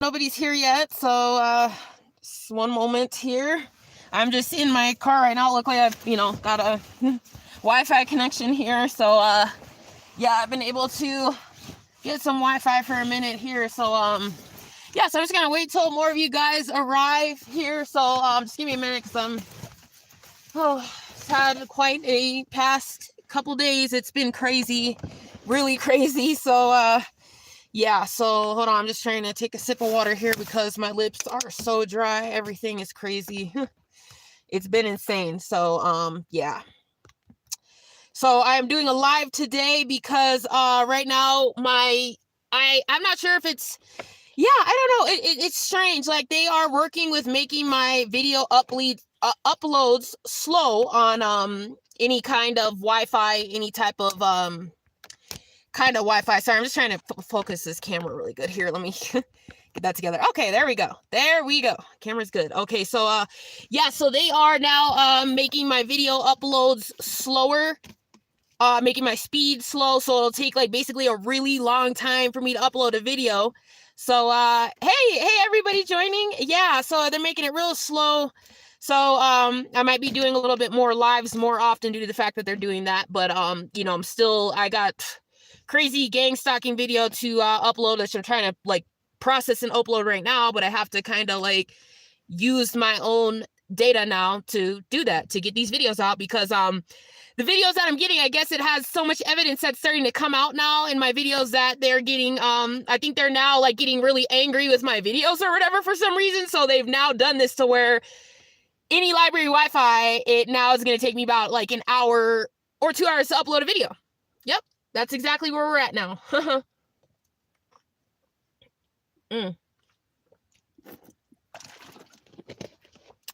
Nobody's here yet, so just one moment here. I'm just in my car right now. Look like I've, got a Wi-Fi connection here. So yeah, I've been able to get some Wi-Fi for a minute here. So yeah, so I'm just gonna wait till more of you guys arrive here. So just give me a minute, because it's had quite a past couple days. It's been crazy, really crazy. So yeah, so hold on, I'm just trying to take a sip of water here because my lips are so dry. Everything is crazy. It's been insane. So yeah. So I am doing a live today because right now I'm not sure if it's, yeah, I don't know. It's strange. Like, they are working with making my video uploads slow on any kind of Wi-Fi, any type of kind of Wi-Fi. Sorry, I'm just trying to focus this camera really good here. Let me get that together. Okay, there we go. There we go. Camera's good. Okay, so yeah, so they are now making my video uploads slower, making my speed slow, so it'll take like basically a really long time for me to upload a video. So hey everybody joining. Yeah, so they're making it real slow. So I might be doing a little bit more lives more often due to the fact that they're doing that, but I got crazy gang stalking video to upload, which I'm trying to like process and upload right now, but I have to kind of like use my own data now to do that, to get these videos out, because the videos that I'm getting, I guess it has so much evidence that's starting to come out now in my videos that they're getting, I think they're now like getting really angry with my videos or whatever for some reason. So they've now done this to where any library Wi-Fi, it now is going to take me about like an hour or 2 hours to upload a video. Yep, that's exactly where we're at now.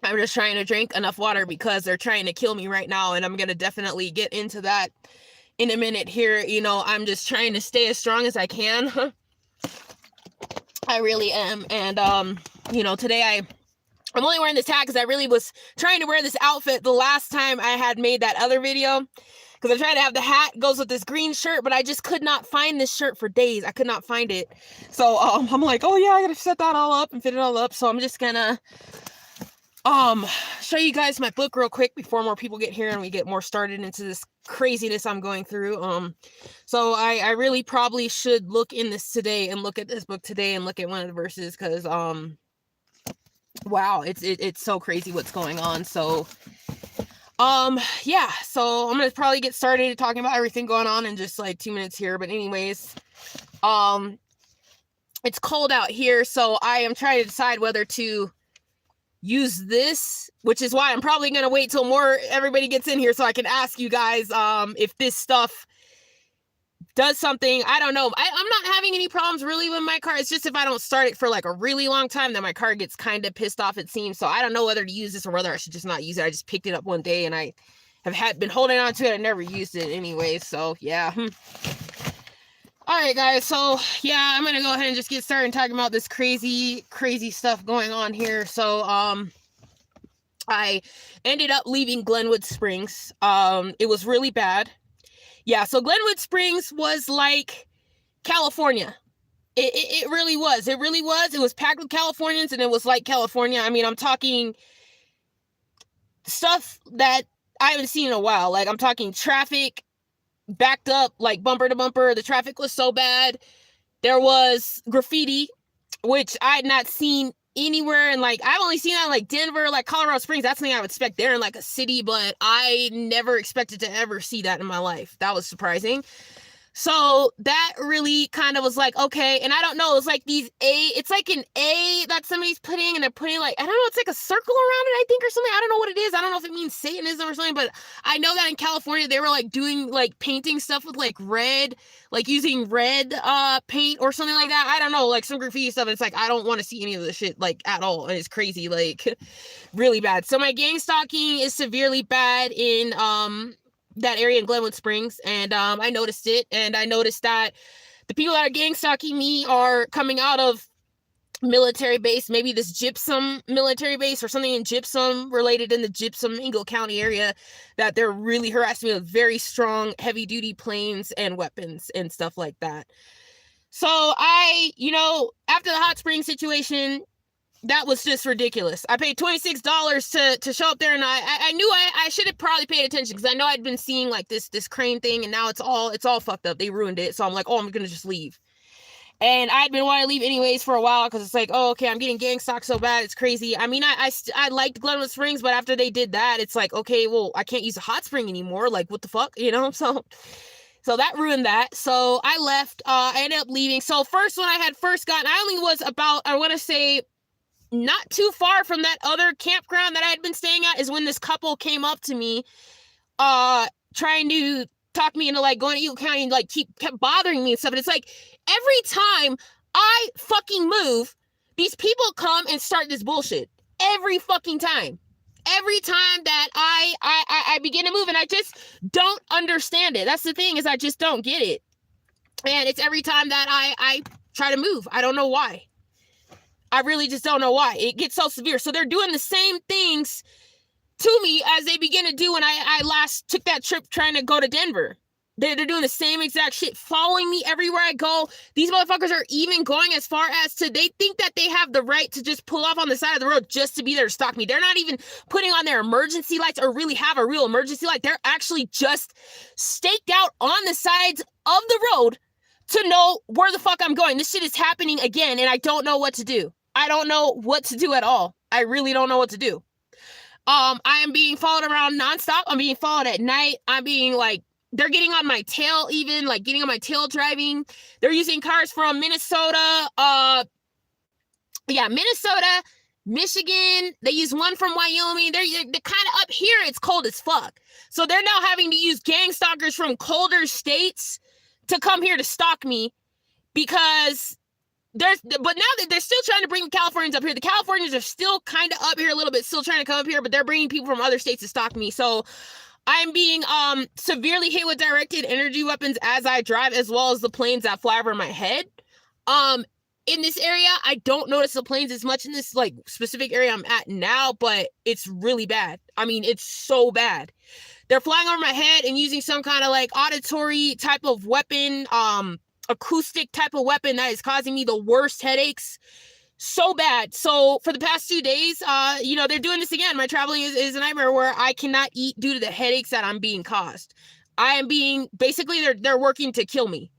I'm just trying to drink enough water because they're trying to kill me right now, and I'm going to definitely get into that in a minute here. I'm just trying to stay as strong as I can. I really am. And, today I'm only wearing this hat because I really was trying to wear this outfit the last time I had made that other video, because I'm trying to have the hat goes with this green shirt, but I just could not find this shirt for days. I could not find it. So I'm like, oh yeah, I gotta set that all up and fit it all up. So I'm just gonna show you guys my book real quick before more people get here and we get more started into this craziness I'm going through. So I really probably should look in this today and look at this book today and look at one of the verses, because wow, it's so crazy what's going on. So yeah, so I'm gonna probably get started talking about everything going on in just like 2 minutes here. But anyways, it's cold out here, so I am trying to decide whether to use this, which is why I'm probably gonna wait till everybody gets in here so I can ask you guys if this stuff does something. I don't know. I'm not having any problems really with my car. It's just if I don't start it for like a really long time, then my car gets kind of pissed off, it seems. So I don't know whether to use this or whether I should just not use it. I just picked it up one day and I have been holding on to it. I never used it anyway. So yeah. All right, guys. So yeah, I'm gonna go ahead and just get started talking about this crazy stuff going on here. So I ended up leaving Glenwood Springs. It was really bad. Yeah, so Glenwood Springs was like California. It really was. It really was. It was packed with Californians, and it was like California. I mean, I'm talking stuff that I haven't seen in a while. Like, I'm talking traffic backed up, like bumper to bumper. The traffic was so bad. There was graffiti, which I had not seen anywhere. And like, I've only seen that in like Denver, like Colorado Springs. That's something I would expect there in like a city, but I never expected to ever see that in my life. That was surprising. So that really kind of was like, okay. And I don't know, it's like it's like an A that somebody's putting, and they're putting like, I don't know, it's like a circle around it, I think, or something. I don't know what it is. I don't know if it means Satanism or something, but I know that in California, they were like doing like painting stuff with like red, like using red paint or something like that. I don't know, like some graffiti stuff. And it's like, I don't want to see any of this shit like at all. And it's crazy, like really bad. So my gang stalking is severely bad in that area in Glenwood Springs, and I noticed it, and I noticed that the people that are gang stalking me are coming out of military base, maybe this Gypsum military base or something in Gypsum, related in the Gypsum Ingle County area, that they're really harassing me with very strong heavy duty planes and weapons and stuff like that. So after the hot spring situation, that was just ridiculous. I paid $26 to show up there, and I knew I should have probably paid attention, because I know I'd been seeing like this crane thing, and now it's all fucked up. They ruined it. So I'm like, oh, I'm gonna just leave. And I'd been wanting to leave anyways for a while, because it's like, oh, okay, I'm getting gang stalked so bad, it's crazy. I mean, I liked Glenwood Springs, but after they did that, it's like, okay, well, I can't use a hot spring anymore. Like, what the fuck, So that ruined that. So I left. I ended up leaving. So first, when I had first gotten, I only was about, I want to say, not too far from that other campground that I had been staying at, is when this couple came up to me, trying to talk me into like going to Eagle County, and like kept bothering me and stuff. And it's like, every time I fucking move, these people come and start this bullshit. Every fucking time. Every time that I begin to move, and I just don't understand it. That's the thing, is I just don't get it. And it's every time that I try to move. I don't know why. I really just don't know why. It gets so severe. So they're doing the same things to me as they begin to do when I last took that trip trying to go to Denver. They're doing the same exact shit, following me everywhere I go. These motherfuckers are even going as far as to, they think that they have the right to just pull off on the side of the road just to be there to stalk me. They're not even putting on their emergency lights or really have a real emergency light. They're actually just staked out on the sides of the road to know where the fuck I'm going. This shit is happening again, and I don't know what to do. I don't know what to do at all. I really don't know what to do. I am being followed around nonstop. I'm being followed at night. I'm being like, they're getting on my tail, even like getting on my tail driving. They're using cars from Minnesota, Minnesota, Michigan. They use one from Wyoming. They're kind of up here. It's cold as fuck. So they're now having to use gang stalkers from colder states to come here to stalk me, because but now they're still trying to bring the Californians up here. The Californians are still kind of up here a little bit, still trying to come up here, but they're bringing people from other states to stalk me. So I'm being severely hit with directed energy weapons as I drive, as well as the planes that fly over my head. In this area, I don't notice the planes as much in this like specific area I'm at now, but it's really bad. I mean, it's so bad. They're flying over my head and using some kind of like auditory type of weapon, acoustic type of weapon that is causing me the worst headaches. So bad. So for the past 2 days, they're doing this again. My traveling is a nightmare, where I cannot eat due to the headaches that I'm being caused. I am being, basically, they're working to kill me.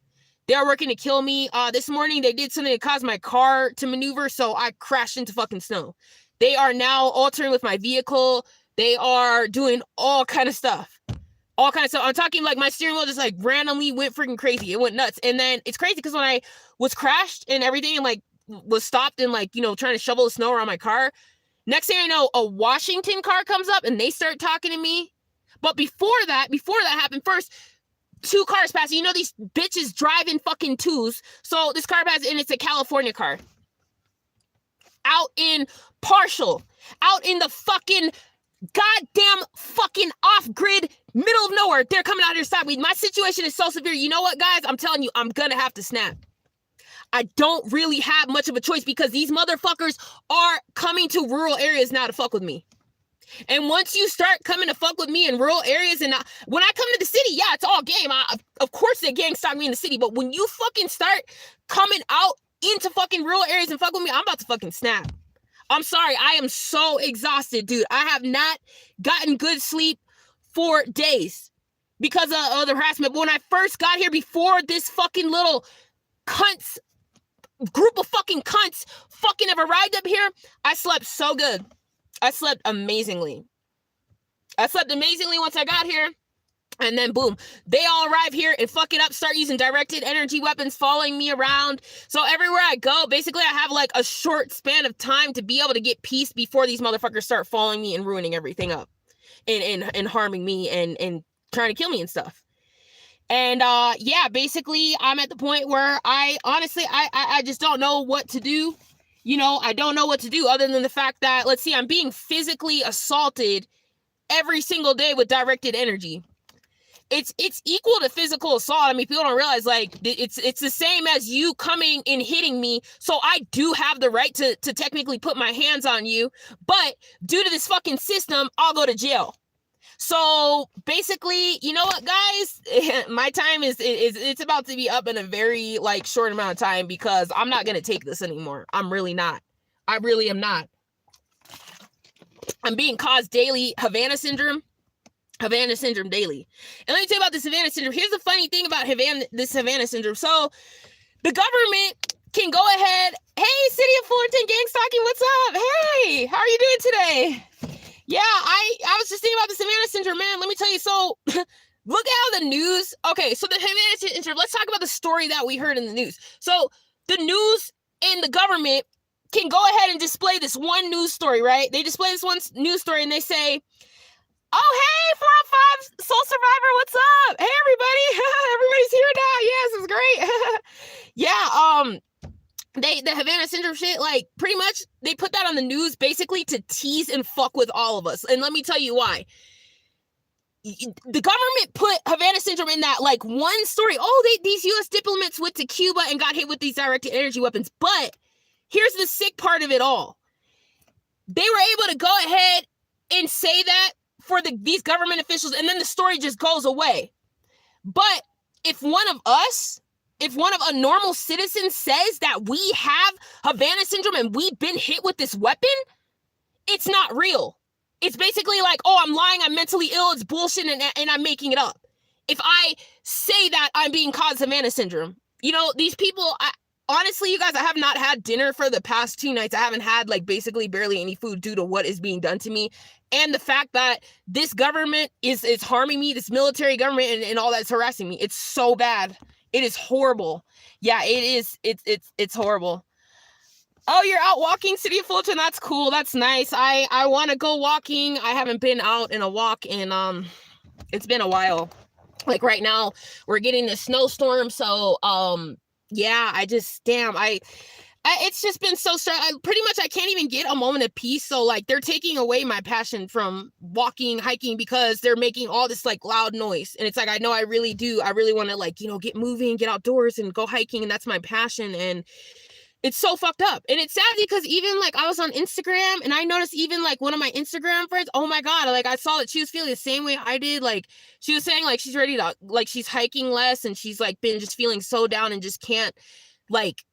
They are working to kill me. This morning, they did something to cause my car to maneuver, so I crashed into fucking snow. They are now altering with my vehicle. They are doing all kind of stuff. All kind of stuff. I'm talking like my steering wheel just like randomly went freaking crazy. It went nuts. And then it's crazy because when I was crashed and everything, and like was stopped and like, trying to shovel the snow around my car, next thing I know, a Washington car comes up and they start talking to me. But before that happened, first, 2 cars pass. These bitches drive in fucking twos. So this car passes, and it's a California car. Out in Partial. Out in the fucking goddamn fucking off-grid middle of nowhere. They're coming out here to stop me. My situation is so severe. You know what, guys? I'm telling you, I'm gonna have to snap. I don't really have much of a choice, because these motherfuckers are coming to rural areas now to fuck with me. And once you start coming to fuck with me in rural areas, and when I come to the city, yeah, it's all game. Of course they gang stalk me in the city, but when you fucking start coming out into fucking rural areas and fuck with me, I'm about to fucking snap. I'm sorry. I am so exhausted, dude. I have not gotten good sleep for days because of the harassment. But when I first got here, before this fucking little group of fucking cunts fucking have arrived up here, I slept so good. I slept amazingly. Once I got here. And then boom, they all arrive here and fuck it up, start using directed energy weapons, following me around. So everywhere I go, basically I have like a short span of time to be able to get peace before these motherfuckers start following me and ruining everything up and harming me and trying to kill me and stuff. And basically I'm at the point where I honestly just don't know what to do. I don't know what to do other than the fact that, let's see, I'm being physically assaulted every single day with directed energy. It's equal to physical assault. I mean, people don't realize, like, it's the same as you coming and hitting me. So I do have the right to technically put my hands on you. But due to this fucking system, I'll go to jail. So basically, you know what, guys? My time is it's about to be up in a very like short amount of time because I'm not gonna take this anymore. I'm really not. I really am not. I'm being caused daily Havana syndrome daily. And let me tell you about this Havana syndrome. Here's the funny thing about this Havana syndrome. So the government can go ahead. Hey, City of Fullerton gang stalking, what's up? Hey, how are you doing today? Yeah, I was just thinking about the Havana syndrome, man. Let me tell you. So look at the news. Okay, so the Havana syndrome, let's talk about the story that we heard in the news. So the news and the government can go ahead and display this one news story, right? They display this one news story and they say, oh, hey, Flop 5 Soul Survivor, what's up? Hey, everybody. Everybody's here now. Yes, it's great. Yeah, the Havana syndrome shit, like, pretty much, they put that on the news basically to tease and fuck with all of us. And let me tell you why. The government put Havana syndrome in that, like, one story. Oh, these U.S. diplomats went to Cuba and got hit with these directed energy weapons. But here's the sick part of it all. They were able to go ahead and say that for these government officials, and then the story just goes away. But if one of a normal citizen says that we have Havana syndrome and we've been hit with this weapon, it's not real. It's basically like, oh, I'm lying, I'm mentally ill, it's bullshit, and I'm making it up. If I say that I'm being caused Havana syndrome, you know, these people, honestly, you guys, I have not had dinner for the past 2 nights. I haven't had, like, basically barely any food due to what is being done to me. And the fact that this government is harming me, this military government and all that's harassing me. It's so bad. It is horrible. Yeah, it is. It's horrible. Oh, you're out walking, City of Fulton. That's cool. That's nice. I want to go walking. I haven't been out in a walk in, it's been a while. Like right now, we're getting a snowstorm. So, yeah, it's just been so stressful. Pretty much I can't even get a moment of peace. So like they're taking away my passion from walking, hiking, because they're making all this like loud noise. And it's like, I know I really do. I really want to like, you know, get moving, get outdoors and go hiking. And that's my passion. And it's so fucked up. And it's sad because even like I was on Instagram and I noticed even like one of my Instagram friends, oh my God, like I saw that she was feeling the same way I did. Like she was saying like she's ready to, like she's hiking less and she's like been just feeling so down and just can't like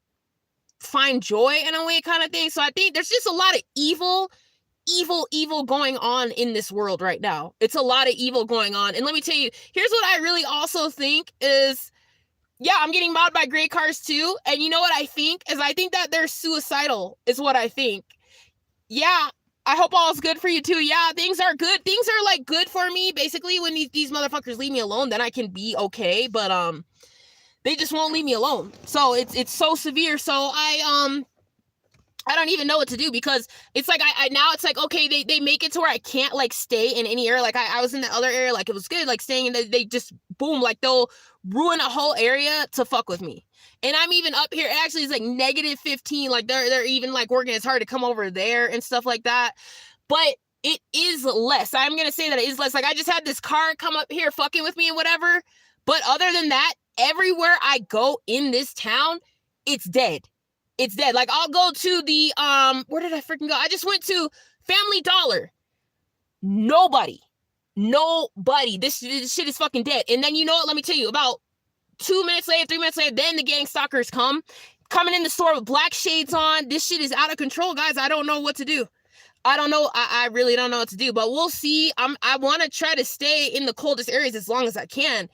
find joy in a way kind of thing. So I think there's just a lot of evil going on in this world right now. It's a lot of evil going on. And let me tell you, here's what I really also think is, yeah, I'm getting mobbed by gray cars too. And you know what I think is I think that they're suicidal is what I think. Yeah, I hope all is good for you too. Yeah, things are good. Things are like good for me. Basically, when these motherfuckers leave me alone, then I can be okay. But they just won't leave me alone. So it's so severe. So I don't even know what to do because it's like I now it's like, okay, they make it to where I can't like stay in any area. Like I was in the other area, like it was good, like staying in they just boom, like they'll ruin a whole area to fuck with me. And I'm even up here, actually it's like -15, like they're even like working as hard to come over there and stuff like that. But it is less. I'm gonna say that it is less. Like I just had this car come up here fucking with me and whatever. But other than that, everywhere I go in this town, it's dead. It's dead. Like I'll go to the where did I freaking go? I just went to Family Dollar. Nobody. This shit is fucking dead. And then you know what? Let me tell you, about 2 minutes later, 3 minutes later, then the gang stalkers coming in the store with black shades on. This shit is out of control, guys. I don't know what to do. I don't know. I really don't know what to do, but we'll see. I want to try to stay in the coldest areas as long as I can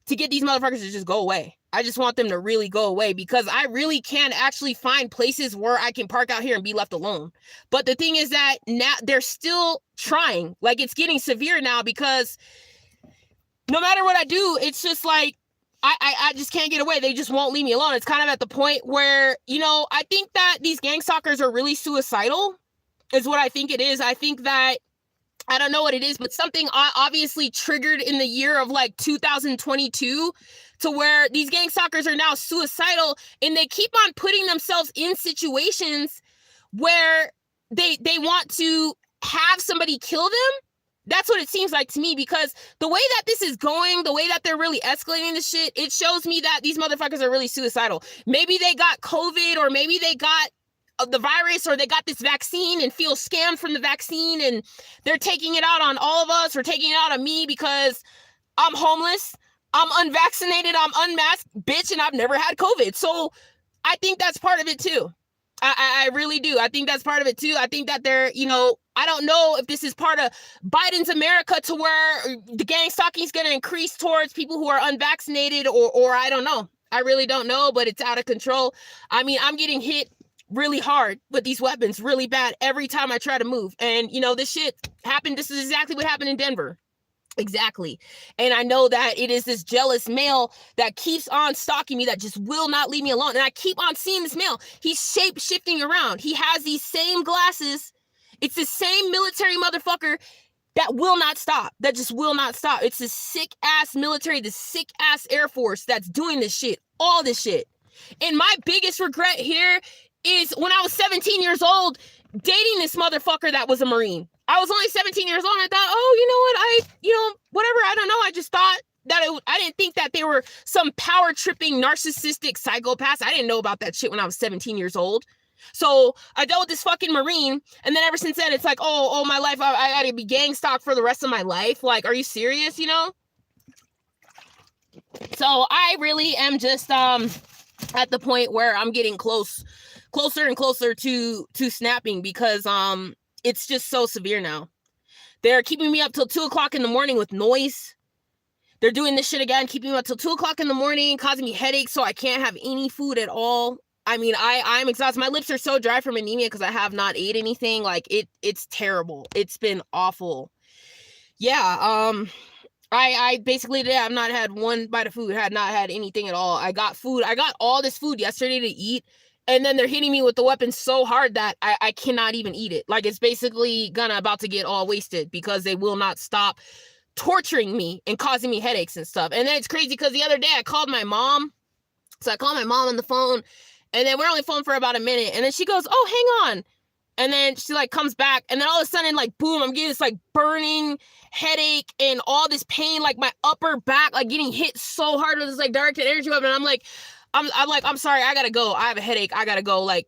to get these motherfuckers to just go away. I just want them to really go away because I really can actually find places where I can park out here and be left alone. But the thing is that now they're still trying. Like it's getting severe now because no matter what I do, it's just like, I just can't get away. They just won't leave me alone. It's kind of at the point where, you know, I think that these gang stalkers are really suicidal is what I think it is. I think that I don't know what it is, but something obviously triggered in the year of like 2022 to where these gang stalkers are now suicidal and they keep on putting themselves in situations where they want to have somebody kill them. That's what it seems like to me, because the way that this is going, the way that they're really escalating this shit, it shows me that these motherfuckers are really suicidal. Maybe they got COVID or maybe they got the virus, or they got this vaccine and feel scammed from the vaccine, and they're taking it out on all of us, or taking it out on me because I'm homeless, I'm unvaccinated, I'm unmasked, bitch, and I've never had COVID. So I think that's part of it too. I really do. I think that's part of it too. I think that they're, I don't know if this is part of Biden's America to where the gang stalking is going to increase towards people who are unvaccinated, or I don't know. I really don't know, but it's out of control. I mean, I'm getting hit really hard with these weapons, really bad, every time I try to move. And, this shit happened. This is exactly what happened in Denver. Exactly. And I know that it is this jealous male that keeps on stalking me, that just will not leave me alone. And I keep on seeing this male. He's shape shifting around. He has these same glasses. It's the same military motherfucker that will not stop. That just will not stop. It's the sick ass military, the sick ass Air Force that's doing this shit, all this shit. And my biggest regret here is when I was 17 years old, dating this motherfucker that was a Marine. I was only 17 years old, and I thought, oh, you know what, whatever, I don't know. I just thought that I didn't think that they were some power-tripping, narcissistic psychopaths. I didn't know about that shit when I was 17 years old. So I dealt with this fucking Marine, and then ever since then, it's like, oh, my life, I gotta be gang stalked for the rest of my life. Like, are you serious, So I really am just at the point where I'm getting closer and closer to snapping, because it's just so severe now. They're keeping me up till 2 o'clock in the morning with noise. They're doing this shit again, keeping me up till 2 o'clock in the morning, causing me headaches so I can't have any food at all. I mean, I'm exhausted. My lips are so dry from anemia because I have not ate anything. Like, it's terrible. It's been awful. Yeah, I basically today I've not had one bite of food, had not had anything at all. I got all this food yesterday to eat. And then they're hitting me with the weapon so hard that I cannot even eat it. Like, it's basically about to get all wasted because they will not stop torturing me and causing me headaches and stuff. And then it's crazy because the other day I called my mom. So I called my mom on the phone, and then we're on the phone for about a minute. And then she goes, oh, hang on. And then she comes back, and then all of a sudden, boom, I'm getting this burning headache and all this pain, my upper back, getting hit so hard with this directed energy weapon. And I'm sorry, I gotta go. I have a headache. I gotta go. Bye,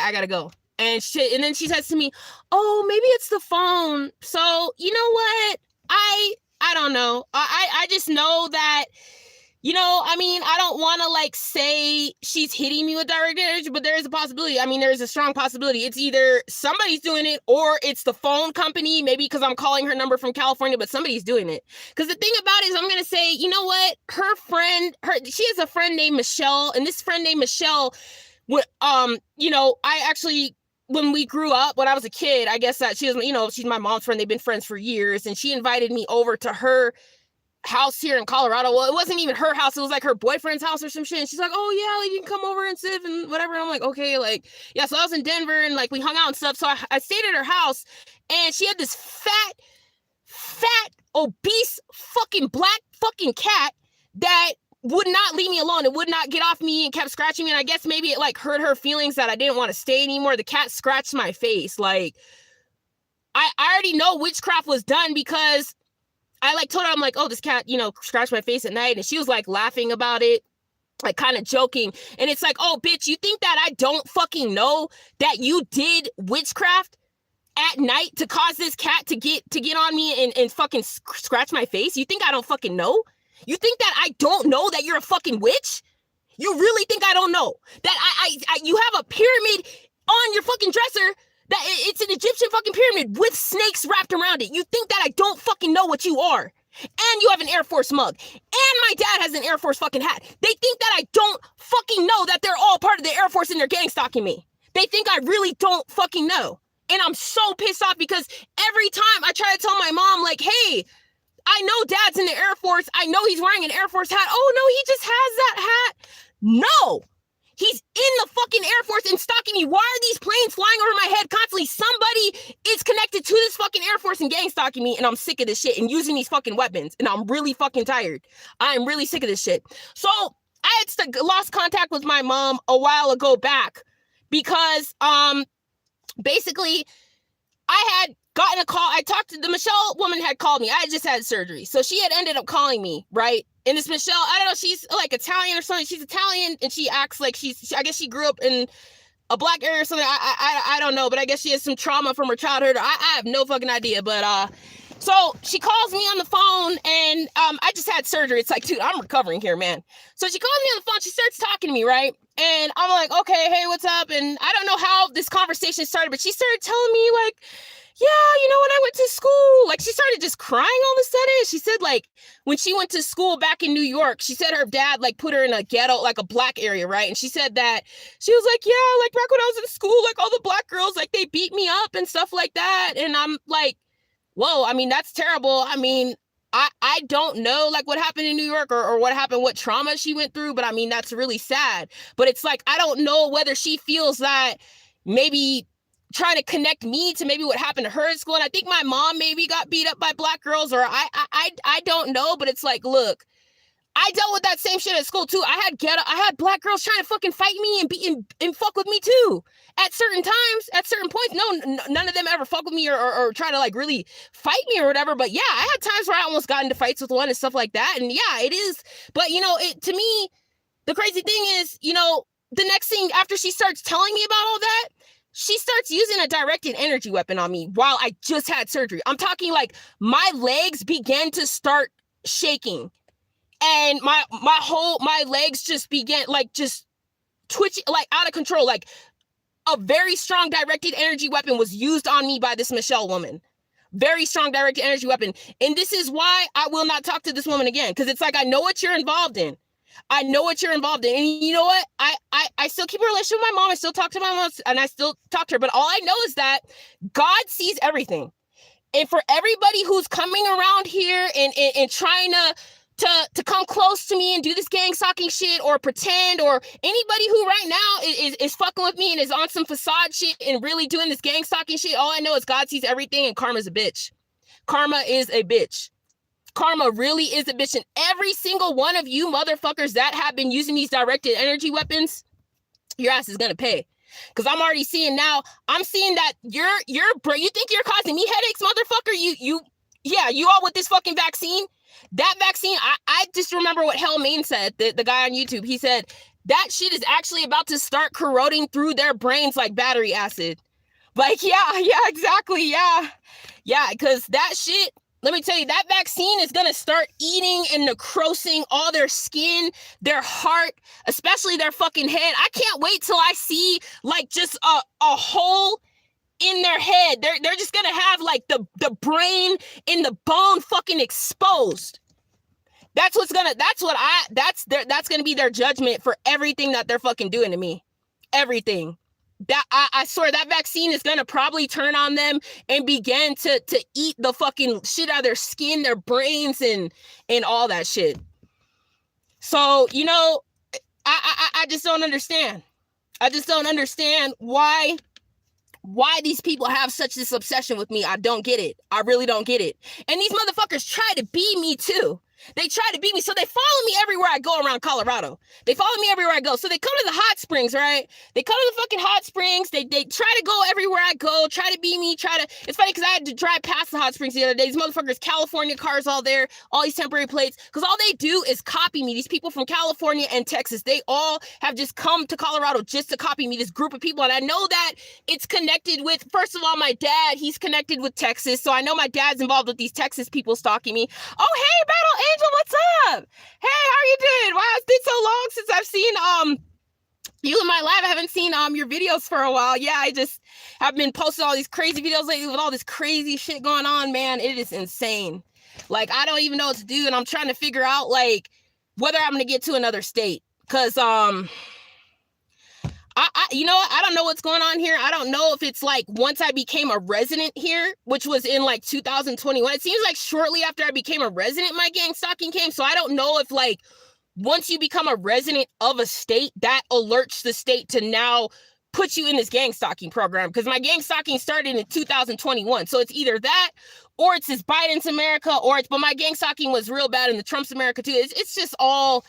I gotta go. And then she says to me, oh, maybe it's the phone. So, you know what? I don't know. I just know that, I don't want to say she's hitting me with direct energy, but there is a possibility. There's a strong possibility. It's either somebody's doing it, or it's the phone company, maybe because I'm calling her number from California, but somebody's doing it. Because the thing about it is, I'm going to say, you know what? She has a friend named Michelle, and this friend named Michelle, I actually, when we grew up, when I was a kid, I guess that she was, she's my mom's friend. They've been friends for years, and she invited me over to her house here in Colorado. Well, it wasn't even her house. It was her boyfriend's house or some shit. And she's like, oh yeah, you can come over and sit and whatever. And I'm like, okay, yeah. So I was in Denver, and we hung out and stuff. So I stayed at her house, and she had this fat, obese, fucking black fucking cat that would not leave me alone. It would not get off me and kept scratching me. And I guess maybe it hurt her feelings that I didn't want to stay anymore. The cat scratched my face. I already know witchcraft was done, because I told her, I'm oh, this cat, scratched my face at night. And she was laughing about it, kind of joking. And it's oh, bitch, you think that I don't fucking know that you did witchcraft at night to cause this cat to get on me and fucking scratch my face? You think I don't fucking know? You think that I don't know that you're a fucking witch? You really think I don't know that you have a pyramid on your fucking dresser, that it's an Egyptian fucking pyramid with snakes wrapped around it? You think that I don't fucking know what you are? And you have an Air Force mug. And my dad has an Air Force fucking hat. They think that I don't fucking know that they're all part of the Air Force and they're gang stalking me. They think I really don't fucking know. And I'm so pissed off, because every time I try to tell my mom, hey, I know dad's in the Air Force. I know he's wearing an Air Force hat. Oh, no, he just has that hat. No. He's in the fucking Air Force and stalking me. Why are these planes flying over my head constantly? Somebody is connected to this fucking Air Force and gang stalking me, and I'm sick of this shit and using these fucking weapons, and I'm really fucking tired. I'm really sick of this shit. So I had lost contact with my mom a while ago back, because basically I had gotten a call. I talked to the Michelle woman, had called me. I had just had surgery. So she had ended up calling me, right? And this Michelle, I don't know, she's Italian or something. She's Italian, and she acts like I guess she grew up in a black area or something. I don't know, but I guess she has some trauma from her childhood. I have no fucking idea. But so she calls me on the phone, and I just had surgery. It's like, dude, I'm recovering here, man. So she calls me on the phone. She starts talking to me, right? And I'm like, okay, hey, what's up? And I don't know how this conversation started, but she started telling me like, yeah, when I went to school, like she started just crying all of a sudden. She said like when she went to school back in New York, she said her dad like put her in a ghetto, like a black area, right? And she said that she was like, yeah, like back when I was in school, like all the black girls, like they beat me up and stuff like that. And I'm like, whoa, I mean, that's terrible. I mean, I don't know like what happened in New York or what happened, what trauma she went through, but I mean, that's really sad. But it's like, I don't know whether she feels that maybe trying to connect me to maybe what happened to her at school. And I think my mom maybe got beat up by black girls, or I don't know, but it's like, look, I dealt with that same shit at school too. I had black girls trying to fucking fight me and beat and fuck with me too. At certain times, at certain points, none of them ever fuck with me or try to like really fight me or whatever. But yeah, I had times where I almost got into fights with one and stuff like that. And yeah, it is. But to me, the crazy thing is, the next thing after she starts telling me about all that, she starts using a directed energy weapon on me while I just had surgery. I'm talking like my legs began to start shaking. And my legs just began like just twitching, like out of control. Like a very strong directed energy weapon was used on me by this Michelle woman. Very strong directed energy weapon. And this is why I will not talk to this woman again. Because it's like, I know what you're involved in. I know what you're involved in. And you know what? I still keep a relationship with my mom. I still talk to my mom and I still talk to her. But all I know is that God sees everything. And for everybody who's coming around here and trying to come close to me and do this gang stalking shit or pretend, or anybody who right now is fucking with me and is on some facade shit and really doing this gang stalking shit, all I know is God sees everything and karma's a bitch. Karma is a bitch. Karma really is a bitch. And every single one of you motherfuckers that have been using these directed energy weapons, your ass is gonna pay. Because I'm already seeing now, I'm seeing that you think you're causing me headaches, motherfucker? You all with this fucking vaccine? That vaccine, I just remember what Hellmaine said, the guy on YouTube. He said, that shit is actually about to start corroding through their brains like battery acid. Like, yeah, exactly, yeah. Yeah, because that shit, let me tell you, that vaccine is going to start eating and necrosing all their skin, their heart, especially their fucking head. I can't wait till I see, like, just a hole in their head. They're just gonna have like the brain and the bone fucking exposed. That's gonna be their judgment for everything that they're fucking doing to me. Everything. That I swear that vaccine is gonna probably turn on them and begin to eat the fucking shit out of their skin, their brains, and all that shit. So, I just don't understand. I just don't understand why these people have such this obsession with me. I don't get it. I really don't get it. And these motherfuckers try to be me too. They try to beat me. So they follow me everywhere I go around Colorado. They follow me everywhere I go. So they come to the hot springs, right? They come to the fucking hot springs. They try to go everywhere I go, try to beat me, it's funny because I had to drive past the hot springs the other day. These motherfuckers, California cars all there, all these temporary plates, because all they do is copy me. These people from California and Texas, they all have just come to Colorado just to copy me, this group of people. And I know that it's connected with, first of all, my dad, he's connected with Texas. So I know my dad's involved with these Texas people stalking me. Oh, hey, Battle Angel, what's up? Hey, how you doing? Wow, it's been so long since I've seen you in my live. I haven't seen your videos for a while. Yeah, I just have been posting all these crazy videos lately with all this crazy shit going on, man. It is insane. Like, I don't even know what to do, and I'm trying to figure out like whether I'm gonna get to another state. Cause I don't know what's going on here. I don't know if it's like once I became a resident here, which was in like 2021. It seems like shortly after I became a resident, my gang stalking came. So I don't know if like once you become a resident of a state, that alerts the state to now put you in this gang stalking program. Because my gang stalking started in 2021. So it's either that or it's this Biden's America but my gang stalking was real bad in the Trump's America too. It's just all,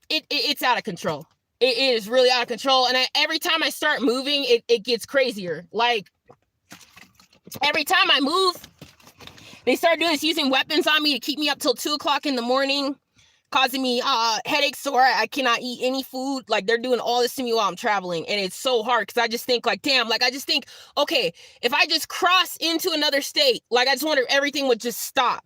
it's out of control. It is really out of control. And every time I start moving, it gets crazier. Like, every time I move, they start doing this, using weapons on me to keep me up till 2 o'clock in the morning. causing me headaches, sore. I cannot eat any food. Like, they're doing all this to me while I'm traveling, and it's so hard because I just think, like, damn, like, I just think, okay, if I just cross into another state, like, I just wonder if everything would just stop.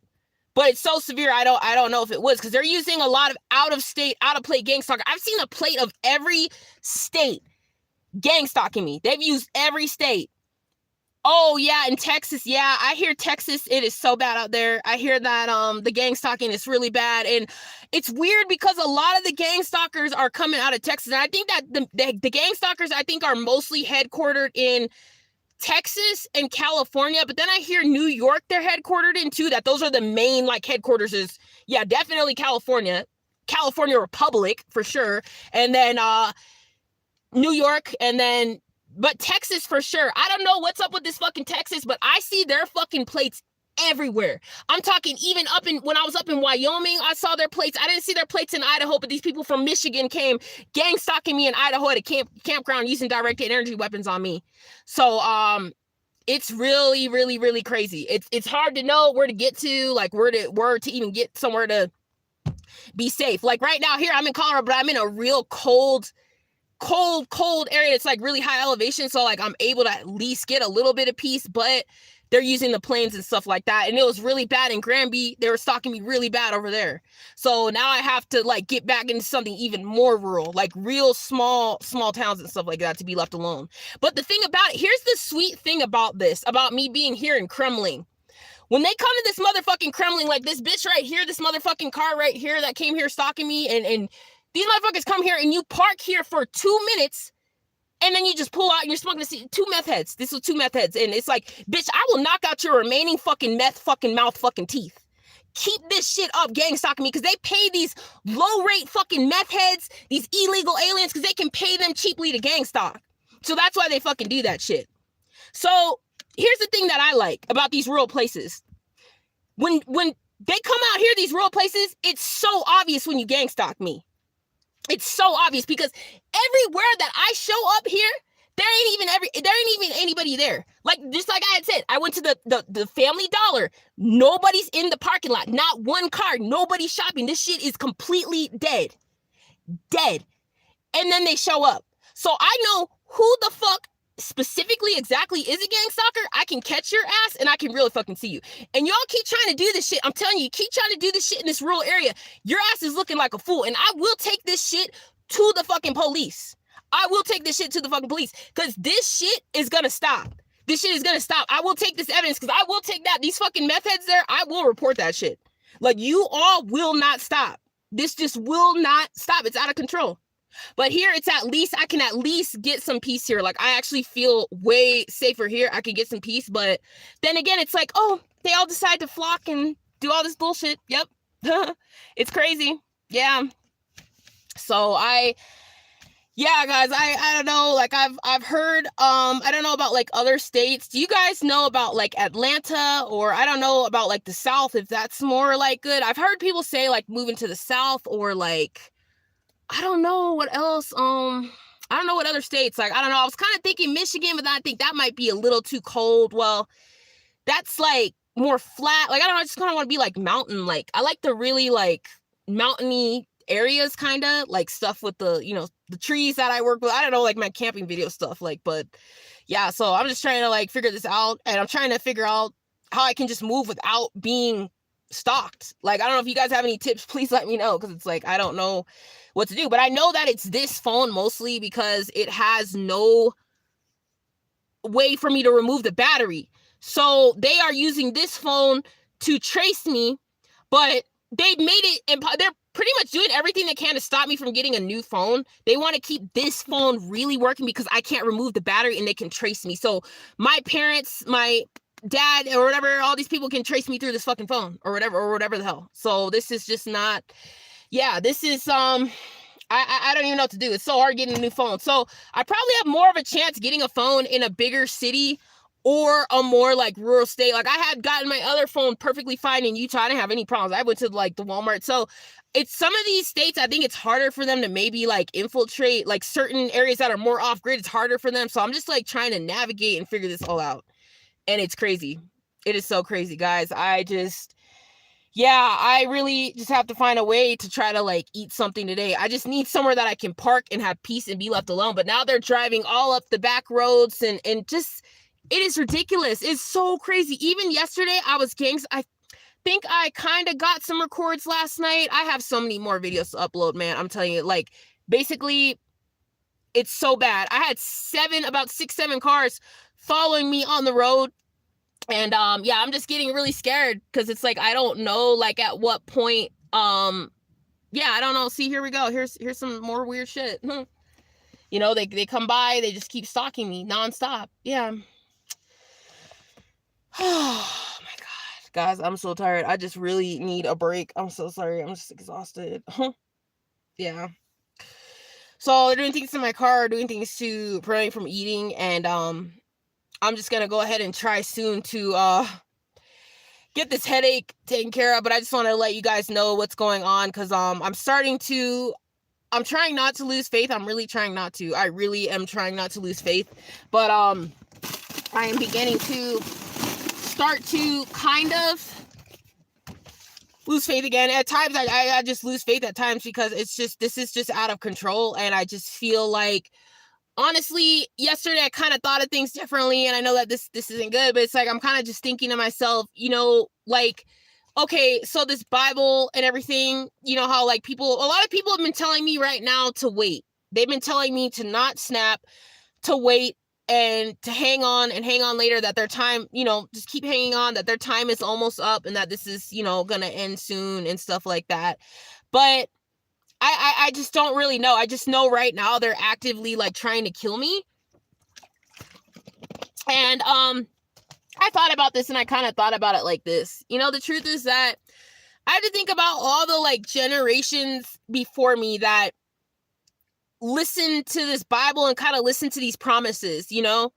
But it's so severe, I don't know if it was, because they're using a lot of out-of-state, out-of-plate gang stalking. I've seen a plate of every state gang stalking me. They've used every state. Oh, yeah, in Texas, yeah, I hear Texas, it is so bad out there. I hear that the gang stalking is really bad, and it's weird because a lot of the gang stalkers are coming out of Texas, and I think that the gang stalkers, I think, are mostly headquartered in Texas and California, but then I hear New York they're headquartered in too, that those are the main, like, headquarters is, yeah, definitely California Republic, for sure, and then New York, and then but Texas for sure. I don't know what's up with this fucking Texas, but I see their fucking plates everywhere. I'm talking even when I was up in Wyoming, I saw their plates. I didn't see their plates in Idaho, but these people from Michigan came gang stalking me in Idaho at a campground using directed energy weapons on me. So it's really, really, really crazy. It's hard to know where to get to, like where to even get somewhere to be safe. Like right now here, I'm in Colorado, but I'm in a real cold area. It's like really high elevation, so like I'm able to at least get a little bit of peace, but they're using the planes and stuff like that, and it was really bad in Granby. They were stalking me really bad over there, so now I have to like get back into something even more rural, like real small towns and stuff like that, to be left alone. But the thing about it, here's the sweet thing about this, about me being here in Kremlin. When they come to this motherfucking Kremlin, like this bitch right here, this motherfucking car right here that came here stalking me, and these motherfuckers come here and you park here for 2 minutes, and then you just pull out and you're smoking two meth heads. This was 2 meth heads, and it's like, bitch, I will knock out your remaining fucking meth fucking mouth fucking teeth. Keep this shit up, gang stalking me, because they pay these low rate fucking meth heads, these illegal aliens, because they can pay them cheaply to gang stalk. So that's why they fucking do that shit. So here's the thing that I like about these rural places. When they come out here, these rural places, it's so obvious when you gang stalk me. It's so obvious because everywhere that I show up here, there ain't even anybody there. Like, just like I had said, I went to the Family Dollar. Nobody's in the parking lot. Not one car. Nobody's shopping. This shit is completely dead. Dead. And then they show up. So I know who the fuck specifically exactly is a gang stalker. I can catch your ass and I can really fucking see you. And y'all keep trying to do this shit. I'm telling you, keep trying to do this shit in this rural area. Your ass is looking like a fool. And I will take this shit to the fucking police. I will take this shit to the fucking police, because this shit is gonna stop. This shit is gonna stop. I will take this evidence, because I will take that. These fucking meth heads there, I will report that shit. Like, you all will not stop. This just will not stop. It's out of control. But here, it's at least, I can at least get some peace here. Like, I actually feel way safer here. I can get some peace. But then again, it's like, oh, they all decide to flock and do all this bullshit. Yep. It's crazy. Yeah. So yeah, guys, I don't know. Like, I've heard, I don't know about like other states. Do you guys know about like Atlanta, or I don't know about like the South, if that's more like good? I've heard people say like moving to the South, or like, I don't know what else. I don't know what other states. Like, I don't know. I was kind of thinking Michigan, but I think that might be a little too cold. Well, that's like more flat. Like, I don't know. I just kind of want to be like mountain. Like, I like the really like mountainy areas, kind of like stuff with the, you know, the trees that I work with. I don't know, like my camping video stuff. Like, but yeah. So I'm just trying to like figure this out, and I'm trying to figure out how I can just move without being stalked. Like, I don't know if you guys have any tips, please let me know, because it's like, I don't know what to do. But I know that it's this phone mostly because it has no way for me to remove the battery. So they are using this phone to trace me, but they made it, they're pretty much doing everything they can to stop me from getting a new phone. They want to keep this phone really working because I can't remove the battery and they can trace me. So my parents, my dad, or whatever, all these people can trace me through this fucking phone, or whatever the hell. So this is just not, yeah, this is, I don't even know what to do. It's so hard getting a new phone. So I probably have more of a chance getting a phone in a bigger city or a more like rural state. Like, I had gotten my other phone perfectly fine in Utah. I didn't have any problems. I went to like the Walmart. So it's some of these states, I think it's harder for them to maybe like infiltrate like certain areas that are more off grid. It's harder for them. So I'm just like trying to navigate and figure this all out. And it's crazy. It is so crazy, guys. yeah, I really just have to find a way to try to like eat something today. I just need somewhere that I can park and have peace and be left alone. But now they're driving all up the back roads and just, it is ridiculous. It's so crazy. Even yesterday, I was I think I kind of got some records last night. I have so many more videos to upload, man. I'm telling you, like, basically, it's so bad. I had about 6-7 cars following me on the road. And yeah, I'm just getting really scared because it's like I don't know like at what point yeah, I don't know. See, here we go. Here's some more weird shit. You know, they come by, they just keep stalking me nonstop. Yeah. Oh my god. Guys, I'm so tired. I just really need a break. I'm so sorry. I'm just exhausted. Yeah. So they're doing things in my car, doing things to prevent me from eating, and I'm just gonna go ahead and try soon to get this headache taken care of. But I just want to let you guys know what's going on because I'm trying not to lose faith. I'm really trying not to. I really am trying not to lose faith. But I am beginning to start to kind of lose faith again. At times I just lose faith at times because this is just out of control, and I just feel like, honestly, yesterday I kind of thought of things differently, and I know that this isn't good, but it's like I'm kind of just thinking to myself, you know, like, okay, so this Bible and everything, you know how like a lot of people have been telling me right now to wait. They've been telling me to not snap, to wait, and to hang on later, that their time, you know, just keep hanging on, that their time is almost up, and that this is, you know, gonna end soon and stuff like that. But I just don't really know. I just know right now they're actively like trying to kill me. And I thought about this, and I kind of thought about it like this. You know, the truth is that I have to think about all the like generations before me that listen to this Bible and kind of listen to these promises, you know?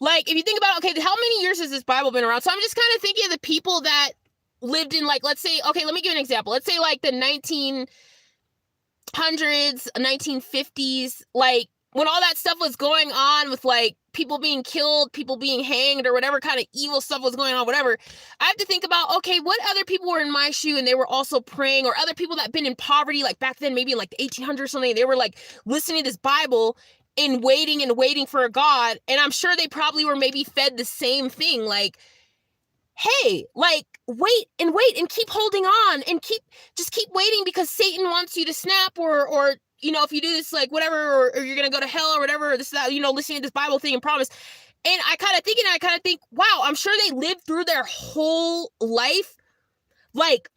Like, if you think about, okay, how many years has this Bible been around? So I'm just kind of thinking of the people that lived in, like, let's say, okay, let me give an example. Let's say, like, the 1900s, 1950s, like, when all that stuff was going on with, like, people being killed, people being hanged, or whatever kind of evil stuff was going on, whatever, I have to think about, okay, what other people were in my shoe and they were also praying, or other people that had been in poverty, like, back then, maybe in, like, the 1800s or something, they were, like, listening to this Bible and waiting for a God, and I'm sure they probably were maybe fed the same thing, like, hey, like, wait and keep holding on and keep waiting because Satan wants you to snap, or you know, if you do this, like, whatever, or you're gonna go to hell or whatever, or this, that, you know, listening to this Bible thing and promise. And I kind of think, wow, I'm sure they lived through their whole life, like,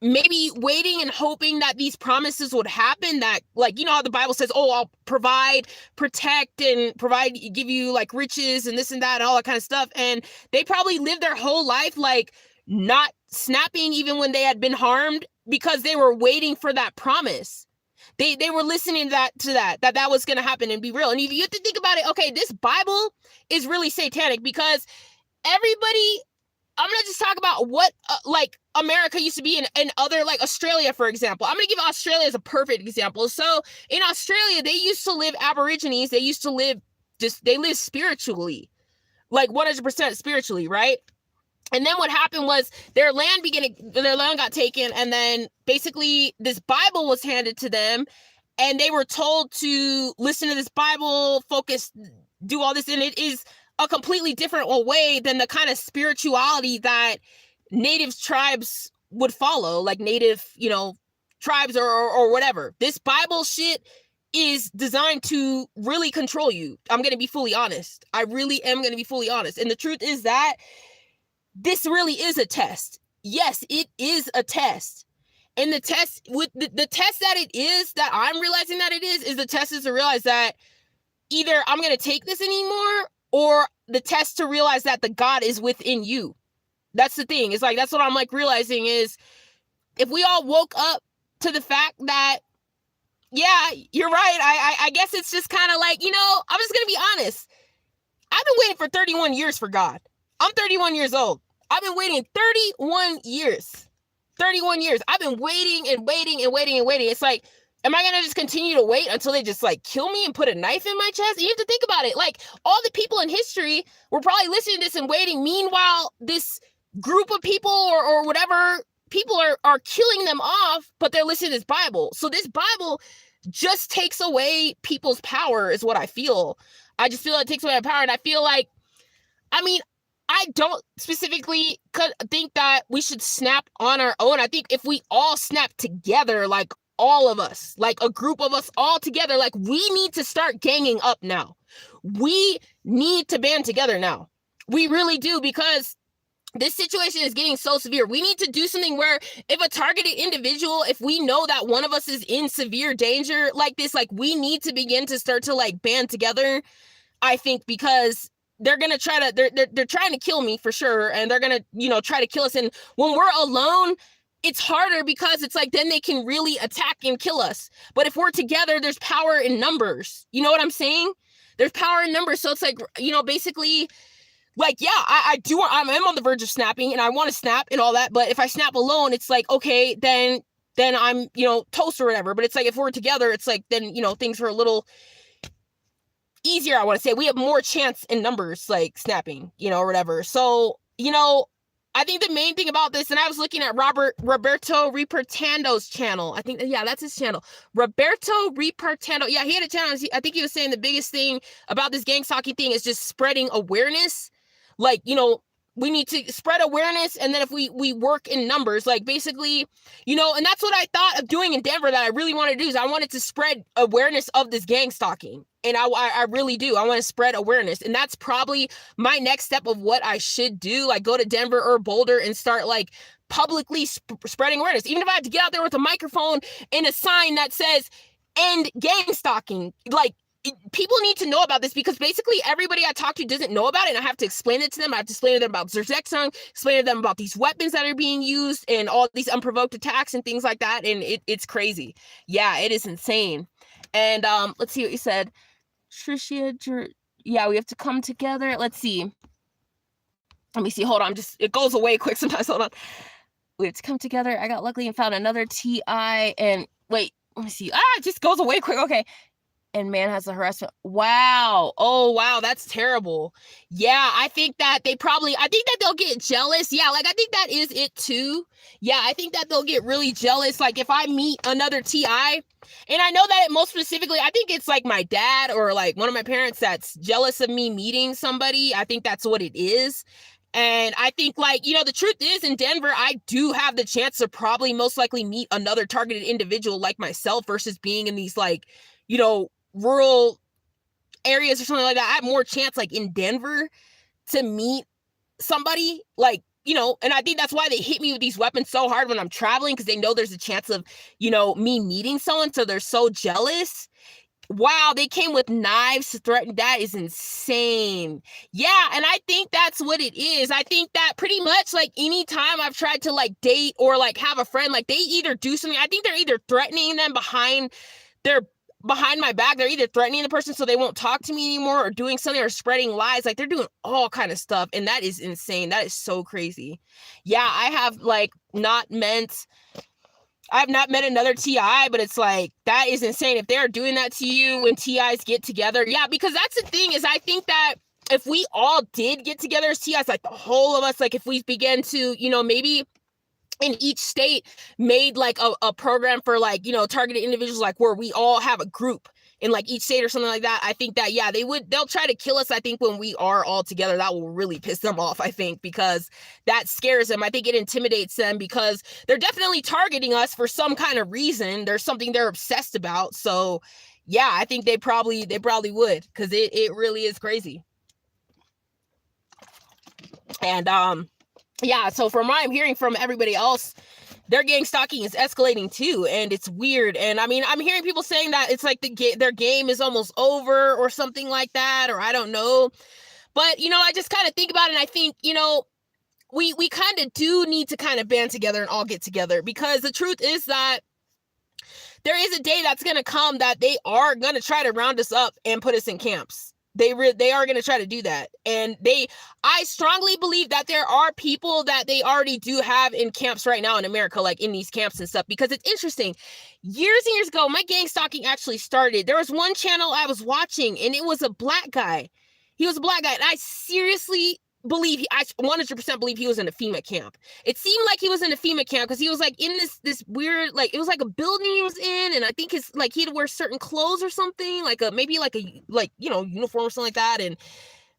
maybe waiting and hoping that these promises would happen, that, like, you know how the Bible says, oh, I'll provide, protect, and provide, give you, like, riches and this and that and all that kind of stuff. And they probably lived their whole life, like, not snapping even when they had been harmed, because they were waiting for that promise. They were listening that was going to happen and be real. And if you have to think about it, okay, this Bible is really satanic because everybody, I'm going to just talk about what, like, America used to be in other, like, Australia, for example. I'm going to give Australia as a perfect example. So in Australia, they used to live Aborigines. They used to live they live spiritually, like 100% spiritually, right? And then what happened was their land got taken, and then basically this Bible was handed to them, and they were told to listen to this Bible, focus, do all this, and it is a completely different way than the kind of spirituality that native tribes would follow, like native, you know, tribes or whatever. This Bible shit is designed to really control you. I'm going to be fully honest. I really am going to be fully honest. And the truth is that this really is a test. Yes, it is a test. And the test, with the test that it is, that I'm realizing that it is the test is to realize that either I'm going to take this anymore, or the test to realize that the God is within you. That's the thing. It's like, that's what I'm like realizing is, if we all woke up to the fact that, yeah, you're right. I guess it's just kind of like, you know, I'm just going to be honest. I've been waiting for 31 years for God. I'm 31 years old. I've been waiting 31 years. 31 years. I've been waiting and waiting and waiting and waiting. It's like, am I going to just continue to wait until they just, like, kill me and put a knife in my chest? You have to think about it. Like, all the people in history were probably listening to this and waiting. Meanwhile, this group of people or whatever people are killing them off, but they're listening to this Bible. So this Bible just takes away people's power is what I feel. I just feel it takes away my power. And I feel like, I mean, I don't specifically think that we should snap on our own. I think if we all snap together, like all of us, like a group of us all together, like we need to start ganging up now. We need to band together now. We really do, because this situation is getting so severe. We need to do something where if a targeted individual, if we know that one of us is in severe danger like this, like we need to begin to start to like band together, I think, because they're going to try to, they're trying to kill me for sure. And they're going to, you know, try to kill us. And when we're alone, it's harder because it's like, then they can really attack and kill us. But if we're together, there's power in numbers. You know what I'm saying? There's power in numbers. So it's like, you know, basically, like, yeah, I'm on the verge of snapping and I want to snap and all that. But if I snap alone, it's like, okay, then I'm, you know, toast or whatever. But it's like, if we're together, it's like, then, you know, things are a little easier. I want to say we have more chance in numbers, like snapping, you know, or whatever. So, you know, I think the main thing about this, and I was looking at Roberto Repertando's channel. I think, yeah, that's his channel. Roberto Repertando. Yeah, he had a channel. I think he was saying the biggest thing about this gang stalking thing is just spreading awareness. Like, you know, we need to spread awareness, and then if we work in numbers, like basically, you know, and that's what I thought of doing in Denver that I really wanted to do, is I wanted to spread awareness of this gang stalking. And I really do. I want to spread awareness. And that's probably my next step of what I should do, like go to Denver or Boulder and start like publicly spreading awareness. Even if I have to get out there with a microphone and a sign that says end gang stalking, like, people need to know about this, because basically everybody I talk to doesn't know about it, and I have to explain it to them. I have to explain to them about Zerzexung, explain to them about these weapons that are being used and all these unprovoked attacks and things like that, and it's crazy. Yeah, it is insane. And let's see what you said. Tricia, yeah, we have to come together. Let's see. Let me see. Hold on. It goes away quick sometimes. Hold on. We have to come together. I got lucky and found another TI. And wait, let me see. It just goes away quick. Okay. And man has a harassment. Wow. Oh, wow. That's terrible. Yeah, I think that they'll get jealous. Yeah, like I think that is it too. Yeah, I think that they'll get really jealous. Like if I meet another TI, and I know that most specifically, I think it's like my dad or like one of my parents that's jealous of me meeting somebody. I think that's what it is. And I think, like, you know, the truth is in Denver, I do have the chance to probably most likely meet another targeted individual like myself versus being in these, like, you know, rural areas or something like that. I have more chance, like, in Denver to meet somebody, like, you know, and I think that's why they hit me with these weapons so hard when I'm traveling, because they know there's a chance of, you know, me meeting someone, so they're so jealous. Wow, they came with knives to threaten. That is insane. Yeah, and I think that's what it is. I think that pretty much, like, anytime I've tried to, like, date or, like, have a friend, like, they either do something. I think they're either threatening them behind my back. They're either threatening the person so they won't talk to me anymore, or doing something, or spreading lies. Like, they're doing all kind of stuff, and that is insane. That is so crazy. Yeah, I have, like, I've not met another TI, but it's like, that is insane. If they're doing that to you when TIs get together. Yeah, because that's the thing, is I think that if we all did get together as TIs, like the whole of us, like if we begin to, you know, maybe in each state made like a program for, like, you know, targeted individuals, like where we all have a group in like each state or something like that. I think that, yeah, they'll try to kill us. I think when we are all together, that will really piss them off, I think, because that scares them. I think it intimidates them, because they're definitely targeting us for some kind of reason. There's something they're obsessed about. So yeah, I think they probably would, because it really is crazy. And yeah, so from what I'm hearing from everybody else, their gang stalking is escalating too, and it's weird. And I mean, I'm hearing people saying that it's like their game is almost over or something like that, or I don't know. But, you know, I just kind of think about it, and I think, you know, we kind of do need to kind of band together and all get together, because the truth is that there is a day that's going to come that they are going to try to round us up and put us in camps. They are going to try to do that. And I strongly believe that there are people that they already do have in camps right now in America, like in these camps and stuff, because it's interesting. Years and years ago, my gang stalking actually started. There was one channel I was watching, and it was a black guy. He was a black guy. And I seriously believe I 100% believe he was in a FEMA camp. It seemed like he was in a FEMA camp because he was like in this weird, like, it was like a building he was in, and I think his, like, he'd wear certain clothes or something, like maybe like a, like, you know, uniform or something like that. And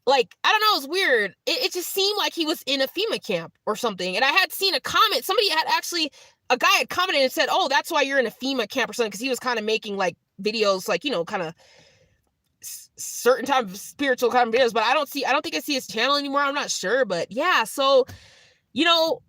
like, I don't know, it was weird. It just seemed like he was in a FEMA camp or something. And I had seen a comment, a guy had commented and said, oh, that's why you're in a FEMA camp or something, because he was kind of making like videos, like, you know, kind of certain type of spiritual kind of videos. But I don't think I see his channel anymore. I'm not sure. But yeah, so, you know,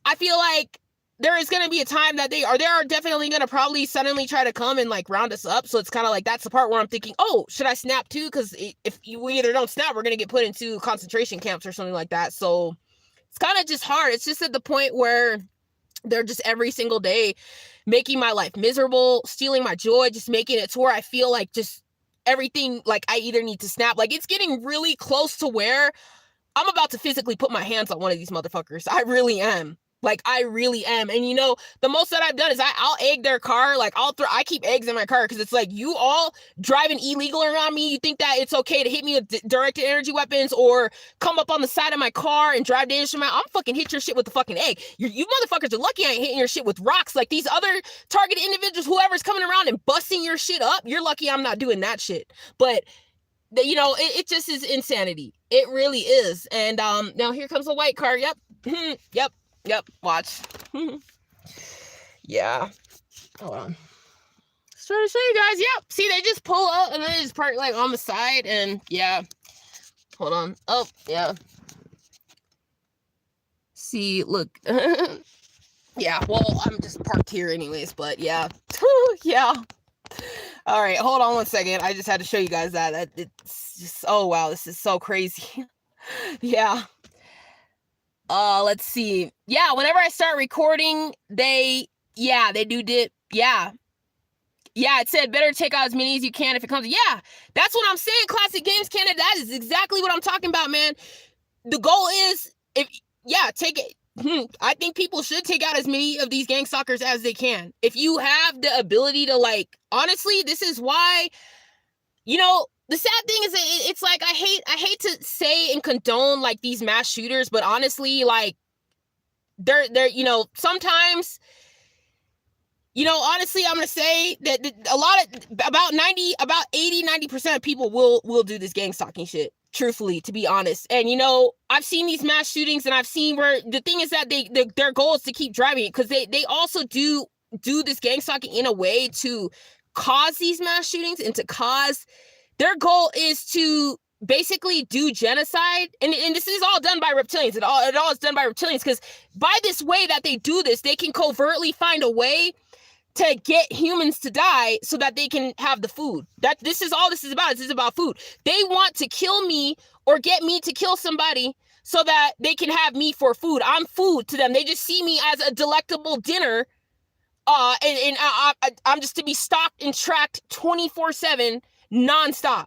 I feel like there is going to be a time that they are definitely going to probably suddenly try to come and like round us up. So it's kind of like, that's the part where I'm thinking, oh, should I snap too? Because if we either don't snap, we're going to get put into concentration camps or something like that. So it's kind of just hard. It's just at the point where they're just every single day making my life miserable, stealing my joy, just making it to where I feel like just everything, like I either need to snap. Like, it's getting really close to where I'm about to physically put my hands on one of these motherfuckers. I really am. Like, I really am. And, you know, the most that I've done is I'll egg their car. Like, I keep eggs in my car because it's like, you all driving illegal around me. You think that it's okay to hit me with directed energy weapons or come up on the side of my car and drive damage to I'm fucking hit your shit with the fucking egg. You motherfuckers are lucky I ain't hitting your shit with rocks. Like, these other targeted individuals, whoever's coming around and busting your shit up, you're lucky I'm not doing that shit. But you know, it just is insanity. It really is. And now here comes a white car. Yep. Yep. Watch. Yeah. Hold on. Just trying to show you guys. Yep. See, they just pull up and then they just park like on the side. And yeah. Hold on. Oh, yeah. See, look. Yeah. Well, I'm just parked here anyways. But yeah. Yeah. All right, hold on one second. I just had to show you guys that. It's just, oh wow, this is so crazy. Yeah. Let's see. Yeah, whenever I start recording, they do dip. Yeah. Yeah, it said better take out as many as you can if it comes. Yeah, that's what I'm saying, Classic Games Canada. That is exactly what I'm talking about, man. The goal is, take it. I think people should take out as many of these gang stalkers as they can. If you have the ability to, like, honestly, this is why, you know, the sad thing is that it's like, I hate to say and condone like these mass shooters, but honestly, like, they're, you know, sometimes, you know, honestly, I'm going to say that about 80-90% of people will do this gang stalking shit. Truthfully, to be honest. And, you know, I've seen these mass shootings and I've seen where the thing is that their goal is to keep driving it, because they also do this gang stalking in a way to cause these mass shootings and to cause, their goal is to basically do genocide. And this is all done by reptilians. It all is done by reptilians, because by this way that they do this, they can covertly find a way to get humans to die so that they can have the food. This is all this is about. This is about food. They want to kill me or get me to kill somebody so that they can have me for food. I'm food to them. They just see me as a delectable dinner. And I'm just to be stalked and tracked 24/7, nonstop.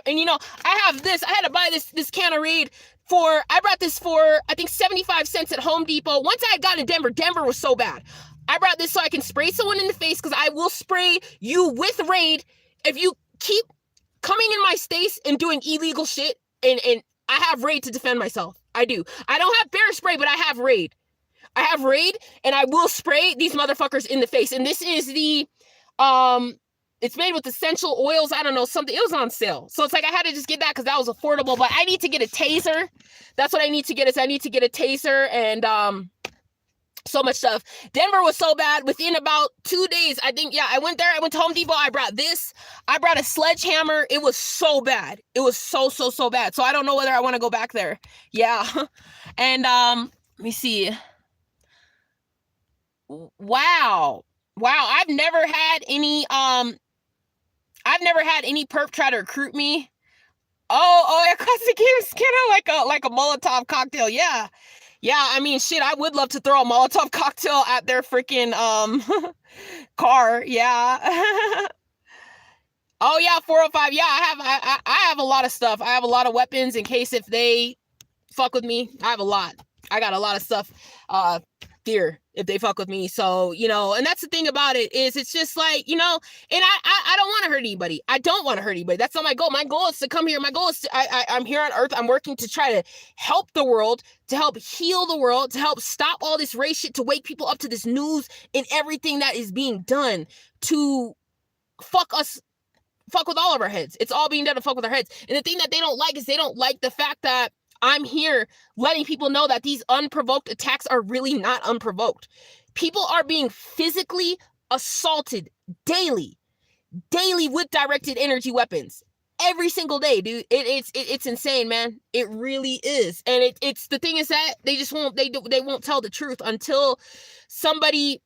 And you know, I had to buy this can of Raid I brought this for, I think, 75 cents at Home Depot. Once I had gotten to Denver was so bad. I brought this so I can spray someone in the face, because I will spray you with Raid if you keep coming in my space and doing illegal shit. And I have Raid to defend myself. I do. I don't have bear spray, but I have Raid. And I will spray these motherfuckers in the face. And this is the, it's made with essential oils. I don't know, something. It was on sale. So it's like I had to just get that because that was affordable. But I need to get a taser. That's what I need to get, is I need to get a taser and so much stuff. Denver was so bad. Within about 2 days, I think, I went there. I went to Home Depot. I brought this. I brought a sledgehammer. It was so bad. It was so bad. So I don't know whether I want to go back there. Yeah. And let me see. Wow. I've never had any perp try to recruit me. Oh, yeah, Classic Games kind of like a Molotov cocktail. Yeah. Yeah, I mean, shit, I would love to throw a Molotov cocktail at their freaking car. Yeah. Oh yeah, 405. Yeah, I have a lot of stuff. I have a lot of weapons in case if they fuck with me. I have a lot. I got a lot of stuff. fear if they fuck with me. So, you know, and that's the thing about it is it's just like, you know, and I don't want to hurt anybody. I don't want to hurt anybody. That's not my goal. My goal is to come here. My goal is I'm here on earth. I'm working to try to help the world, to help heal the world, to help stop all this race shit, to wake people up to this news and everything that is being done to fuck with all of our heads. It's all being done to fuck with our heads. And the thing that they don't like is they don't like the fact that I'm here letting people know that these unprovoked attacks are really not unprovoked. People are being physically assaulted daily with directed energy weapons. Every single day, dude. It's insane, man. It really is. And it's the thing is that they just won't tell the truth until somebody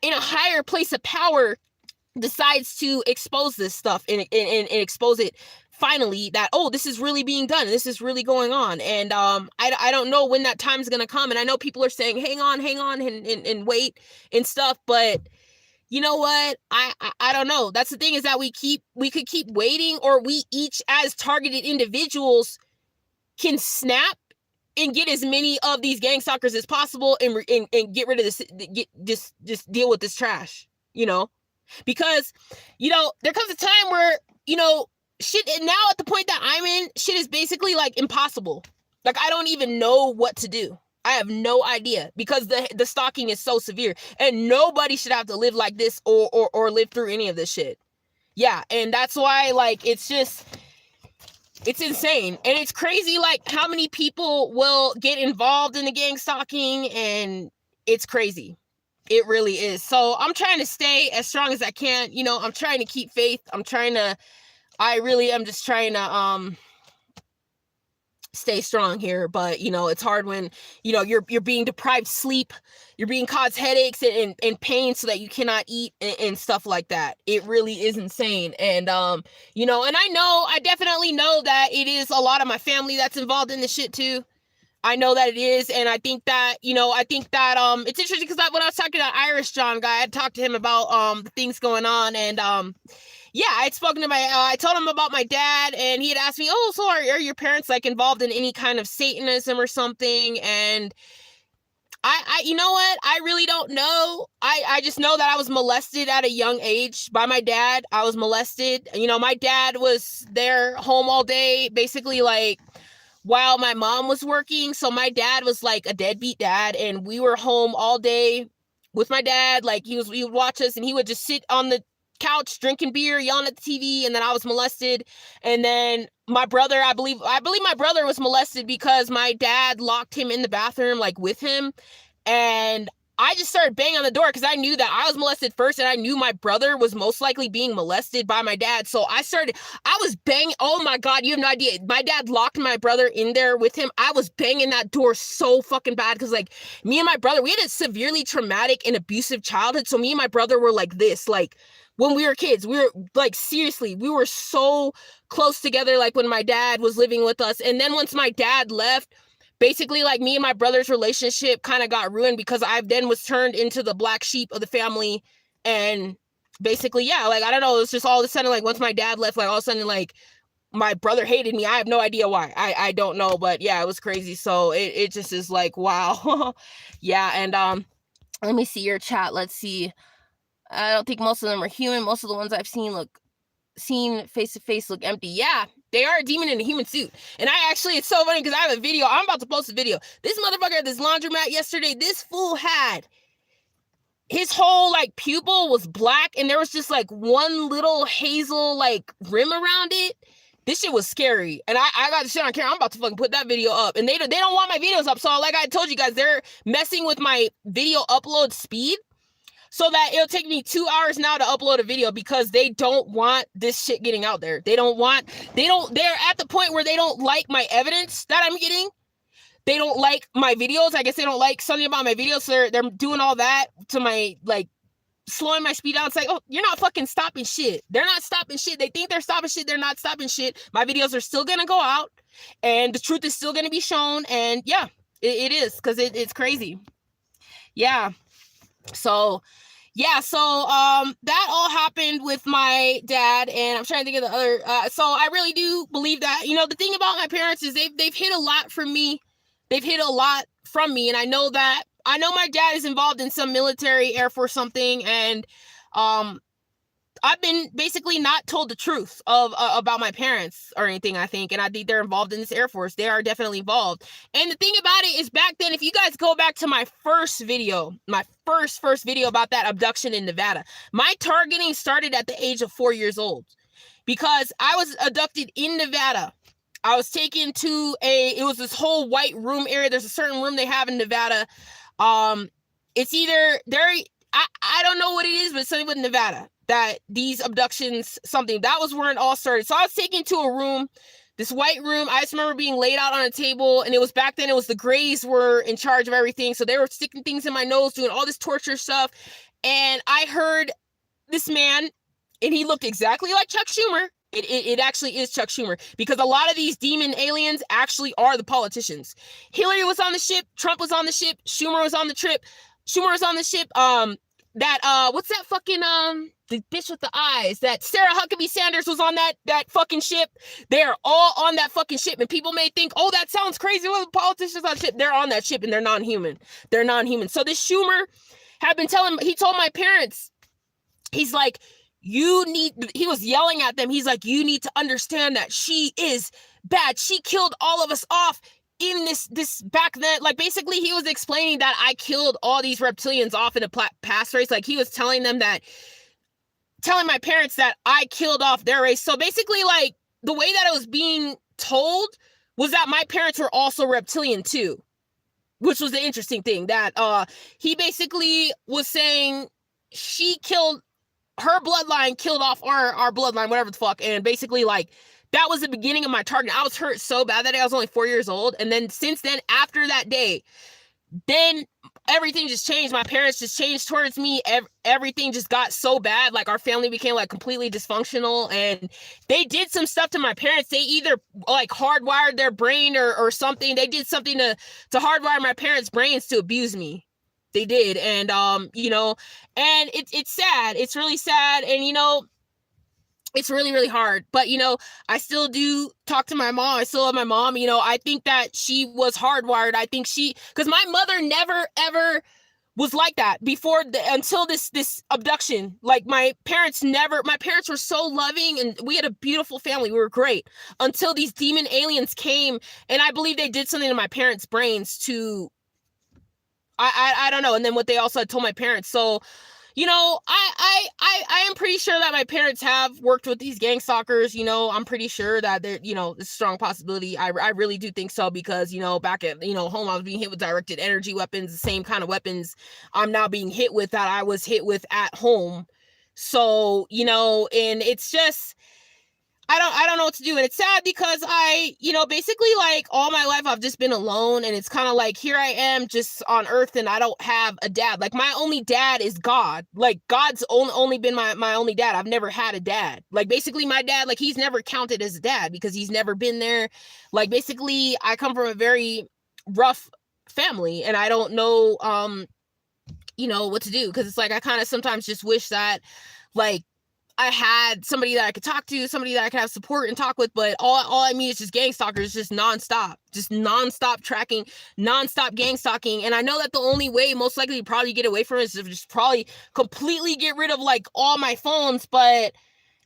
in a higher place of power decides to expose this stuff and expose it finally that, oh, this is really being done. This is really going on. And I don't know when that time's going to come. And I know people are saying, hang on and wait and stuff. But you know what? I don't know. That's the thing is that we could keep waiting, or we each as targeted individuals can snap and get as many of these gang stalkers as possible and get rid of this, just deal with this trash, you know? Because, you know, there comes a time where, you know, shit, and now at the point that I'm in, shit is basically like impossible. Like, I don't even know what to do. I have no idea because the stalking is so severe and nobody should have to live like this or live through any of this shit. Yeah. And that's why, like, it's insane. And it's crazy, like, how many people will get involved in the gang stalking, and it's crazy. It really is. So I'm trying to stay as strong as I can. You know, I'm trying to keep faith. I really am just trying to stay strong here. But, you know, it's hard when, you know, you're being deprived sleep, you're being caused headaches and pain so that you cannot eat and stuff like that. It really is insane. And, you know, and I definitely know that it is a lot of my family that's involved in this shit too. I know that it is, and I think that, you know, it's interesting because when I was talking to that Irish John guy, I talked to him about the things going on, and yeah, I'd spoken to I told him about my dad, and he had asked me, oh, so are your parents like involved in any kind of Satanism or something? And I you know what? I really don't know. I just know that I was molested at a young age by my dad. I was molested. You know, my dad was there home all day, basically like while my mom was working. So my dad was like a deadbeat dad, and we were home all day with my dad. Like he would watch us, and he would just sit on the couch drinking beer, yelling at the TV. And then I was molested. And then my brother, I believe my brother was molested because my dad locked him in the bathroom, like with him. And I just started banging on the door because I knew that I was molested first, and I knew my brother was most likely being molested by my dad. So I was banging. Oh my God, you have no idea. My dad locked my brother in there with him. I was banging that door so fucking bad because, like, me and my brother, we had a severely traumatic and abusive childhood. So me and my brother were like this, like, when we were kids, we were like, seriously, we were so close together, like when my dad was living with us. And then once my dad left, basically, like, me and my brother's relationship kind of got ruined because I then was turned into the black sheep of the family. And basically, yeah, like, I don't know, it was just all of a sudden, like, once my dad left, like, all of a sudden, like, my brother hated me. I have no idea why. I don't know, but yeah, it was crazy. So it just is like, wow. Yeah. And let me see your chat. Let's see. I don't think most of them are human. Most of the ones I've seen face to face look empty. Yeah, they are a demon in a human suit. And it's so funny because I have a video. I'm about to post a video. This motherfucker at this laundromat yesterday, this fool had his whole like pupil was black, and there was just like one little hazel like rim around it. This shit was scary. And I got the shit on camera. I'm about to fucking put that video up. And they don't want my videos up. So like I told you guys, they're messing with my video upload speed, so that it'll take me 2 hours now to upload a video because they don't want this shit getting out there. They're at the point where they don't like my evidence that I'm getting. They don't like my videos. I guess they don't like something about my videos. So they're doing all that to my, like, slowing my speed down. It's like, oh, you're not fucking stopping shit. They're not stopping shit. They think they're stopping shit. They're not stopping shit. My videos are still going to go out, and the truth is still going to be shown. And yeah, it is, because it's crazy. Yeah. So that all happened with my dad, and I'm trying to think of the other. So I really do believe that, you know, the thing about my parents is they've hid a lot from me. They've hid a lot from me, and I know that I know my dad is involved in some military, Air Force something, and I've been basically not told the truth of about my parents or anything, I think. And I think they're involved in this Air Force. They are definitely involved. And the thing about it is, back then, if you guys go back to my first video, my first video about that abduction in Nevada, my targeting started at the age of 4 years old, because I was abducted in Nevada. I was taken to it was this whole white room area. There's a certain room they have in Nevada. It's either I don't know what it is, but it's something with Nevada, that these abductions, something, that was where it all started. So I was taken to a room, this white room. I just remember being laid out on a table, and it was back then, it was the Greys were in charge of everything. So they were sticking things in my nose, doing all this torture stuff. And I heard this man, and he looked exactly like Chuck Schumer. It actually is Chuck Schumer, because a lot of these demon aliens actually are the politicians. Hillary was on the ship, Trump was on the ship, Schumer was on the ship. What's that fucking the bitch with the eyes, that Sarah Huckabee Sanders was on that fucking ship. They're all on that fucking ship, and people may think, oh, that sounds crazy, well, the politicians on the ship. They're on that ship, and they're non-human. So this Schumer he told my parents, he's like, he was yelling at them. He's like, you need to understand that she is bad. She killed all of us off in this back then. Like, basically, he was explaining that I killed all these reptilians off in a past race. Like, he was telling my parents that I killed off their race. So basically, like, the way that it was being told was that my parents were also reptilian too, which was the interesting thing. That he basically was saying her bloodline killed off our bloodline, whatever the fuck. And basically, like, that was the beginning of my target. I was hurt so bad that day. I was only 4 years old. And then since then, after that day, then everything just changed. My parents just changed towards me. Everything just got so bad. Like, our family became like completely dysfunctional, and they did some stuff to my parents. They either like hardwired their brain or something. They did something to hardwire my parents' brains to abuse me. They did. And and it's sad. It's really sad. And it's really, really hard. But I still do talk to my mom. I still love my mom. I think that she was hardwired. I think because my mother never ever was like that until this abduction. Like, my parents were so loving, and we had a beautiful family. We were great until these demon aliens came, and I believe they did something to my parents' brains to, I don't know. And then what they also had told my parents. So, I am pretty sure that my parents have worked with these gang stalkers. I'm pretty sure that they're, it's a strong possibility. I really do think so, because, back at, home, I was being hit with directed energy weapons, the same kind of weapons I'm now being hit with that I was hit with at home. So, and it's just, I don't know what to do. And it's sad because basically, like, all my life I've just been alone, and it's kind of like, here I am just on earth, and I don't have a dad. Like, my only dad is God. Like, God's only been my only dad. I've never had a dad. Like, basically, my dad, like, he's never counted as a dad because he's never been there. Like, basically, I come from a very rough family, and I don't know what to do, because it's like, I kind of sometimes just wish that, like, I had somebody that I could talk to, somebody that I could have support and talk with. But all I mean is just gang stalkers, just nonstop tracking, nonstop gang stalking. And I know that the only way most likely to probably get away from it is to just probably completely get rid of, like, all my phones. But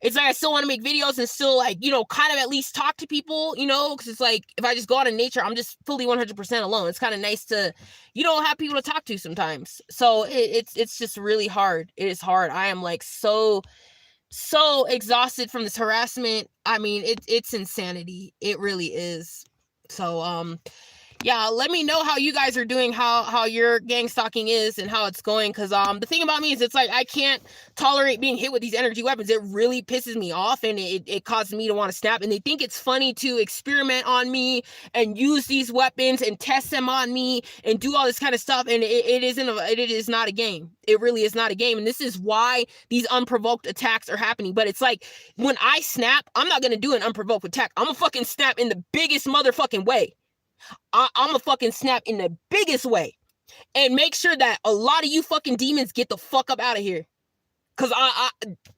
it's like, I still want to make videos and still, like, kind of at least talk to people, because it's like, if I just go out in nature, I'm just fully 100% alone. It's kind of nice to, have people to talk to sometimes. So it's just really hard. It is hard. I am, like, so exhausted from this harassment. I mean, it's insanity. It really is. So yeah, let me know how you guys are doing, how your gang stalking is and how it's going. Because the thing about me is, it's like, I can't tolerate being hit with these energy weapons. It really pisses me off, and it causes me to want to snap. And they think it's funny to experiment on me and use these weapons and test them on me and do all this kind of stuff. And it is not a game. It really is not a game. And this is why these unprovoked attacks are happening. But it's like, when I snap, I'm not gonna do an unprovoked attack. I'm gonna fucking snap in the biggest motherfucking way. I'm gonna fucking snap in the biggest way and make sure that a lot of you fucking demons get the fuck up out of here. Cause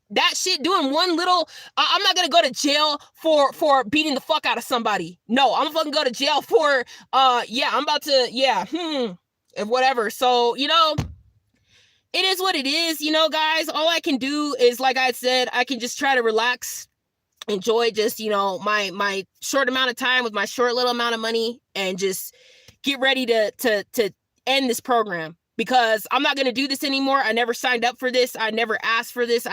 that shit, doing one little, I'm not gonna go to jail for beating the fuck out of somebody. No, I'm fucking go to jail for, I'm about to, whatever. So, you know, it is what it is, you know, guys. All I can do is, like I said, I can just try to relax, enjoy just, you know, my short amount of time with my short little amount of money, and just get ready to end this program, because I'm not going to do this anymore. I never signed up for this. I never asked for this.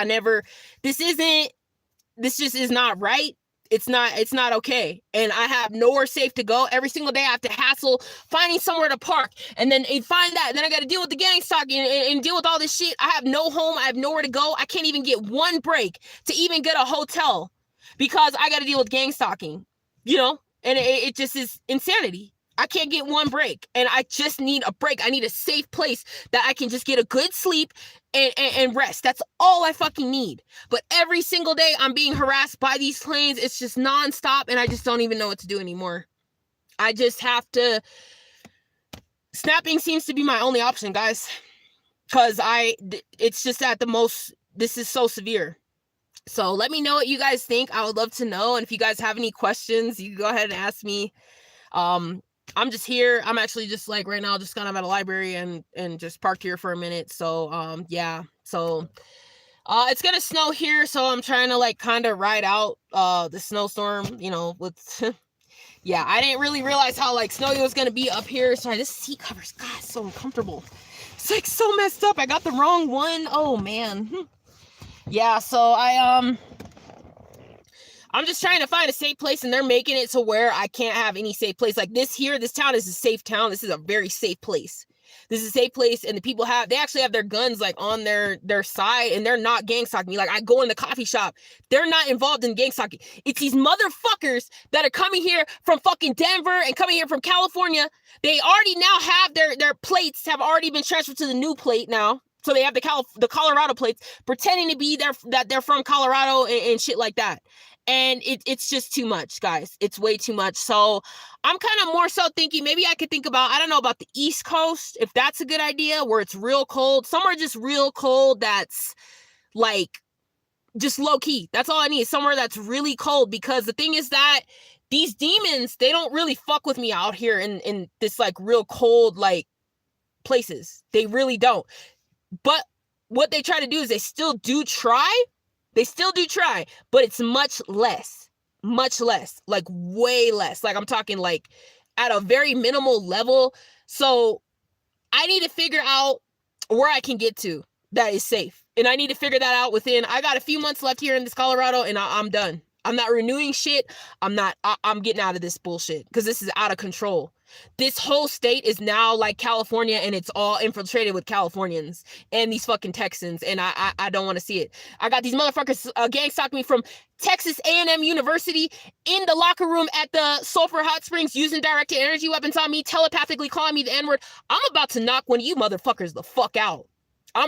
This just is not right. It's not okay. And I have nowhere safe to go. Every single day I have to hassle finding somewhere to park, and then find that, and then I got to deal with the gang stalking and deal with all this shit. I have no home. I have nowhere to go. I can't even get one break to even get a hotel, because I got to deal with gang stalking, you know, and it just is insanity. I can't get one break, and I just need a break. I need a safe place that I can just get a good sleep and rest. That's all I fucking need. But every single day I'm being harassed by these planes. It's just nonstop, and I just don't even know what to do anymore. I just have to... Snapping seems to be my only option, guys, because it's just at the most... This is so severe. So let me know what you guys think. I would love to know. And if you guys have any questions, you can go ahead and ask me. I'm just here. I'm actually just like right now, just kind of at a library and just parked here for a minute. So, yeah. So, it's going to snow here. So I'm trying to like kind of ride out, the snowstorm, you know, with, yeah, I didn't really realize how like snowy it was going to be up here. Sorry, this seat cover's, God, so uncomfortable. It's like so messed up. I got the wrong one. Oh man. Yeah. So I'm just trying to find a safe place, and they're making it to where I can't have any safe place. Like this town is a safe town. This is a very safe place. This is a safe place, and the people they actually have their guns like on their side, and they're not gang stalking me. Like I go in the coffee shop, they're not involved in gang stalking. It's these motherfuckers that are coming here from fucking Denver and coming here from California. They already now have their plates have already been transferred to the new plate now. So they have the Colorado plates, pretending to be that they're from Colorado and shit like that. And it's just too much, guys. It's way too much. So I'm kind of more so thinking maybe I could think about, I don't know, about the East Coast, if that's a good idea, where it's real cold. Somewhere just real cold that's like just low key. That's all I need. Somewhere that's really cold, because the thing is that these demons, they don't really fuck with me out here in this like real cold like places. They really don't. But what they try to do is they still do try, but it's much less, like way less. Like I'm talking like at a very minimal level. So I need to figure out where I can get to that is safe. And I need to figure that out I got a few months left here in this Colorado, and I'm done. I'm not renewing shit. I'm getting out of this bullshit, because this is out of control. This whole state is now like California, and it's all infiltrated with Californians and these fucking Texans, and I don't want to see it. I got these motherfuckers gang stalking me from Texas A&M University in the locker room at the Sulphur Hot Springs, using directed energy weapons on me, telepathically calling me the N-word. I'm about to knock one of you motherfuckers the fuck out. I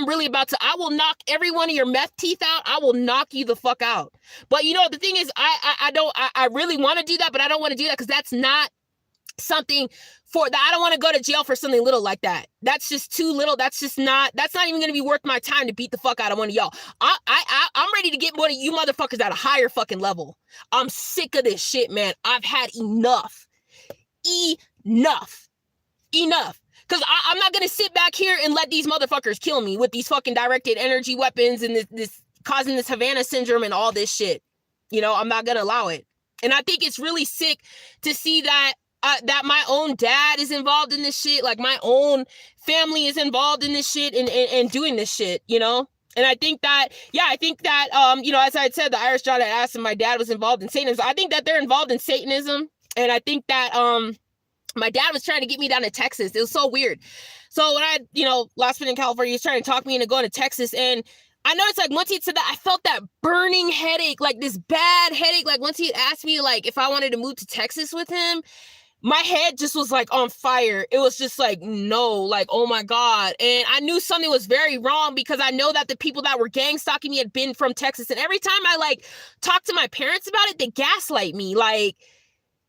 will knock every one of your meth teeth out. I will knock you the fuck out. But you know, the thing is, I really want to do that, but I don't want to do that because that's not something for that. I don't want to go to jail for something little like that. That's just too little. That's not even going to be worth my time to beat the fuck out of one of y'all. I'm ready to get one of you motherfuckers at a higher fucking level. I'm sick of this shit, man. I've had enough. Because I'm not going to sit back here and let these motherfuckers kill me with these fucking directed energy weapons and this causing this Havana syndrome and all this shit. You know, I'm not going to allow it. And I think it's really sick to see that my own dad is involved in this shit. Like my own family is involved in this shit and doing this shit, you know? And I think that, you know, as I had said, the Irish John had asked if my dad was involved in Satanism. I think that they're involved in Satanism. And I think that, my dad was trying to get me down to Texas. It was so weird. So when I, you know, last been in California, he was trying to talk me into going to Texas. And I noticed, like, once he said that, I felt that burning headache, like this bad headache. Like once he asked me, like, if I wanted to move to Texas with him, my head just was like on fire. It was just like, no, like, oh my God. And I knew something was very wrong, because I know that the people that were gang stalking me had been from Texas. And every time I like talk to my parents about it, they gaslight me. Like,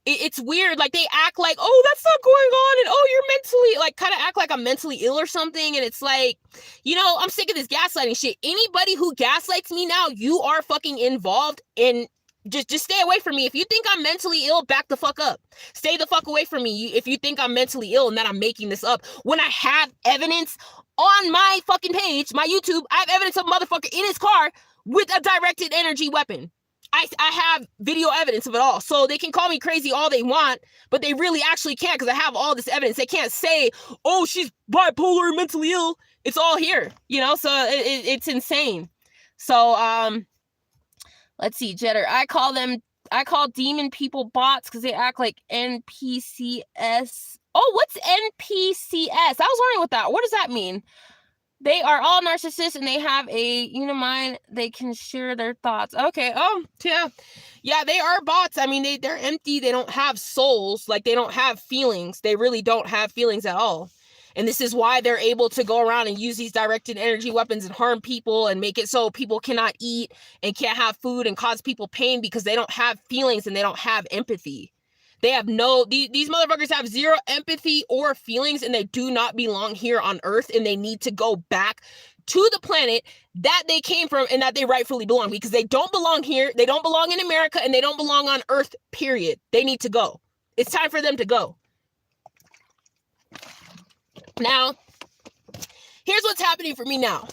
it's weird. Like they act like, oh, that's not going on. And oh, you're mentally, like, kind of act like I'm mentally ill or something. And it's like, you know, I'm sick of this gaslighting shit. Anybody who gaslights me now, you are fucking involved in Just stay away from me. If you think I'm mentally ill, back the fuck up. Stay the fuck away from me if you think I'm mentally ill and that I'm making this up. When I have evidence on my fucking page, my YouTube, I have evidence of a motherfucker in his car with a directed energy weapon. I have video evidence of it all. So they can call me crazy all they want, but they really actually can't because I have all this evidence. They can't say, oh, she's bipolar, mentally ill. It's all here, you know? So it's insane. So, let's see, Jetter. I call demon people bots because they act like NPCs. Oh, what's NPCs? I was wondering what does that mean? They are all narcissists and they have a unimind. They can share their thoughts. Okay. Oh, yeah. Yeah, they are bots. I mean, they're empty. They don't have souls. Like, they don't have feelings. They really don't have feelings at all. And this is why they're able to go around and use these directed energy weapons and harm people and make it so people cannot eat and can't have food and cause people pain because they don't have feelings and they don't have empathy. They have these motherfuckers have zero empathy or feelings, and they do not belong here on Earth, and they need to go back to the planet that they came from and that they rightfully belong, because they don't belong here, they don't belong in America, and they don't belong on Earth, period. They need to go. It's time for them to go. Now, here's what's happening for me now.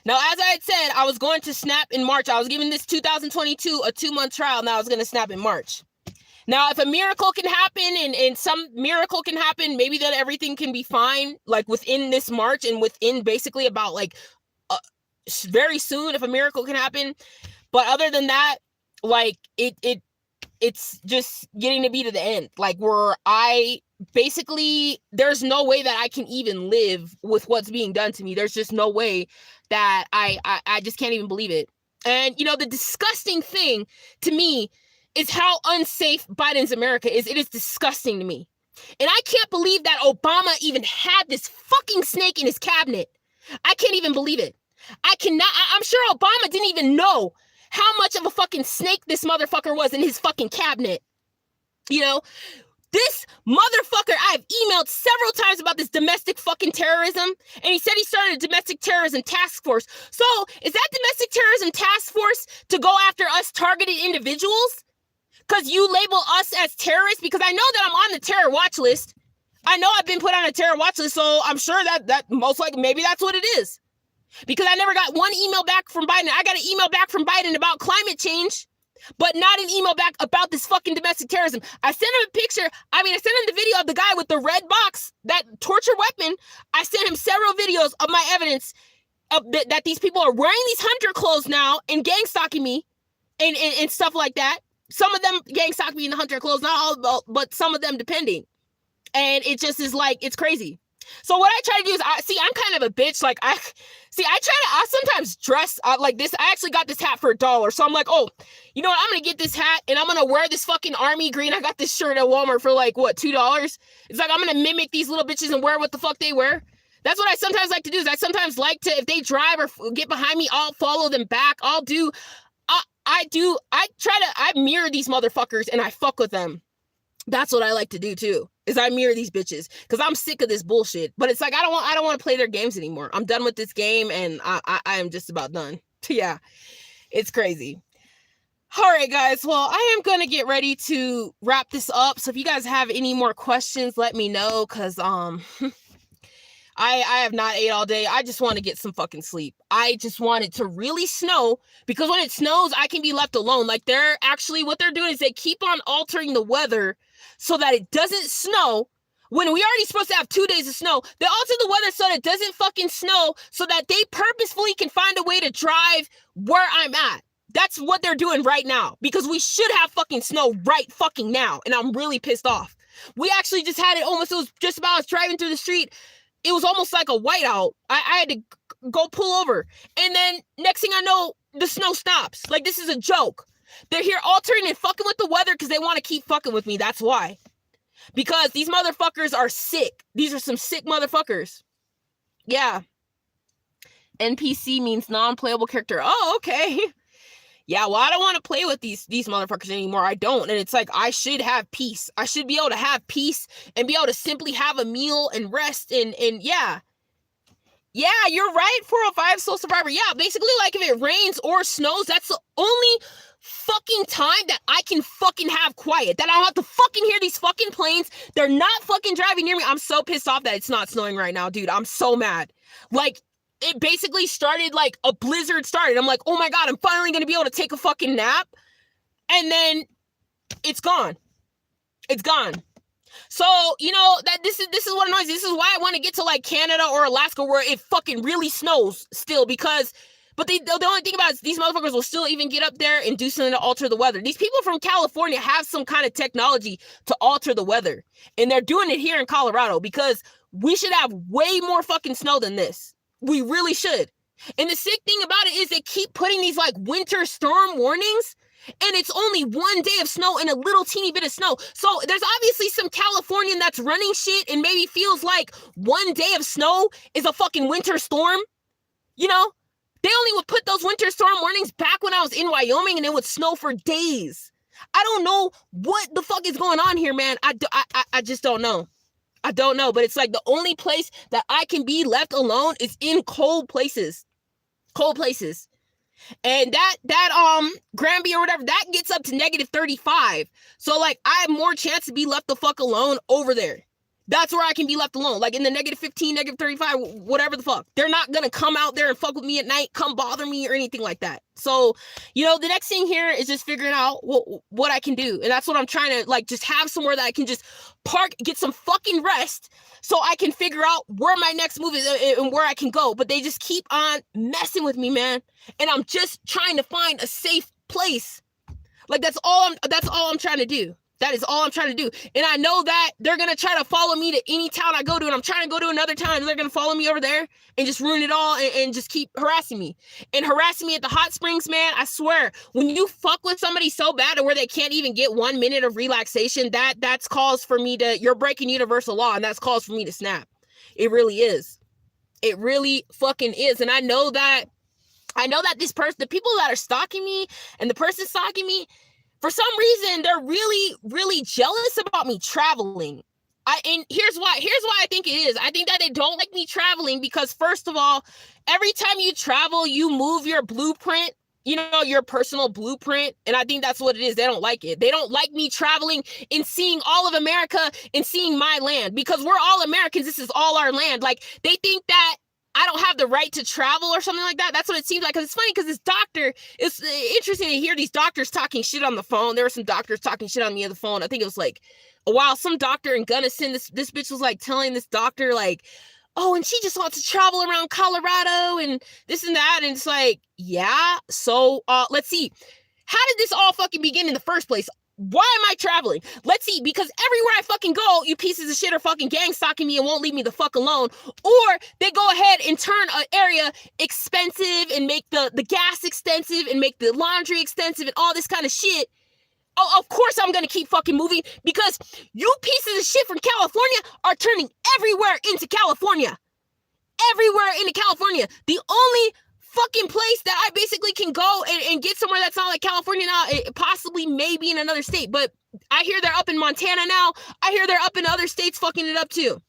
Now, as I had said, I was going to snap in March. I was giving this 2022 a 2-month trial. Now I was going to snap in March. Now, if a miracle can happen and some miracle can happen, maybe that everything can be fine, like within this March and within basically about like very soon, if a miracle can happen. But other than that, like it's just getting to be to the end, like where basically there's no way that I can even live with what's being done to me. There's just no way that I just can't even believe it. And, you know, the disgusting thing to me is how unsafe Biden's America is. It is disgusting to me. And I can't believe that Obama even had this fucking snake in his cabinet. I can't even believe it. I'm sure Obama didn't even know how much of a fucking snake this motherfucker was in his fucking cabinet. You know, this motherfucker, I've emailed several times about this domestic fucking terrorism, and he said he started a domestic terrorism task force. So is that domestic terrorism task force to go after us targeted individuals? Because you label us as terrorists? Because I know that I'm on the terror watch list. I know I've been put on a terror watch list, so I'm sure that most likely, maybe that's what it is. Because I never got one email back from Biden. I got an email back from Biden about climate change, but not an email back about this fucking domestic terrorism. I sent him a picture. I sent him the video of the guy with the red box, that torture weapon. I sent him several videos of my evidence of that these people are wearing these hunter clothes now and gang stalking me and stuff like that. Some of them gang stalk me in the hunter clothes, not all, but some of them depending. And it just is like, it's crazy. So what I try to do is, I'm kind of a bitch. Like, I sometimes dress like this. I actually got this hat for $1. So I'm like, oh, you know what? I'm going to get this hat and I'm going to wear this fucking army green. I got this shirt at Walmart for like, what, $2? It's like, I'm going to mimic these little bitches and wear what the fuck they wear. That's what I sometimes like to do. Is I sometimes like to, if they drive or get behind me, I'll follow them back. I mirror these motherfuckers and I fuck with them. That's what I like to do too, is I mirror these bitches because I'm sick of this bullshit. But it's like, I don't want to play their games anymore. I'm done with this game and I am just about done. Yeah, it's crazy. All right, guys. Well, I am going to get ready to wrap this up. So if you guys have any more questions, let me know, because I have not ate all day. I just want to get some fucking sleep. I just want it to really snow, because when it snows, I can be left alone. Like, what they're doing is they keep on altering the weather so that it doesn't snow. When we already supposed to have 2 days of snow, they alter the weather so that it doesn't fucking snow, so that they purposefully can find a way to drive where I'm at. That's what they're doing right now, because we should have fucking snow right fucking now. And I'm really pissed off. We actually just had it almost, it was just about us driving through the street. It was almost like a whiteout. I had to go pull over. And then next thing I know, the snow stops. Like, this is a joke. They're here altering and fucking with the weather because they want to keep fucking with me. That's why. Because these motherfuckers are sick. These are some sick motherfuckers. Yeah. NPC means non-playable character. Oh, okay. Yeah, well, I don't want to play with these motherfuckers anymore. I don't. And it's like, I should have peace. I should be able to have peace and be able to simply have a meal and rest and yeah. Yeah, you're right, 405 Soul Survivor. Yeah, basically, like, if it rains or snows, that's the only fucking time that I can fucking have quiet, that I don't have to fucking hear these fucking planes. They're not fucking driving near me. I'm so pissed off that it's not snowing right now, dude. I'm so mad. Like, it basically started like a blizzard started. I'm like, oh my God, I'm finally gonna be able to take a fucking nap. And then it's gone. It's gone. So, you know, that this is what annoys me. This is why I want to get to like Canada or Alaska where it fucking really snows still, because but the only thing about it is these motherfuckers will still even get up there and do something to alter the weather. These people from California have some kind of technology to alter the weather. And they're doing it here in Colorado because we should have way more fucking snow than this. We really should. And the sick thing about it is they keep putting these like winter storm warnings, and it's only one day of snow and a little teeny bit of snow. So there's obviously some Californian that's running shit and maybe feels like one day of snow is a fucking winter storm. You know? They only would put those winter storm warnings back when I was in Wyoming, and it would snow for days. I don't know what the fuck is going on here, man. I just don't know. I don't know, but it's like the only place that I can be left alone is in cold places. Cold places. And that Granby or whatever, that gets up to negative 35. So like I have more chance to be left the fuck alone over there. That's where I can be left alone. Like in the negative 15, negative 35, whatever the fuck. They're not gonna come out there and fuck with me at night, come bother me or anything like that. So, you know, the next thing here is just figuring out what I can do. And that's what I'm trying to, like, just have somewhere that I can just park, get some fucking rest so I can figure out where my next move is and where I can go. But they just keep on messing with me, man. And I'm just trying to find a safe place. Like, that's all I'm trying to do. That is all I'm trying to do. And I know that they're going to try to follow me to any town I go to. And I'm trying to go to another town. And they're going to follow me over there and just ruin it all and just keep harassing me. And harassing me at the hot springs, man, I swear, when you fuck with somebody so bad to where they can't even get 1 minute of relaxation, that's cause for me to, you're breaking universal law. And that's cause for me to snap. It really is. It really fucking is. And I know that this person, the people that are stalking me and the person stalking me, for some reason, they're really, really jealous about me traveling. And here's why I think it is. I think that they don't like me traveling because, first of all, every time you travel, you move your blueprint, you know, your personal blueprint. And I think that's what it is. They don't like it. They don't like me traveling and seeing all of America and seeing my land because we're all Americans. This is all our land. Like, they think that I don't have the right to travel or something like that. That's what it seems like. Because it's funny because this doctor, it's interesting to hear these doctors talking shit on the phone. There were some doctors talking shit on me on the phone. I think it was like a while, some doctor in Gunnison, this bitch was like telling this doctor like, oh, and she just wants to travel around Colorado and this and that. And it's like, yeah. So let's see. How did this all fucking begin in the first place? Why am I traveling? Let's see, because everywhere I fucking go, you pieces of shit are fucking gang stalking me and won't leave me the fuck alone. Or they go ahead and turn an area expensive and make the gas expensive and make the laundry expensive and all this kind of shit. Oh, of course I'm gonna keep fucking moving because you pieces of shit from California are turning everywhere into California. Everywhere into California. The only fucking place that I basically can go and get somewhere that's not like California now, possibly maybe in another state, but I hear they're up in Montana now. I hear they're up in other states fucking it up too.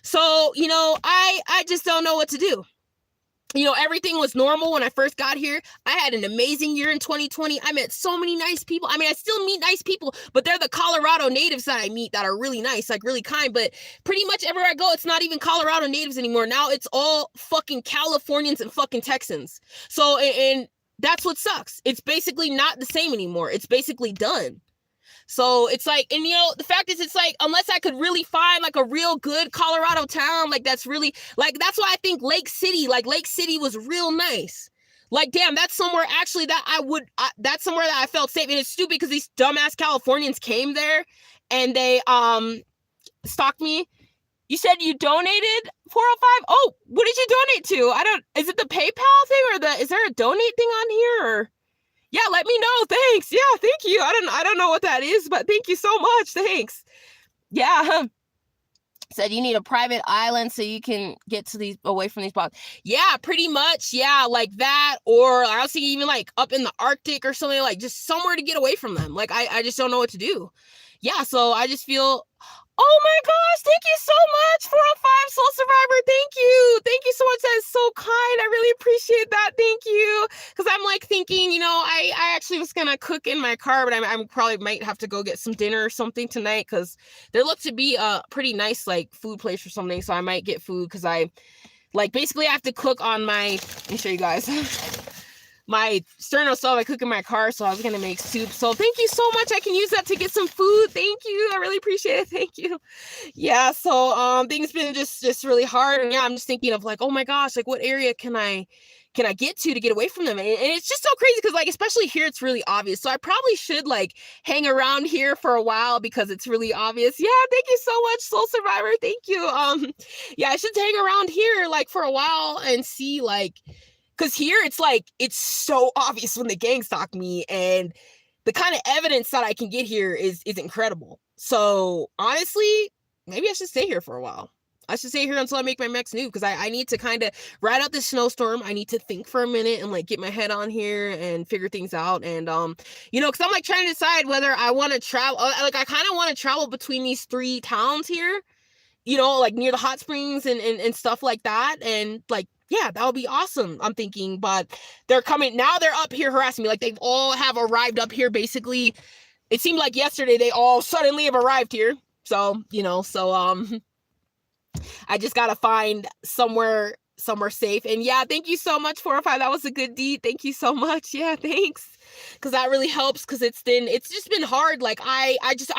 So, you know, I just don't know what to do. You know, everything was normal when I first got here. I had an amazing year in 2020. I met so many nice people. I mean, I still meet nice people, but they're the Colorado natives that I meet that are really nice, like really kind. But pretty much everywhere I go, it's not even Colorado natives anymore. Now it's all fucking Californians and fucking Texans. So, and that's what sucks. It's basically not the same anymore. It's basically done. So it's like, and you know, the fact is, it's like, unless I could really find like a real good Colorado town, like that's really, like, that's why I think Lake City was real nice. Like, damn, that's somewhere actually that that's somewhere that I felt safe. And it's stupid because these dumbass Californians came there and they, stalked me. You said you donated 405? Oh, what did you donate to? Is it the PayPal thing or is there a donate thing on here or? Yeah, let me know. Thanks. Yeah, thank you. I don't know what that is, but thank you so much. Thanks. Yeah. Said you need a private island so you can get to these away from these bots. Yeah, pretty much. Yeah, like that. Or I was thinking even like up in the Arctic or something, like just somewhere to get away from them. Like I just don't know what to do. Yeah, so I just feel, oh my gosh, thank you so much, 405 Soul Survivor, thank you. Thank you so much, that is so kind, I really appreciate that, thank you. Because I'm like thinking, you know, I actually just gonna cook in my car, but I'm probably might have to go get some dinner or something tonight, because there looked to be a pretty nice like food place or something, so I might get food, because I like basically I have to cook on my, let me show you guys my sterno stove. I cook in my car, so I was gonna make soup. So thank you so much. I can use that to get some food. Thank you. I really appreciate it. Thank you. Yeah, so things been just really hard, and yeah, I'm just thinking of like, oh my gosh, like what area can I get to get away from them? And it's just so crazy, because like especially here it's really obvious. So I probably should like hang around here for a while, because it's really obvious. Yeah, thank you so much, Soul Survivor. Thank you. Yeah, I should hang around here like for a while and see, like, because here it's like it's so obvious when the gang stalk me, and the kind of evidence that I can get here is incredible. So honestly, maybe I should stay here for a while. I should stay here until I make my next move, because I need to kind of ride out this snowstorm. I need to think for a minute and like get my head on here and figure things out. And you know, because I'm like trying to decide whether I want to travel. Like I kind of want to travel between these 3 towns here, you know, like near the hot springs and stuff like that. And like, yeah, that would be awesome, I'm thinking. But they're coming now, they're up here harassing me. Like they've all have arrived up here basically. It seemed like yesterday they all suddenly have arrived here. So, you know, so I just gotta find somewhere safe. And yeah, thank you so much, 405. That was a good deed. Thank you so much. Yeah, thanks. Because that really helps, because it's just been hard. Like I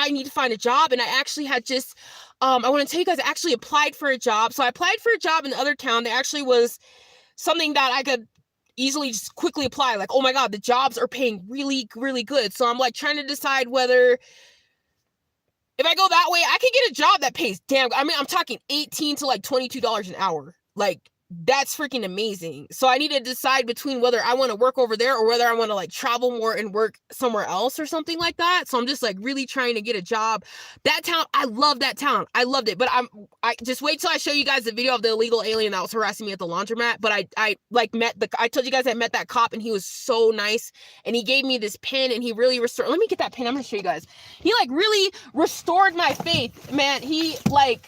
need to find a job, and I actually had just I want to tell you guys, I actually applied for a job. So I applied for a job in the other town. There actually was something that I could easily just quickly apply. Like, oh my God, the jobs are paying really, really good. So I'm like trying to decide whether if I go that way, I could get a job that pays damn. I mean, I'm talking $18 to like $22 an hour. Like, that's freaking amazing. So I need to decide between whether I want to work over there or whether I want to like travel more and work somewhere else or something like that. So I'm just like really trying to get a job. That town, I love that town. I loved it. But I just wait till I show you guys the video of the illegal alien that was harassing me at the laundromat. But I like I told you guys I met that cop, and he was so nice, and he gave me this pin, and he really restored. Let me get that pin. I'm gonna show you guys. He like really restored my faith, man. He like,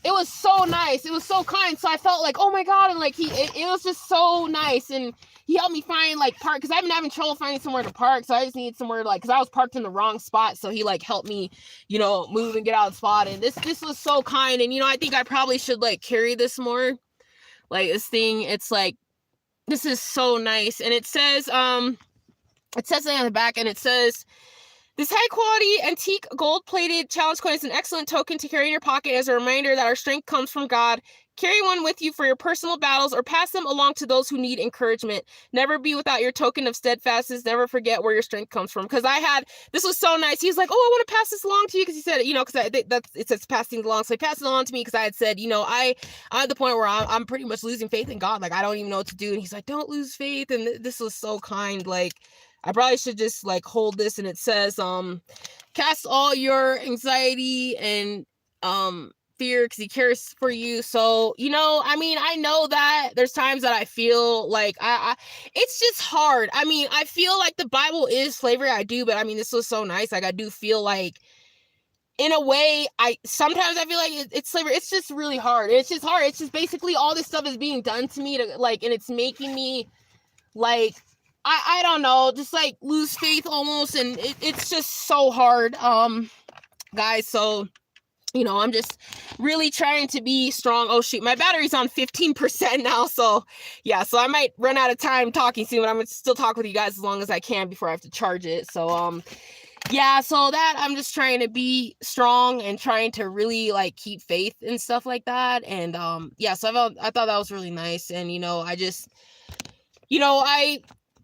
it was so nice. It was so kind. So I felt like, oh my God. And like it was just so nice. And he helped me find like park, because I've been having trouble finding somewhere to park. So I just needed somewhere like, because I was parked in the wrong spot. So he like helped me, you know, move and get out of the spot. And this was so kind. And you know, I think I probably should like carry this more. Like this thing, it's like, this is so nice. And it says on the back, and it says, this high-quality, antique, gold-plated challenge coin is an excellent token to carry in your pocket as a reminder that our strength comes from God. Carry one with you for your personal battles, or pass them along to those who need encouragement. Never be without your token of steadfastness. Never forget where your strength comes from. Because this was so nice. He was like, oh, I want to pass this along to you, because he said, you know, because it says passing along. So he passed it along to me, because I had said, you know, I'm at the point where I'm pretty much losing faith in God. Like, I don't even know what to do. And he's like, don't lose faith. And this was so kind. Like, I probably should just like hold this, and it says, cast all your anxiety and fear, because he cares for you. So, you know, I mean, I know that there's times that I feel like it's just hard. I mean, I feel like the Bible is slavery. I do, but I mean, this was so nice. Like, I do feel like, in a way, sometimes I feel like it's slavery. It's just really hard. It's just hard. It's just basically all this stuff is being done to me to like, and it's making me like, I don't know, just like lose faith almost, and it's just so hard, guys. So, you know, I'm just really trying to be strong. Oh shoot, my battery's on 15% now, so yeah, so I might run out of time talking soon, but I'm gonna still talk with you guys as long as I can before I have to charge it. So yeah, so that I'm just trying to be strong and trying to really like keep faith and stuff like that. And yeah, so I thought that was really nice. And you know, I just, you know,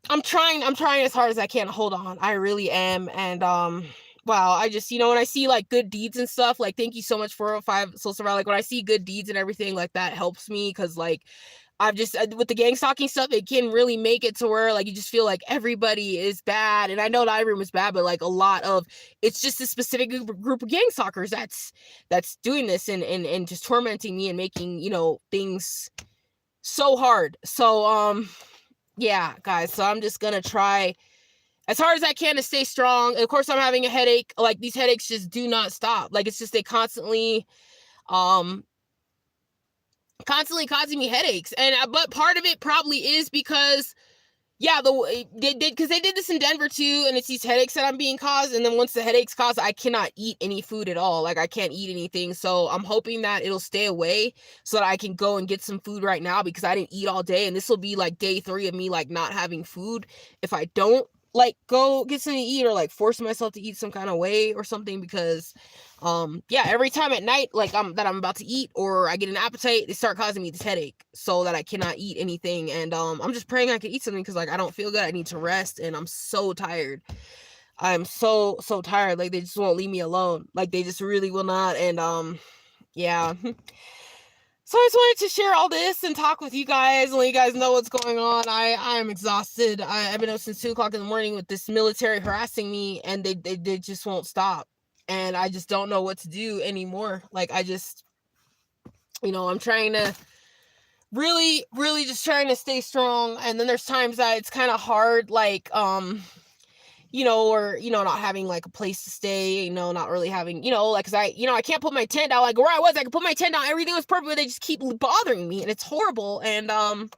I'm trying as hard as I can to hold on. I really am. And wow, I just, you know, when I see like good deeds and stuff, like thank you so much 405 Soul Survivor. Like when I see good deeds and everything, like that helps me, because like I've just, with the gang stalking stuff, it can really make it to where like you just feel like everybody is bad. And I know the room is bad, but like a lot of it's just a specific group of gang stalkers that's doing this and just tormenting me and making, you know, things so hard. So yeah, guys, so I'm just gonna try as hard as I can to stay strong. Of course, I'm having a headache. Like, these headaches just do not stop. Like, it's just, they constantly causing me headaches. And but part of it probably is because, Yeah, they did, because they did this in Denver too, and it's these headaches that I'm being caused, and then once the headaches cause, I cannot eat any food at all. Like, I can't eat anything, so I'm hoping that it'll stay away so that I can go and get some food right now, because I didn't eat all day, and this will be like day 3 of me like not having food if I don't like go get something to eat, or like force myself to eat some kind of way or something, because yeah, every time at night like I'm about to eat or I get an appetite, they start causing me this headache so that I cannot eat anything. And I'm just praying I can eat something, because like I don't feel good, I need to rest, and I'm so tired. I'm so tired. Like, they just won't leave me alone, like they just really will not. And yeah. So I just wanted to share all this and talk with you guys and let you guys know what's going on. I'm exhausted. I've been up since 2 o'clock in the morning with this military harassing me, and they just won't stop. And I just don't know what to do anymore. Like, I just, I'm trying to really, really just trying to stay strong. And then there's times that it's kind of hard, like, or, not having like a place to stay, not really having, like, cause I can't put my tent down. Like, where I was, I could put my tent down, everything was perfect, but they just keep bothering me, and it's horrible. And, oh,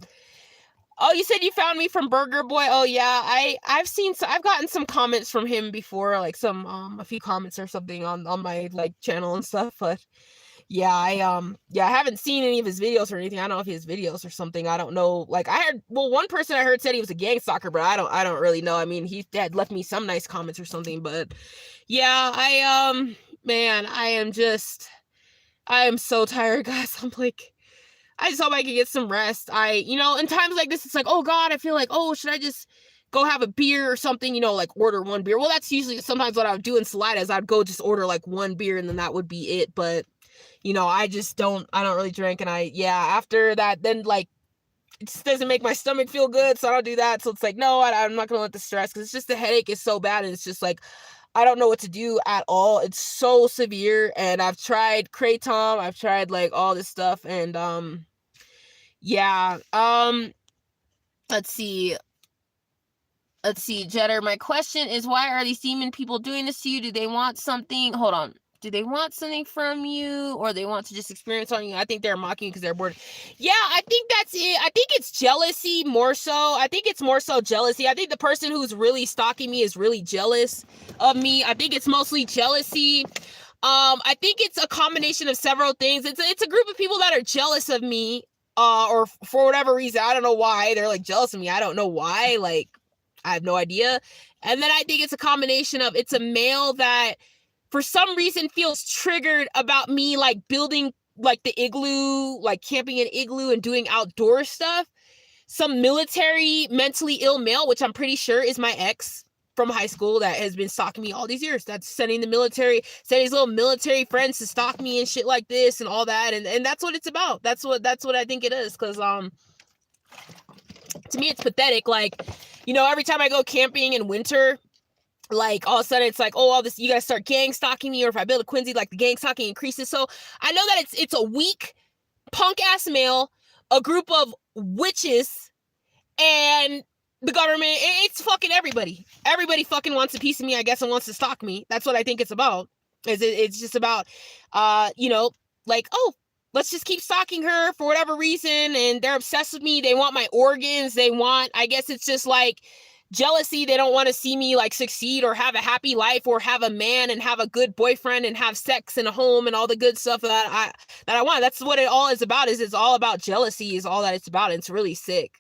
you said you found me from Burger Boy. Oh yeah, I've gotten some comments from him before, like a few comments or something on my like channel and stuff, but yeah, I haven't seen any of his videos or anything. I don't know if he has videos or something. I don't know. Like, one person I heard said he was a gang stalker, but I don't really know. I mean, he had left me some nice comments or something, but yeah, man, I am so tired, guys. I'm like, I just hope I can get some rest. In times like this, it's like, oh God, I feel like, oh, should I just go have a beer or something, like order one beer? Well, that's usually sometimes what I would do in Salidas. I'd go just order like one beer, and then that would be it. But, I don't really drink. And after that, then like, it just doesn't make my stomach feel good. So I don't do that. So it's like, no, I'm not going to let the stress, because it's just the headache is so bad. And it's just like, I don't know what to do at all. It's so severe. And I've tried Kratom. I've tried like all this stuff. And, yeah, let's see, Jetter, my question is, why are these demon people doing this to you? Do they want something? Hold on. Do they want something from you, or they want to just experience on you? I think they're mocking you because they're bored. Yeah, I think that's it. I think it's jealousy more so. I think it's more so jealousy. I think the person who's really stalking me is really jealous of me. I think it's mostly jealousy. I think it's a combination of several things. It's a group of people that are jealous of me, or for whatever reason. I don't know why they're like jealous of me. I don't know why. Like, I have no idea. And then I think it's a combination of, it's a male that for some reason feels triggered about me like building like the igloo, like camping an igloo and doing outdoor stuff. Some military mentally ill male, which I'm pretty sure is my ex from high school, that has been stalking me all these years. That's sending his little military friends to stalk me and shit like this and all that. And that's what it's about. That's what I think it is. Cause, to me, it's pathetic. Like, every time I go camping in winter, like, all of a sudden it's like, oh, all this, you guys start gang stalking me, or if I build a Quincy, like the gang stalking increases. So I know that it's a weak punk ass male, a group of witches, and the government. It's fucking everybody. Everybody fucking wants a piece of me, I guess, and wants to stalk me. That's what I think it's about. It's just about, like, oh, let's just keep stalking her for whatever reason, and they're obsessed with me. They want my organs. I guess it's just like jealousy. They don't want to see me like succeed or have a happy life or have a man and have a good boyfriend and have sex and a home and all the good stuff that I want. That's what it all is about. It's all about jealousy is all that it's about. And it's really sick.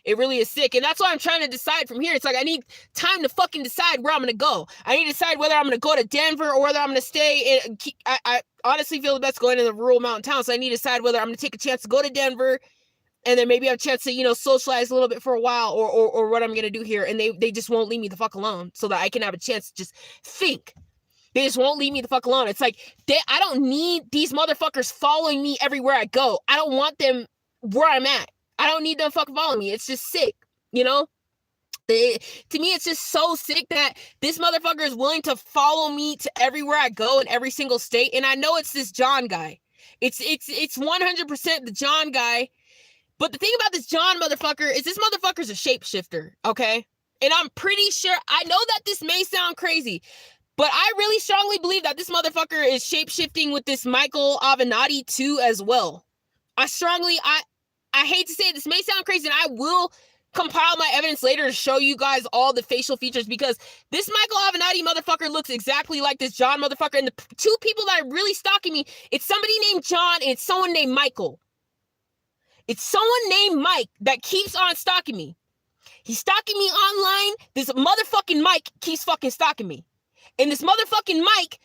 It really is sick. And that's why I'm trying to decide from here. It's like, I need time to fucking decide where I'm going to go. I need to decide whether I'm going to go to Denver or whether I'm going to stay in. I honestly feel the best going in the rural mountain town. So I need to decide whether I'm going to take a chance to go to Denver and then maybe have a chance to, socialize a little bit for a while, or what I'm going to do here. And they just won't leave me the fuck alone so that I can have a chance to just think. They just won't leave me the fuck alone. It's like, I don't need these motherfuckers following me everywhere I go. I don't want them where I'm at. I don't need them fucking following me. It's just sick, to me, it's just so sick that this motherfucker is willing to follow me to everywhere I go in every single state. And I know it's this John guy. It's 100% the John guy. But the thing about this John motherfucker is this motherfucker's a shapeshifter, okay? And I'm pretty sure, I know that this may sound crazy, but I really strongly believe that this motherfucker is shapeshifting with this Michael Avenatti too as well. I hate to say it, this may sound crazy, and I will compile my evidence later to show you guys all the facial features, because this Michael Avenatti motherfucker looks exactly like this John motherfucker. And the two people that are really stalking me, it's somebody named John and it's someone named Michael. It's someone named Mike that keeps on stalking me. He's stalking me online. This motherfucking Mike keeps fucking stalking me. And this motherfucking Mike,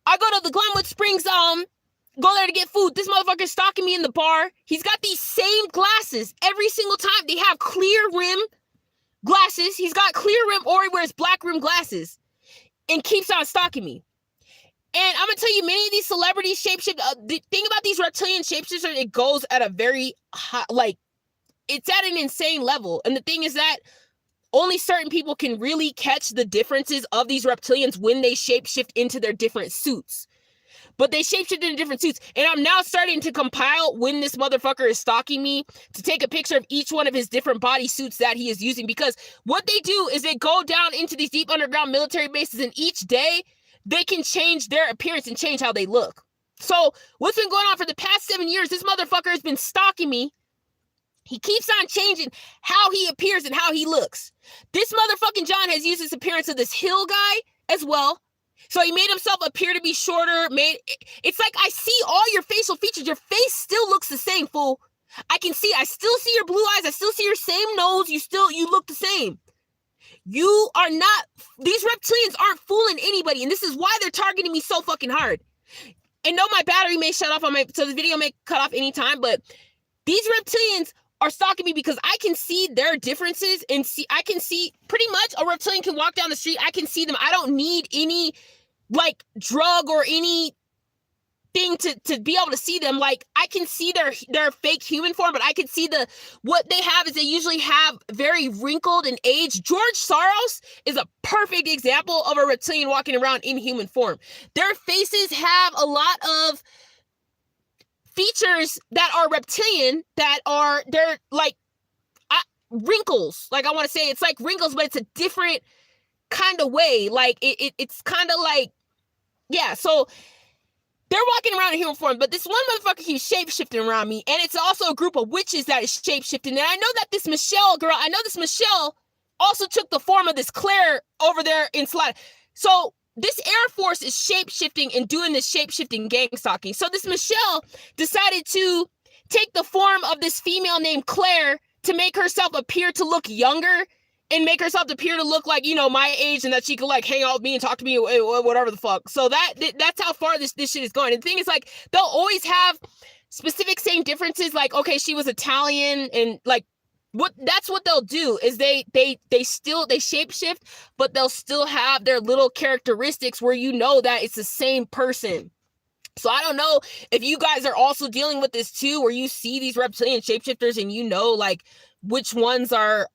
I go to the Glenwood Springs, go there to get food. This motherfucker's stalking me in the bar. He's got these same glasses every single time. They have clear rim glasses. He's got clear rim, or he wears black rim glasses and keeps on stalking me. And I'm going to tell you, many of these celebrities shapeshift. The thing about these reptilian shapeshifters, it goes at a very high, like, it's at an insane level. And the thing is that only certain people can really catch the differences of these reptilians when they shapeshift into their different suits. But they shapeshift into different suits. And I'm now starting to compile when this motherfucker is stalking me to take a picture of each one of his different body suits that he is using. Because what they do is they go down into these deep underground military bases, and each day they can change their appearance and change how they look. So what's been going on for the past 7 years, this motherfucker has been stalking me. He keeps on changing how he appears and how he looks. This motherfucking John has used this appearance of this Hill guy as well. So he made himself appear to be shorter. It's like, I see all your facial features. Your face still looks the same, fool. I still see your blue eyes. I still see your same nose. You look the same. You are not, these reptilians aren't fooling anybody. And this is why they're targeting me so fucking hard. And no, my battery may shut off so the video may cut off anytime, but these reptilians are stalking me because I can see their differences, and I can see pretty much a reptilian can walk down the street. I can see them. I don't need any like drug or any thing to be able to see them. Like, I can see their fake human form, but I can see what they have is they usually have very wrinkled and aged. George Soros is a perfect example of a reptilian walking around in human form. Their faces have a lot of features that are reptilian, they're like wrinkles. Like, I want to say it's like wrinkles, but it's a different kind of way. Like it's kind of like, yeah. So they're walking around in human form, but this one motherfucker keeps shape-shifting around me, and it's also a group of witches that is shape-shifting. And I know that this Michelle also took the form of this Claire over there in Slide. So this Air Force is shape-shifting and doing this shape-shifting gang stalking. So this Michelle decided to take the form of this female named Claire to make herself appear to look younger and make herself appear to look like, my age, and that she could like hang out with me and talk to me, whatever the fuck. So that's how far this shit is going. And the thing is, like, they'll always have specific same differences. Like, okay, she was Italian, and like, that's what they'll do is they shapeshift, but they'll still have their little characteristics where that it's the same person. So I don't know if you guys are also dealing with this too, where you see these reptilian shapeshifters and like which ones are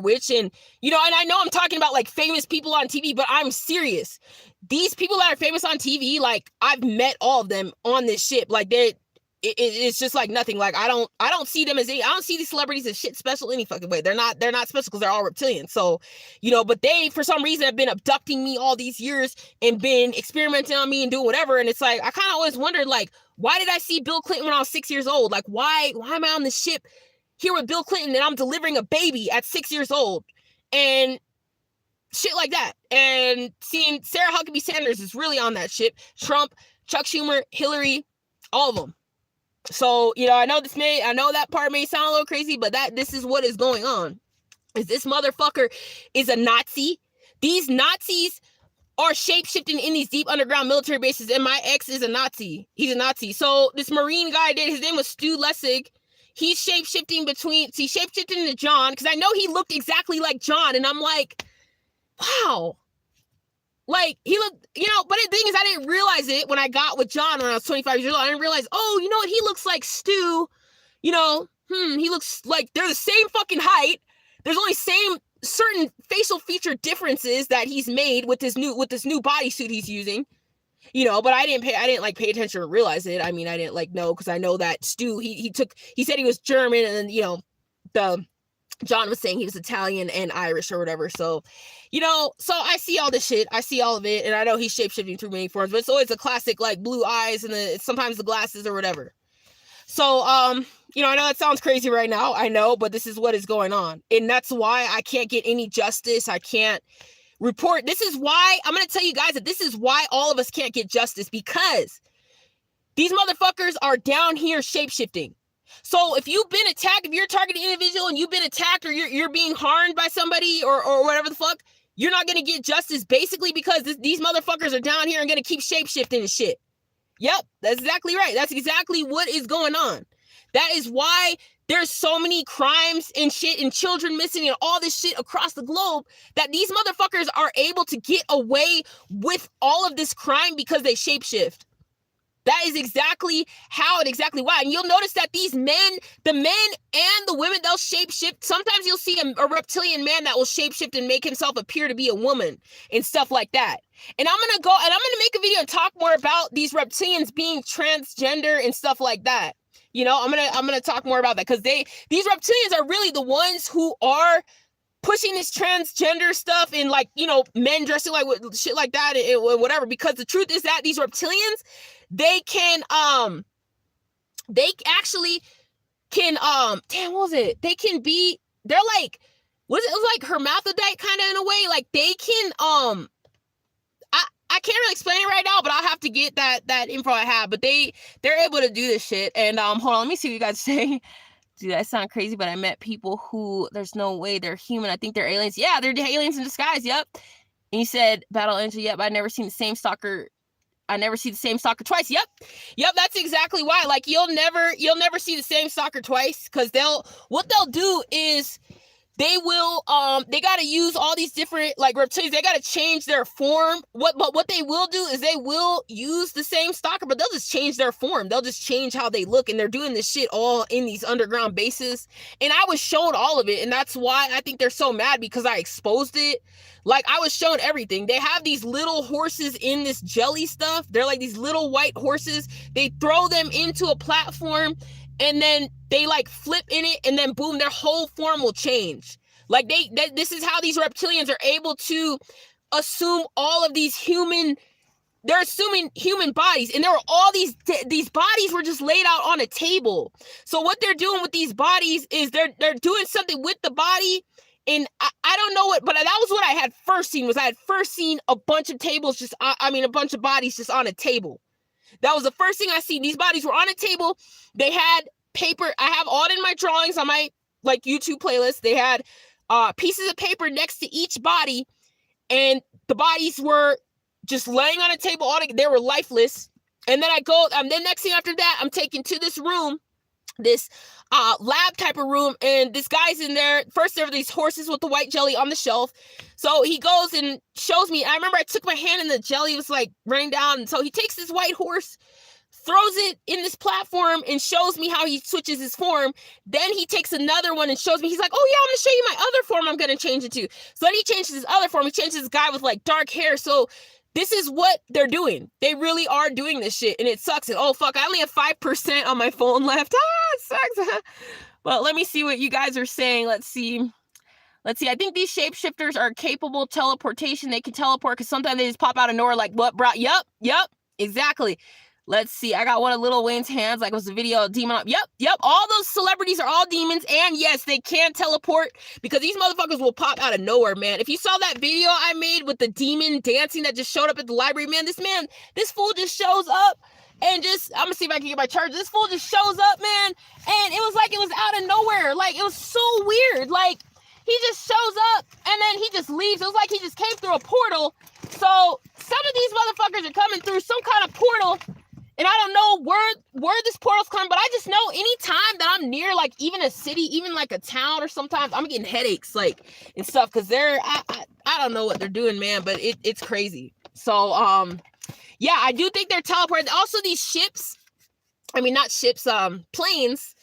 which. And and I know I'm talking about like famous people on TV, but I'm serious. These people that are famous on TV, like, I've met all of them on this ship. Like, it's just like nothing. Like, I don't see them I don't see these celebrities as shit special any fucking way. They're not special because they're all reptilian. So, but they, for some reason, have been abducting me all these years and been experimenting on me and doing whatever. And it's like, I kind of always wondered, like, why did I see Bill Clinton when I was 6 years old? Like, why am I on the ship here with Bill Clinton and I'm delivering a baby at 6 years old? And shit like that. And seeing Sarah Huckabee Sanders is really on that ship. Trump, Chuck Schumer, Hillary, all of them. So, I know that part may sound a little crazy, but this is what is going on. Is this motherfucker is a Nazi. These Nazis are shape-shifting in these deep underground military bases, and my ex is a Nazi. He's a Nazi. So this Marine guy his name was Stu Lessig. He's shape-shifting into John, because I know he looked exactly like John, and I'm like, wow. Like, he looked, but the thing is, I didn't realize it when I got with John when I was 25 years old. I didn't realize, you know what, he looks like Stu, he looks like they're the same fucking height. There's only certain facial feature differences that he's made with this new bodysuit he's using, but I didn't pay attention or realize it. I mean, I didn't know, because I know that Stu, he said he was German, and then, John was saying he was Italian and Irish or whatever. So, so I see all this shit. I see all of it. And I know he's shape-shifting through many forms, but it's always a classic, like, blue eyes and sometimes the glasses or whatever. So, I know that sounds crazy right now. I know, but this is what is going on. And that's why I can't get any justice. I can't report. This is why I'm going to tell you guys that this is why all of us can't get justice, because these motherfuckers are down here shapeshifting. So if you've been attacked, if you're a targeted individual and you've been attacked, or you're being harmed by somebody or whatever the fuck, you're not going to get justice basically because these motherfuckers are down here and going to keep shapeshifting and shit. Yep, that's exactly right. That's exactly what is going on. That is why there's so many crimes and shit and children missing and all this shit across the globe, that these motherfuckers are able to get away with all of this crime because they shapeshift. That is exactly how and exactly why. And you'll notice that these men, the men and the women, they'll shapeshift. Sometimes you'll see a reptilian man that will shapeshift and make himself appear to be a woman and stuff like that. And I'm going to make a video and talk more about these reptilians being transgender and stuff like that. I'm going to talk more about that, because these reptilians are really the ones who are pushing this transgender stuff and men dressing like shit like that and whatever. Because the truth is that these reptilians, they actually can damn, what was it? They're like, what is it? It was like hermaphrodite kind of in a way. Like they can I can't really explain it right now, but I'll have to get that info I have. But they're able to do this shit. And hold on, let me see what you guys say. Dude, that sound crazy, but I met people who there's no way they're human. I think they're aliens. Yeah, they're aliens in disguise. Yep. And you said Battle Angel. Yep, I never seen the same stalker. I never see the same stalker twice. Yep, that's exactly why. Like you'll never see the same stalker twice, because what they'll do is they will they gotta use all these different reptilians. They gotta change their form. What they will do is they will use the same stalker, but they'll just change their form. They'll just change how they look, and they're doing this shit all in these underground bases. And I was shown all of it, and that's why I think they're so mad, because I exposed it. Like I was shown everything. They have these little horses in this jelly stuff. They're like these little white horses. They throw them into a platform, and then they flip in it, and then boom, their whole form will change. This is how these reptilians are able to assume all of these they're assuming human bodies, and there were all these bodies were just laid out on a table. So what they're doing with these bodies is they're doing something with the body. And I don't know what, but that was what I had first seen. A bunch of tables a bunch of bodies just on a table. That was the first thing I seen. These bodies were on a table. They had paper. I have all in my drawings on my YouTube playlist. They had pieces of paper next to each body, and the bodies were just laying on a table. They were lifeless. And then then next thing after that, I'm taken to this room, this lab type of room, and this guy's in there. First, there were these horses with the white jelly on the shelf. So he goes and shows me. I remember I took my hand and the jelly was raining down. And so he takes this white horse, throws it in this platform, and shows me how he switches his form. Then he takes another one and shows me. He's like, oh yeah, I'm going to show you my other form I'm going to change it to. So then he changes his other form. He changes this guy with dark hair. So this is what they're doing. They really are doing this shit, and it sucks. And oh fuck, I only have 5% on my phone left. It sucks. But let me see what you guys are saying. Let's see. I think these shapeshifters are capable of teleportation. They can teleport because sometimes they just pop out of nowhere what brought. Yep, exactly. Let's see. I got one of Lil Wayne's hands. It was a video of demon. Yep. All those celebrities are all demons. And yes, they can teleport, because these motherfuckers will pop out of nowhere, man. If you saw that video I made with the demon dancing that just showed up at the library, this fool just shows up and I'm gonna see if I can get my charger. This fool just shows up, man. And it was it was out of nowhere. It was so weird. He just shows up and then he just leaves. It was he just came through a portal. So some of these motherfuckers are coming through some kind of portal. And I don't know where this portal's coming, but I just know anytime that I'm near even a city, even a town, or sometimes I'm getting headaches and stuff, because I don't know what they're doing, man, but it's crazy. So yeah, I do think they're teleporting. Also, these ships, not ships, planes,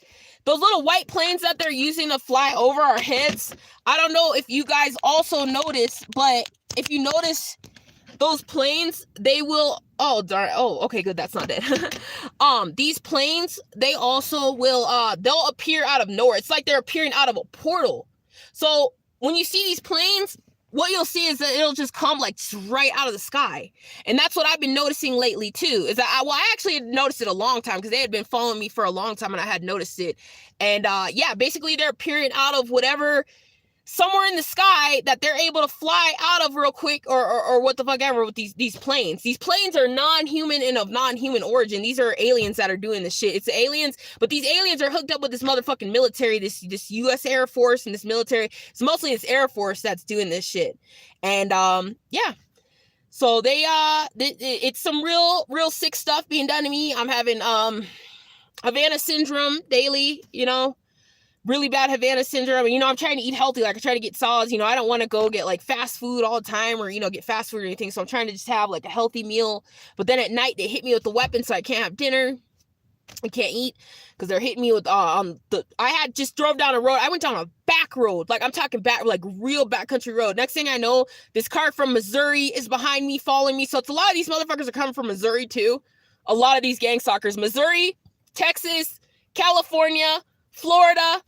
those little white planes that they're using to fly over our heads. I don't know if you guys also notice, but if you notice, those planes, they will, oh darn, oh okay, good, that's not dead. These planes, they also will they'll appear out of nowhere. It's they're appearing out of a portal. So when you see these planes, what you'll see is that it'll just come like right out of the sky. And that's what I've been noticing lately too, is that I actually had noticed it a long time because they had been following me for a long time and I had noticed it. And yeah, basically they're appearing out of whatever, somewhere in the sky that they're able to fly out of real quick, or what the fuck ever with these planes. These planes are non-human and of non-human origin. These are aliens that are doing this shit. It's aliens, but these aliens are hooked up with this motherfucking military, this US Air Force and this military. It's mostly this Air Force that's doing this shit. And yeah. So it's some real sick stuff being done to me. I'm having Havana syndrome daily, you know. Really bad Havana syndrome. You know, I'm trying to eat healthy. Like, I try to get solids. You know, I don't want to go get like fast food all the time, or, you know, get fast food or anything. So I'm trying to just have like a healthy meal. But then at night they hit me with the weapon, so I can't have dinner. I can't eat because they're hitting me with I had just drove down a road. I went down a back road. Like, I'm talking back, like real backcountry road. Next thing I know, this car from Missouri is behind me, following me. So it's a lot of these motherfuckers are coming from Missouri too. A lot of these gang stalkers, Missouri, Texas, California, Florida.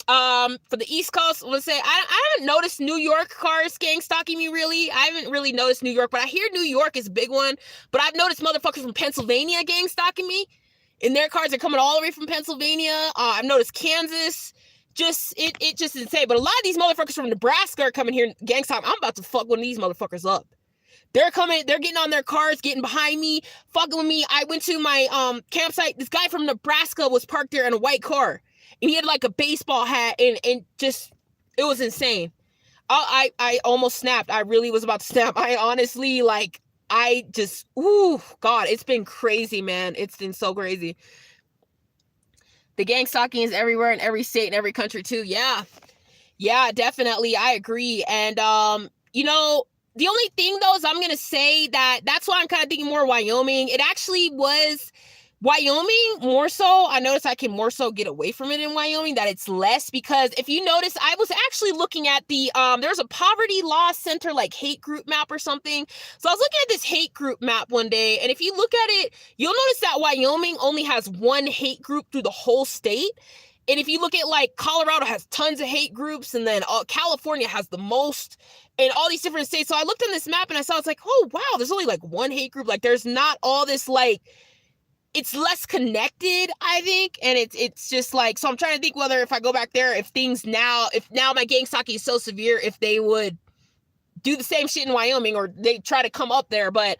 For the East Coast, let's say I haven't noticed New York cars gang stalking me really. I haven't really noticed New York, but I hear New York is a big one. But I've noticed motherfuckers from Pennsylvania gang stalking me, and their cars are coming all the way from Pennsylvania. I've noticed Kansas. It just insane. But a lot of these motherfuckers from Nebraska are coming here gang stalking. I'm about to fuck one of these motherfuckers up. They're getting on their cars, getting behind me, fucking with me. I went to my campsite. This guy from Nebraska was parked there in a white car. And he had like a baseball hat, and just, it was insane. I almost snapped. I really was about to snap. I honestly, like, I just, ooh, God, it's been crazy, man. It's been so crazy. The gang stalking is everywhere in every state and every country too. Yeah. Yeah, definitely. I agree. And, you know, the only thing though is I'm going to say that's why I'm kind of thinking more Wyoming. It actually was Wyoming more so. I noticed I can more so get away from it in Wyoming, that it's less, because if you notice, I was actually looking at the, there's a poverty law center, like hate group map or something. So I was looking at this hate group map one day, and if you look at it, you'll notice that Wyoming only has one hate group through the whole state. And if you look at like Colorado has tons of hate groups, and then California has the most, and all these different states. So I looked on this map and I saw, it's like, oh wow, there's only like one hate group. Like, there's not all this, like, it's less connected, I think. And it's just like, so I'm trying to think whether if I go back there, if now my gang stalking is so severe, if they would do the same shit in Wyoming, or they try to come up there. But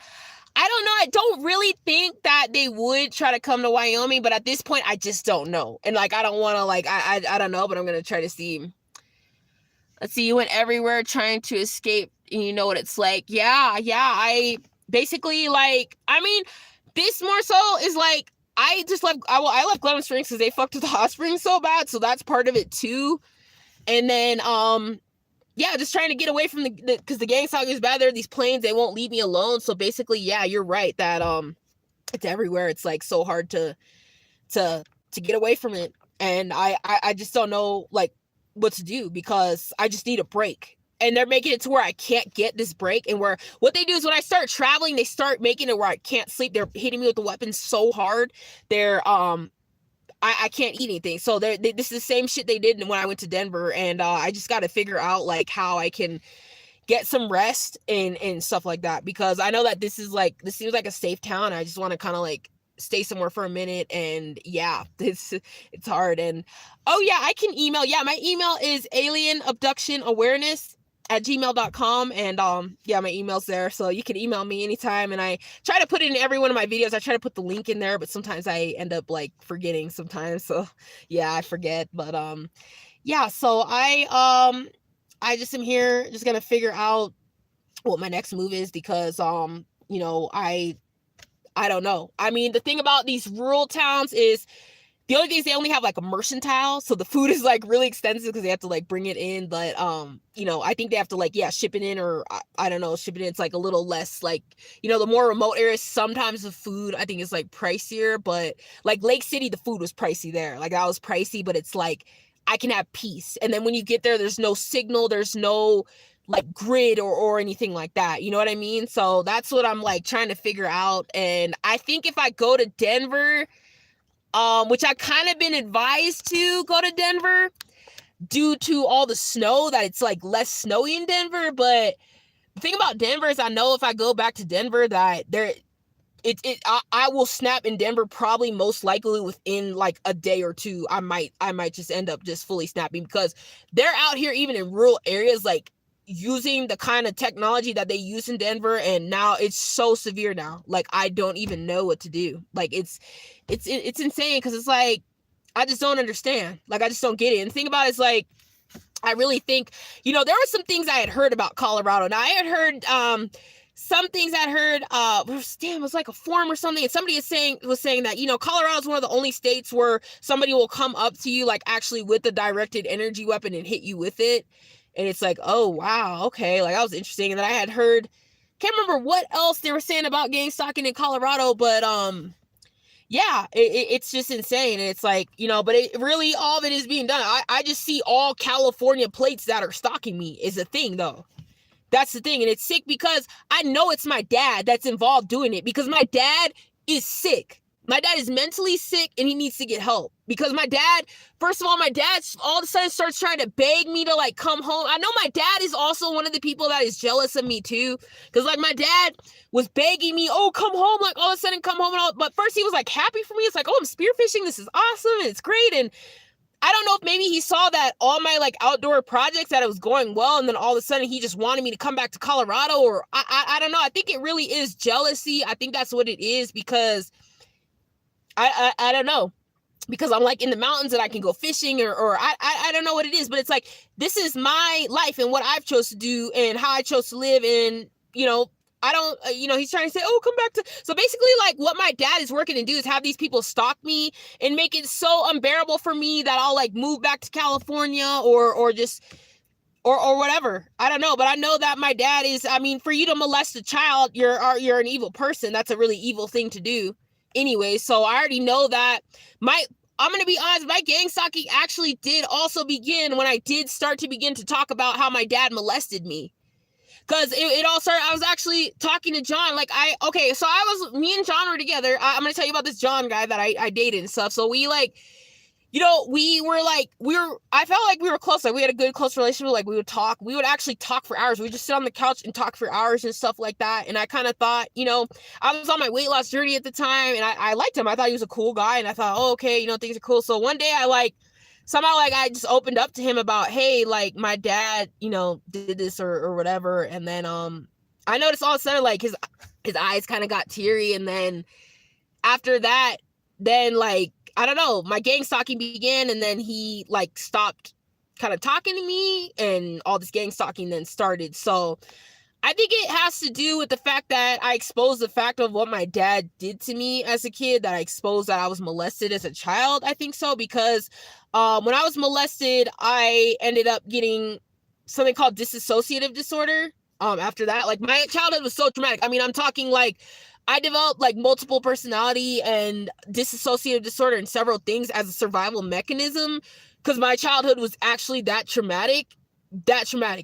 I don't know. I don't really think that they would try to come to Wyoming, but at this point, I just don't know. And like, I don't want to, like, I don't know, but I'm going to try to see. Let's see, you went everywhere trying to escape, and you know what it's like. Yeah, I basically, like, I mean, this more so is like, I left Glen Springs because they fucked with the hot springs so bad, so that's part of it too. And then, yeah, just trying to get away from because the gang stalking is bad. There are these planes, they won't leave me alone. So basically, yeah, you're right that it's everywhere. It's like so hard to get away from it, and I just don't know like what to do, because I just need a break. And they're making it to where I can't get this break. And where what they do is when I start traveling, they start making it where I can't sleep. They're hitting me with the weapons so hard. They're I can't eat anything. So this is the same shit they did when I went to Denver. And I just got to figure out like how I can get some rest and stuff like that, because I know that this seems like a safe town. I just want to kind of like stay somewhere for a minute. And yeah, it's hard. And oh yeah, I can email. Yeah, my email is alienabductionawareness@gmail.com, and yeah, my email's there, so you can email me anytime. And I try to put it in every one of my videos. I try to put the link in there, but sometimes I end up like forgetting sometimes, so yeah, I forget. But yeah, so I just am here just gonna figure out what my next move is, because you know, I don't know. I mean, the thing about these rural towns is the only thing is they only have like a mercantile, so the food is like really expensive because they have to like bring it in. But you know, I think they have to like, yeah, ship it in, or I don't know, ship it in. It's like a little less, like, you know, the more remote areas, sometimes the food I think is like pricier. But like Lake City, the food was pricey there. Like, that was pricey, but it's like I can have peace. And then when you get there, there's no signal, there's no like grid or anything like that. You know what I mean? So that's what I'm like trying to figure out. And I think if I go to Denver, which I kind of been advised to go to Denver, due to all the snow that it's like less snowy in Denver. But the thing about Denver is I know if I go back to Denver that I will snap in Denver probably most likely within like a day or two. I might just end up just fully snapping because they're out here even in rural areas like using the kind of technology that they use in Denver, and now it's so severe now. Like I don't even know what to do. Like it's insane because it's like I just don't understand. Like I just don't get it. And the thing about it is like I really think, there were some things I had heard about Colorado. Now I had heard some things I heard, it was like a forum or something, and somebody was saying that, Colorado is one of the only states where somebody will come up to you like actually with a directed energy weapon and hit you with it. And it's like, oh wow, okay, like that was interesting. And then I had heard, can't remember what else they were saying about gang stalking in Colorado, but yeah, it's just insane. And it's like, but it really, all of it is being done. I just see all California plates that are stalking me is a thing though. That's the thing. And it's sick because I know it's my dad that's involved doing it because my dad is sick. My dad is mentally sick and he needs to get help because my dad all of a sudden starts trying to beg me to like come home. I know my dad is also one of the people that is jealous of me too. Cause like my dad was begging me, oh, come home. Like all of a sudden come home. But first he was like happy for me. It's like, oh, I'm spearfishing. This is awesome. And it's great. And I don't know if maybe he saw that all my like outdoor projects that it was going well, and then all of a sudden he just wanted me to come back to Colorado, or I don't know. I think it really is jealousy. I think that's what it is because I don't know, because I'm like in the mountains and I can go fishing or I don't know what it is, but it's like this is my life and what I've chose to do and how I chose to live, and I don't, he's trying to say, oh, come back to, so basically like what my dad is working to do is have these people stalk me and make it so unbearable for me that I'll like move back to California or just, or whatever. I don't know, but I know that my dad is, I mean, for you to molest a child, you're an evil person. That's a really evil thing to do anyway. So I already know that I'm going to be honest, my gang stalking actually did also begin when I did start to begin to talk about how my dad molested me. Because it all started, I was actually talking to John, me and John were together. I'm going to tell you about this John guy that I dated and stuff. So we like, I felt like we were close. Like we had a good close relationship. Like we would actually talk for hours. We would just sit on the couch and talk for hours and stuff like that. And I kind of thought, I was on my weight loss journey at the time and I liked him. I thought he was a cool guy. And I thought, oh, okay, things are cool. So one day I just opened up to him about, hey, like my dad, did this or whatever. And then I noticed all of a sudden like his eyes kind of got teary. And then after that, then like, I don't know, my gang stalking began, and then he like stopped kind of talking to me and all this gang stalking then started. So I think it has to do with the fact that I exposed the fact of what my dad did to me as a kid, that I exposed that I was molested as a child. I think so, because when I was molested, I ended up getting something called dissociative disorder. After that, like my childhood was so traumatic. I mean, I'm talking like I developed like multiple personality and dissociative disorder and several things as a survival mechanism because my childhood was actually that traumatic.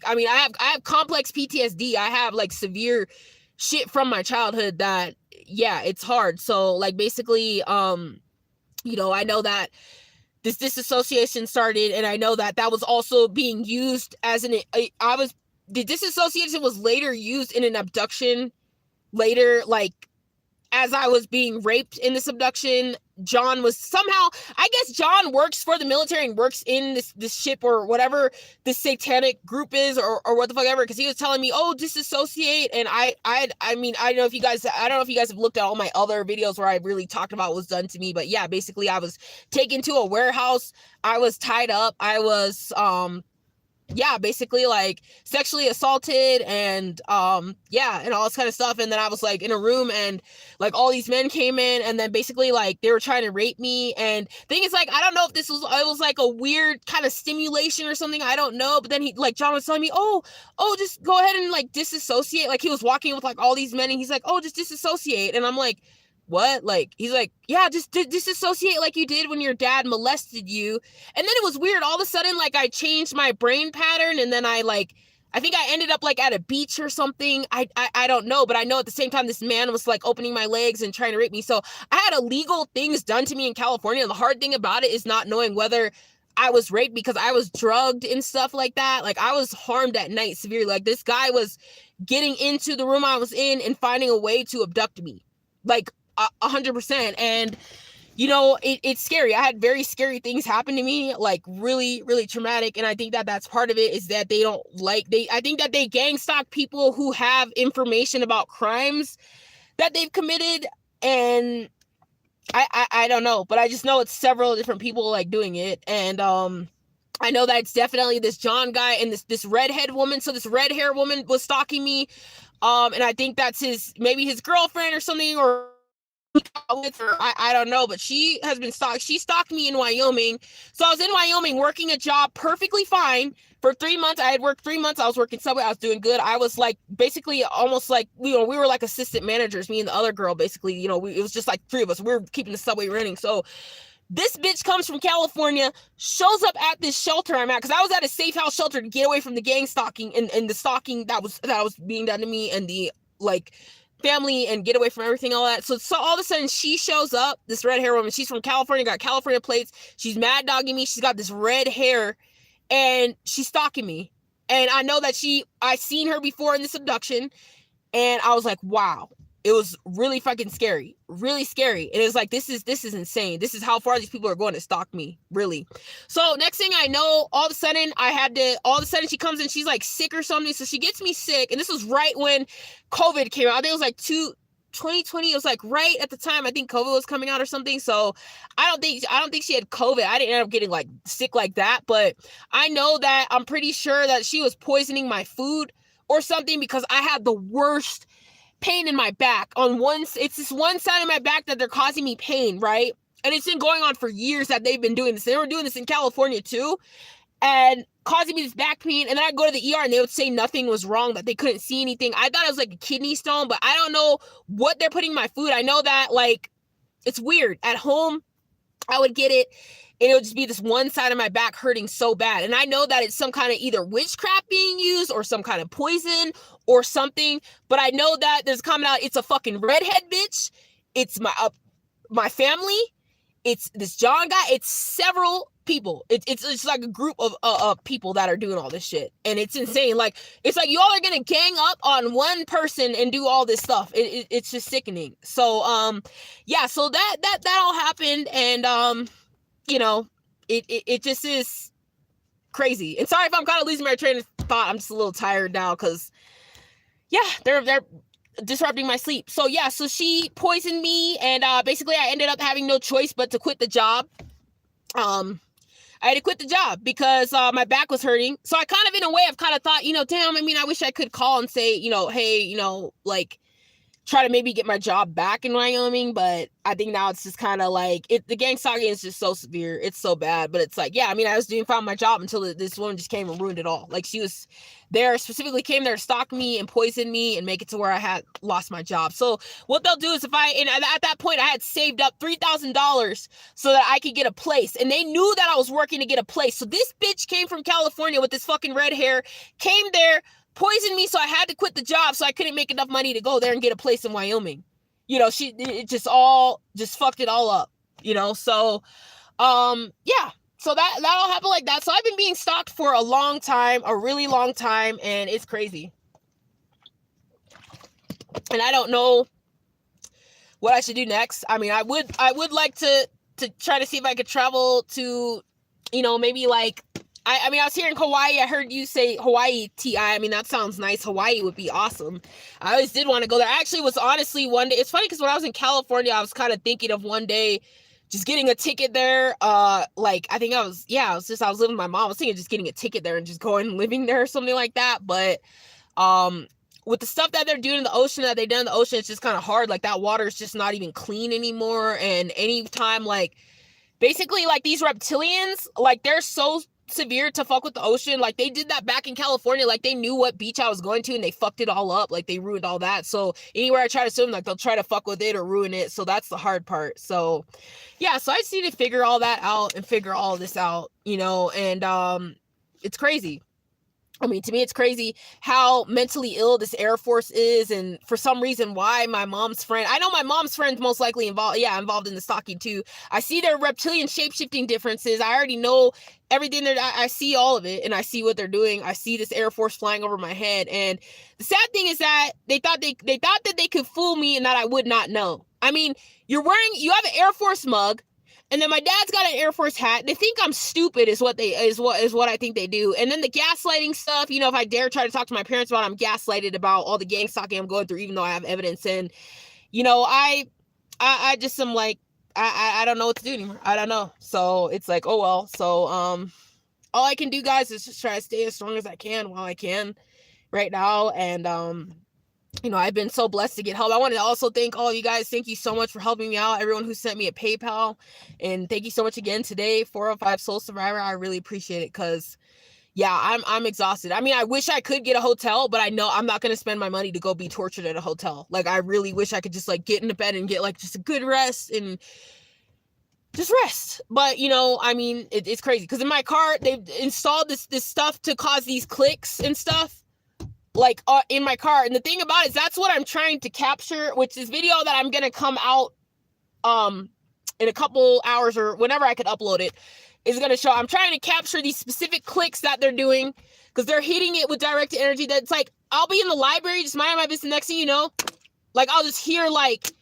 I mean, I have complex PTSD. I have like severe shit from my childhood that, yeah, it's hard. So like basically, I know that this disassociation started, and I know that was also being used as the disassociation was later used in an abduction later, like as I was being raped in this abduction. John was somehow, I guess John works for the military and works in this ship or whatever this satanic group is or what the fuck ever, because he was telling me, oh, disassociate. And I mean, I don't know if you guys have looked at all my other videos where I really talked about what was done to me, but yeah, basically I was taken to a warehouse, I was tied up, I was basically like sexually assaulted and and all this kind of stuff. And then I was like in a room and like all these men came in, and then basically like they were trying to rape me. And thing is, like, I don't know if it was like a weird kind of stimulation or something, I don't know. But then John was telling me, oh, just go ahead and like disassociate. Like he was walking with like all these men and he's like, oh, just disassociate. And I'm like, what? Like, he's like, yeah, just disassociate like you did when your dad molested you. And then it was weird. All of a sudden, like, I changed my brain pattern, and then I think I ended up like at a beach or something. I don't know, but I know at the same time this man was like opening my legs and trying to rape me. So I had illegal things done to me in California. And the hard thing about it is not knowing whether I was raped because I was drugged and stuff like that. Like, I was harmed at night severely. Like, this guy was getting into the room I was in and finding a way to abduct me. Like, 100%. And, you know, it's scary. I had very scary things happen to me, like really, really traumatic. And I think that that's part of it, is that I think that they gang stalk people who have information about crimes that they've committed. And I don't know, but I just know it's several different people like doing it. And I know that it's definitely this John guy and this redhead woman. So this red hair woman was stalking me. And I think that's maybe his girlfriend or something, or with her. I don't know, but she has been stalked. She stalked me in Wyoming. So I was in Wyoming working a job perfectly fine for 3 months. I had worked 3 months. I was working Subway. I was doing good. I was like basically almost like, we were like assistant managers, me and the other girl, basically, it was just like 3 of us. We were keeping the Subway running. So this bitch comes from California, shows up at this shelter I'm at, because I was at a safe house shelter to get away from the gang stalking and the stalking that was being done to me, and the like family, and get away from everything, all that. So all of a sudden she shows up, this red hair woman. She's from California, got California plates. She's mad dogging me. She's got this red hair, and she's stalking me. And I know that I seen her before in this abduction, and I was like, wow. It was really fucking scary, really scary. And it was like, this is insane. This is how far these people are going to stalk me, really. So next thing I know, all of a sudden she comes in, she's like sick or something. So she gets me sick. And this was right when COVID came out. I think it was like 2020. It was like right at the time I think COVID was coming out or something. So I don't think she had COVID. I didn't end up getting like sick like that. But I know that I'm pretty sure that she was poisoning my food or something, because I had the worst pain in my back it's this one side of my back that they're causing me pain, right? And it's been going on for years that they've been doing this. They were doing this in California too, and causing me this back pain. And then I'd go to the ER and they would say nothing was wrong, that they couldn't see anything. I thought it was like a kidney stone, but I don't know what they're putting in my food. I know that, like, it's weird. At home, I would get it, and it would just be this one side of my back hurting so bad. And I know that it's some kind of either witchcraft being used or some kind of poison or something. But I know that there's coming out, it's a fucking redhead bitch. It's my family. It's this John guy. It's several people. It's like a group of people that are doing all this shit. And it's insane. Like, it's like y'all are going to gang up on one person and do all this stuff. It's just sickening. So, yeah, so that all happened. And, it just is crazy. And sorry if I'm kind of losing my train of thought. I'm just a little tired now because, yeah, they're disrupting my sleep. So, yeah, so she poisoned me, and basically I ended up having no choice but to quit the job. I had to quit the job because my back was hurting. So I kind of, in a way, I've kind of thought, damn, I mean, I wish I could call and say, hey, like, try to maybe get my job back in Wyoming, but I think now it's just kind of like the gang stalking is just so severe. It's so bad, but it's like, yeah, I mean, I was doing fine with my job until this woman just came and ruined it all. Like, she was there, specifically came there to stalk me and poison me and make it to where I had lost my job. So what they'll do is at that point I had saved up $3,000 so that I could get a place, and they knew that I was working to get a place. So this bitch came from California with this fucking red hair, came there, poisoned me, so I had to quit the job, so I couldn't make enough money to go there and get a place in Wyoming. It just fucked it all up, so yeah, so that all happened like that. So I've been being stalked for a really long time, and it's crazy. And I don't know what I should do next. I mean, I would like to try to see if I could travel to, maybe like, I mean, I was here in Hawaii. I heard you say Hawaii, T.I. I mean, that sounds nice. Hawaii would be awesome. I always did want to go there. I actually was honestly one day. It's funny because when I was in California, I was kind of thinking of one day just getting a ticket there. Like, I think I was living with my mom. I was thinking just getting a ticket there and just going and living there or something like that. But with the stuff that they're doing in the ocean, that they done in the ocean, it's just kind of hard. Like, that water is just not even clean anymore. And anytime, like, basically, like, these reptilians, like, they're so severe to fuck with the ocean. Like, they did that back in California. Like, they knew what beach I was going to, and they fucked it all up. Like, they ruined all that. So anywhere I try to swim, like, they'll try to fuck with it or ruin it. So that's the hard part. So yeah, so I just need to figure all that out and figure all this out, and it's crazy. I mean, to me, it's crazy how mentally ill this Air Force is, and for some reason, why my mom's friend. I know my mom's friend's most likely involved in the stalking too. I see their reptilian shape-shifting differences. I already know everything that I see all of it, and I see what they're doing. I see this Air Force flying over my head, and the sad thing is that they thought that they could fool me and that I would not know. I mean, you have an Air Force mug. And then my dad's got an Air Force hat. They think I'm stupid is what I think they do. And then the gaslighting stuff, you know, if I dare try to talk to my parents about it, I'm gaslighted about all the gang stalking I'm going through, even though I have evidence. And, you know, I just am like, I don't know what to do anymore. I don't know. So it's like, oh well. So all I can do, guys, is just try to stay as strong as I can while I can right now. And you know, I've been so blessed to get help. I want to also thank all of you guys. Thank you so much for helping me out. Everyone who sent me a PayPal. And thank you so much again today, 405 Soul Survivor. I really appreciate it because, yeah, I'm exhausted. I mean, I wish I could get a hotel, but I know I'm not going to spend my money to go be tortured at a hotel. Like, I really wish I could just, like, get into bed and get, like, just a good rest and just rest. But, you know, I mean, it's crazy. Because in my car, they've installed this stuff to cause these clicks and stuff. Like in my car. And the thing about it is that's what I'm trying to capture, which is video that I'm going to come out in a couple hours or whenever I could upload it, is going to show. I'm trying to capture these specific clicks that they're doing because they're hitting it with directed energy. That's like, I'll be in the library, just minding my business. Next thing you know, like I'll just hear like,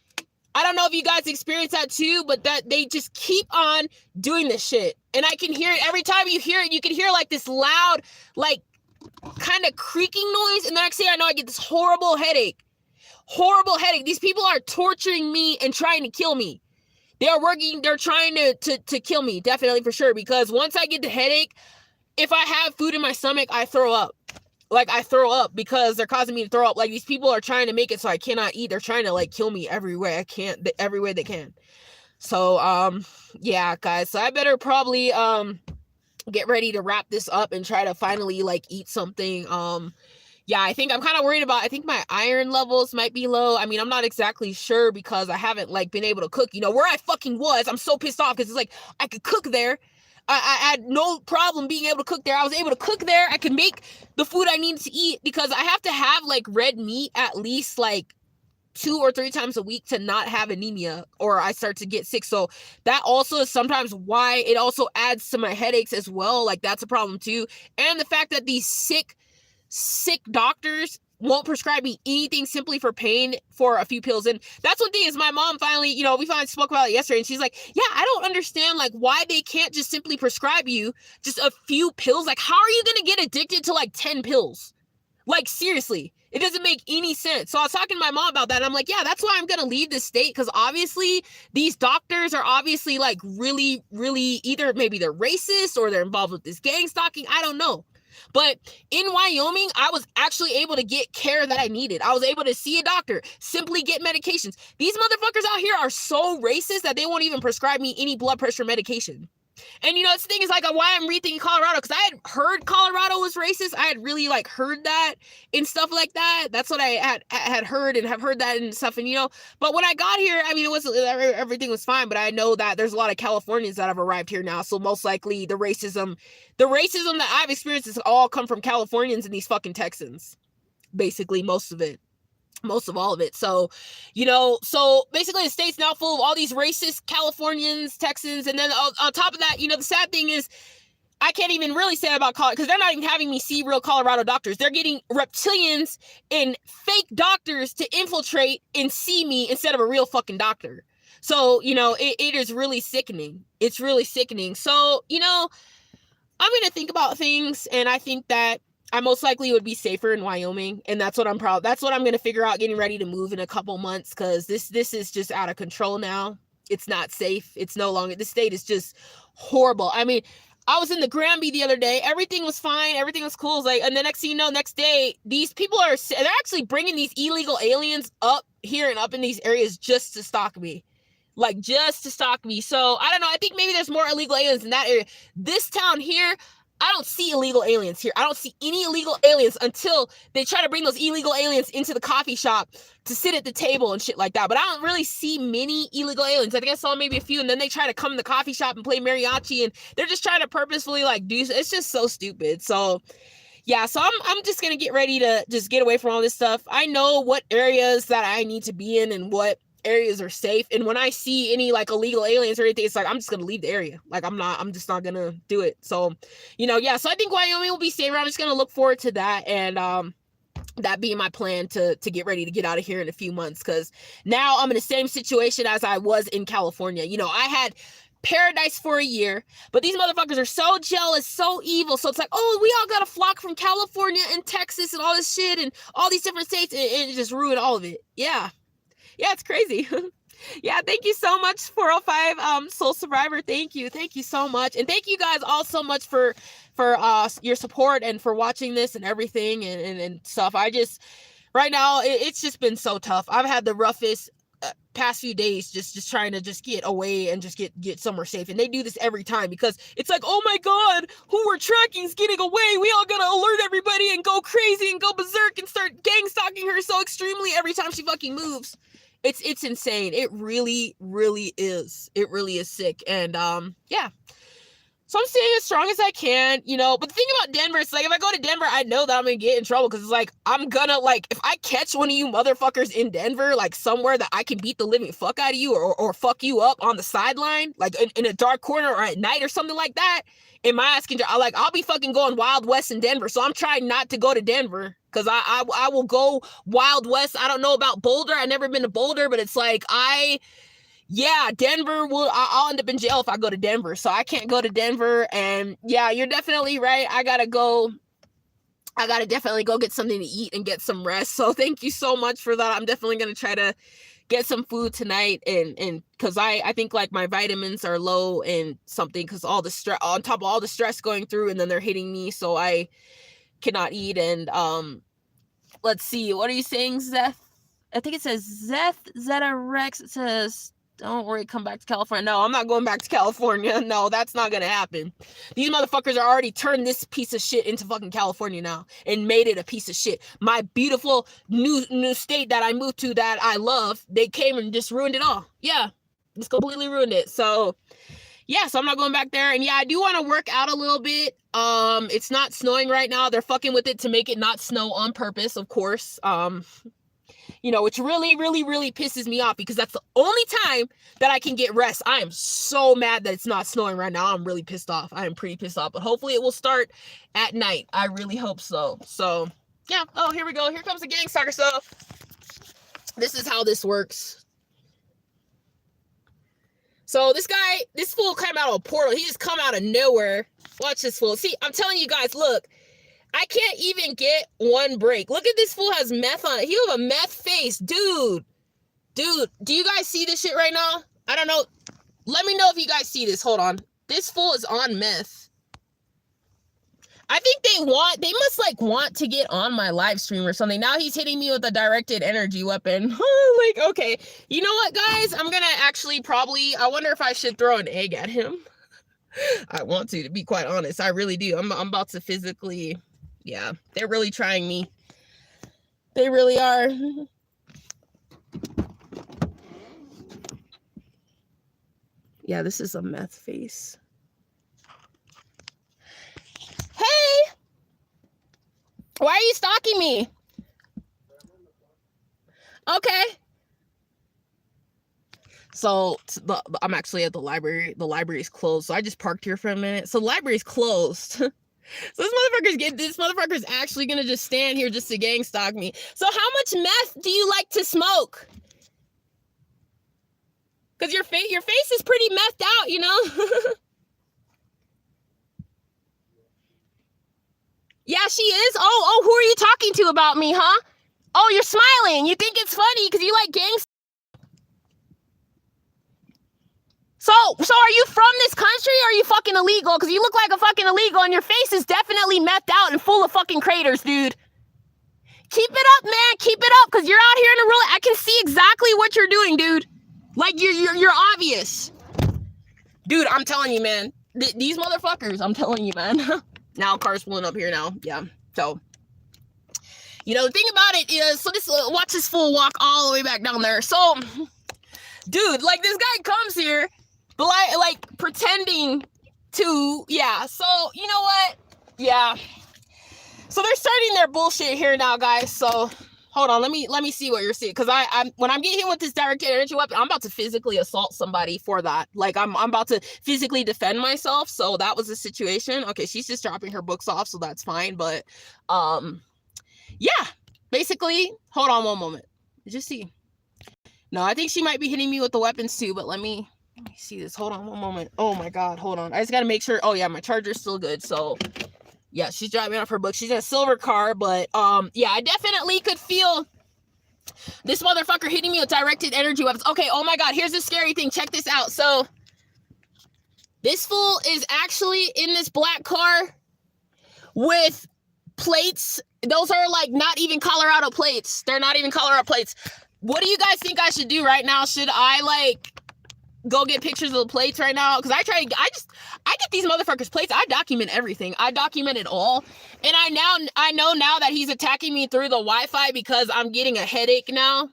I don't know if you guys experience that too, but that they just keep on doing this shit. And I can hear it every time you hear it. You can hear like this loud, like, kind of creaking noise, and the next thing I know, I get this horrible headache. These people are torturing me and trying to kill me. They're trying to kill me, definitely, for sure, because once I get the headache, if I have food in my stomach, I throw up. Like, I throw up because they're causing me to throw up. Like, these people are trying to make it so I cannot eat. They're trying to, like, kill me every way they can. So, yeah, guys, so I better probably, get ready to wrap this up and try to finally like eat something. Yeah, I think I'm kind of worried about, I think my iron levels might be low. I mean, I'm not exactly sure because I haven't like been able to cook, you know, where I fucking was. I'm so pissed off because it's like, I could cook there. I had no problem being able to cook there. I was able to cook there. I could make the food I needed to eat because I have to have like red meat at least like 2 or 3 times a week to not have anemia or I start to get sick. So that also is sometimes why it also adds to my headaches as well. Like that's a problem too. And the fact that these sick doctors won't prescribe me anything simply for pain for a few pills. And that's one thing is my mom finally, you know, we finally spoke about it yesterday and she's like, yeah, I don't understand like why they can't just simply prescribe you just a few pills. Like, how are you going to get addicted to like 10 pills? Like, seriously, it doesn't make any sense. So I was talking to my mom about that. And I'm like, yeah, that's why I'm going to leave this state. Because obviously these doctors are obviously like really, really either maybe they're racist or they're involved with this gang stalking. I don't know. But in Wyoming, I was actually able to get care that I needed. I was able to see a doctor, simply get medications. These motherfuckers out here are so racist that they won't even prescribe me any blood pressure medication. And, you know, the thing is, like, why I'm rethinking Colorado, because I had heard Colorado was racist. I had really, like, heard that and stuff like that. That's what I had heard and have heard that and stuff. And, you know, but when I got here, I mean, everything was fine. But I know that there's a lot of Californians that have arrived here now. So most likely the racism that I've experienced has all come from Californians and these fucking Texans. Basically, most of all of it. So, you know, so basically the state's now full of all these racist Californians, Texans, and then on top of that, you know, the sad thing is I can't even really say about Colorado because they're not even having me see real Colorado doctors. They're getting reptilians and fake doctors to infiltrate and see me instead of a real fucking doctor. So, you know, it is really sickening. It's really sickening. So, you know, I'm going to think about things, and I think that I most likely would be safer in Wyoming, and that's what I'm going to figure out getting ready to move in a couple months, because this is just out of control now. It's not safe. It's no longer, the state is just horrible. I mean, I was in the Granby the other day. Everything was fine. Everything was cool. It's like, and the next thing you know, next day, these people they're actually bringing these illegal aliens up here and up in these areas just to stalk me. Like, just to stalk me. So, I don't know. I think maybe there's more illegal aliens in that area. This town here, I don't see illegal aliens here. I don't see any illegal aliens until they try to bring those illegal aliens into the coffee shop to sit at the table and shit like that. But I don't really see many illegal aliens. I think I saw maybe a few, and then they try to come in the coffee shop and play mariachi, and they're just trying to purposefully like do. It's just so stupid. So yeah, so I'm just gonna get ready to just get away from all this stuff. I know what areas that I need to be in and what areas are safe. And when I see any like illegal aliens or anything, it's like I'm just gonna leave the area. Like I'm just not gonna do it. So, yeah, so I think Wyoming will be safer. I'm just gonna look forward to that, and that being my plan to get ready to get out of here in a few months, because now I'm in the same situation as I was in California. I had paradise for a year, but these motherfuckers are so jealous, so evil. So it's like, oh, we all got a flock from California and Texas and all this shit and all these different states, and it just ruined all of it. Yeah, it's crazy. Yeah, thank you so much, 405 Soul Survivor. Thank you so much, and thank you guys all so much for your support and for watching this and everything and stuff. I just right now it's just been so tough. I've had the roughest past few days just trying to just get away and just get somewhere safe, and they do this every time because it's like, oh my god, who we're tracking is getting away, we all gotta alert everybody and go crazy and go berserk and start gang stalking her so extremely every time she fucking moves. It's insane. It really is. It really is sick. And yeah. So I'm staying as strong as I can, But the thing about Denver, it's like if I go to Denver, I know that I'm gonna get in trouble because it's like I'm gonna if I catch one of you motherfuckers in Denver, like somewhere that I can beat the living fuck out of you or fuck you up on the sideline, like in a dark corner or at night or something like that, in my ass can I'll be fucking going Wild West in Denver. So I'm trying not to go to Denver because I will go Wild West. I don't know about Boulder. I've never been to Boulder, but it's like Denver I'll end up in jail if I go to Denver. So I can't go to Denver. And yeah, you're definitely right. I gotta definitely go get something to eat and get some rest. So thank you so much for that. I'm definitely gonna try to get some food tonight, and because I think like my vitamins are low and something because all the stress on top of all the stress going through, and then they're hitting me, so I cannot eat. And let's see, what are you saying, Zeth? I think it says Zeta Rex. It says, don't worry, come back to California. No, I'm not going back to California. No, that's not gonna happen. These motherfuckers are already turned this piece of shit into fucking California now and made it a piece of shit. My beautiful new state that I moved to that I love, they came and just ruined it all. Yeah, just completely ruined it. So yeah, so I'm not going back there. And yeah, I do want to work out a little bit. It's not snowing right now. They're fucking with it to make it not snow on purpose, of course. Which really pisses me off because that's the only time that I can get rest. I am so mad that it's not snowing right now. I'm really pissed off. I am pretty pissed off, but hopefully it will start at night. I really hope so. So yeah. Oh, here we go. Here comes the gang stalker stuff. This is how this works. So this fool came out of a portal. He just come out of nowhere. Watch this fool. See, I'm telling you guys, look. I can't even get one break. Look at this fool has meth on it. He have a meth face. Dude, do you guys see this shit right now? I don't know. Let me know if you guys see this. Hold on. This fool is on meth. I think they must want to get on my live stream or something. Now he's hitting me with a directed energy weapon. Okay. You know what, guys? I'm gonna actually I wonder if I should throw an egg at him. I want to be quite honest. I really do. I'm about to physically... Yeah, they're really trying me. They really are. Yeah, this is a meth face. Hey! Why are you stalking me? Okay. So I'm actually at the library. The library's closed, so I just parked here for a minute. So the library's closed. So this motherfucker's actually gonna just stand here just to gang stalk me. So how much meth do you like to smoke? Cause your face is pretty methed out, Yeah, she is. Oh, who are you talking to about me, huh? Oh, you're smiling. You think it's funny because you like gang. So are you from this country or are you fucking illegal? Because you look like a fucking illegal and your face is definitely methed out and full of fucking craters, dude. Keep it up, man. Keep it up, because you're out here in the real... I can see exactly what you're doing, dude. Like, you're obvious. Dude, I'm telling you, man. These motherfuckers, I'm telling you, man. Now, car's pulling up here now. Yeah, so... the thing about it is... So watch this fool walk all the way back down there. So... Dude, this guy comes here... pretending to, yeah, so, you know what, yeah, So they're starting their bullshit here now, guys. So hold on, let me see what you're seeing. Because I'm when I'm getting hit with this directed energy weapon, I'm about to physically assault somebody for that. Like I'm about to physically defend myself. So that was the situation. Okay, she's just dropping her books off, so that's fine. But yeah, basically, hold on one moment. Just see. No, I think she might be hitting me with the weapons too, but let me see this. Hold on one moment. Oh my god, hold on. I just gotta make sure. Oh yeah, my charger's still good. So yeah, she's driving off her book. She's in a silver car, but yeah, I definitely could feel this motherfucker hitting me with directed energy weapons. Okay, oh my god, here's the scary thing. Check this out. So this fool is actually in this black car with plates. Those are like not even Colorado plates. They're not even Colorado plates. What do you guys think I should do right now? Should I like go get pictures of the plates right now? Because I get these motherfuckers plates. I document everything. I document it all. And I know now that he's attacking me through the Wi-Fi because I'm getting a headache now.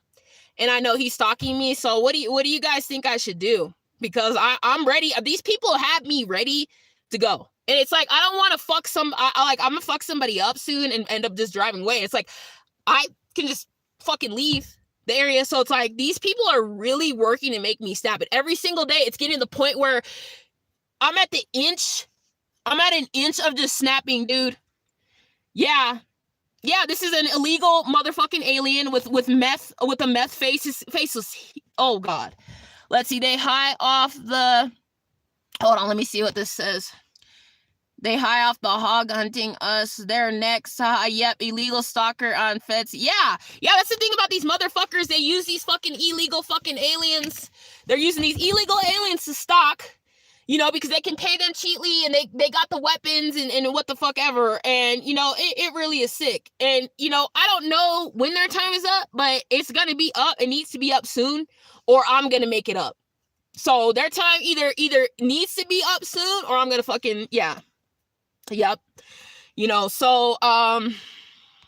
And I know he's stalking me. So what do you guys think I should do? Because I'm ready. These people have me ready to go. And it's like, I don't want to fuck I'm gonna fuck somebody up soon and end up just driving away. It's like, I can just fucking leave the area. So it's like, these people are really working to make me snap it. Every single day, it's getting to the point where I'm at an inch of just snapping, dude. Yeah, this is an illegal motherfucking alien with a meth faceless. Oh god. Let's see, they high off the, hold on, let me see what this says. They high off the hog hunting us. They're next. Yep, illegal stalker on feds. Yeah, that's the thing about these motherfuckers. They use these fucking illegal fucking aliens. They're using these illegal aliens to stalk, you know, because they can pay them cheaply and they got the weapons and what the fuck ever. And, you know, it really is sick. And, you know, I don't know when their time is up, but it's going to be up. It needs to be up soon or I'm going to make it up. So their time either needs to be up soon or I'm going to fucking, yeah. Yep. You know, so let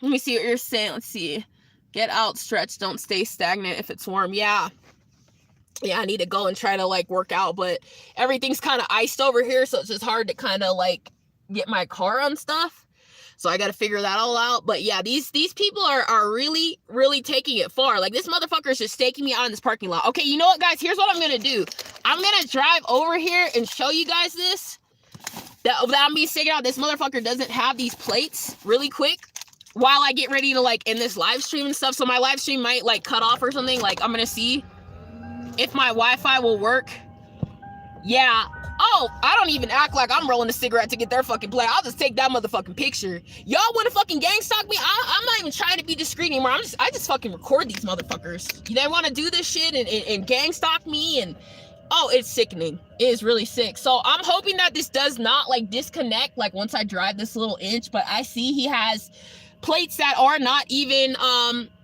me see what you're saying. Let's see. Get out, stretch, don't stay stagnant if it's warm. Yeah, I need to go and try to like work out, but everything's kind of iced over here, so it's just hard to kind of like get my car on stuff. So I got to figure that all out. But yeah, these people are really taking it far. Like this motherfucker is just staking me out in this parking lot. Okay, you know what, guys? Here's what I'm gonna do. I'm gonna drive over here and show you guys this. That I'm being staking out. This motherfucker doesn't have these plates really quick while I get ready to like end this live stream and stuff. So my live stream might like cut off or something. Like I'm gonna see if my Wi-Fi will work. Yeah. Oh, I don't even act like I'm rolling a cigarette to get their fucking play. I'll just take that motherfucking picture. Y'all want to fucking gang stalk me? I'm not even trying to be discreet anymore. I just fucking record these motherfuckers. They want to do this shit and gang stalk me and oh, it's sickening. It is really sick. So I'm hoping that this does not like disconnect like once I drive this little inch, but I see he has plates that are not even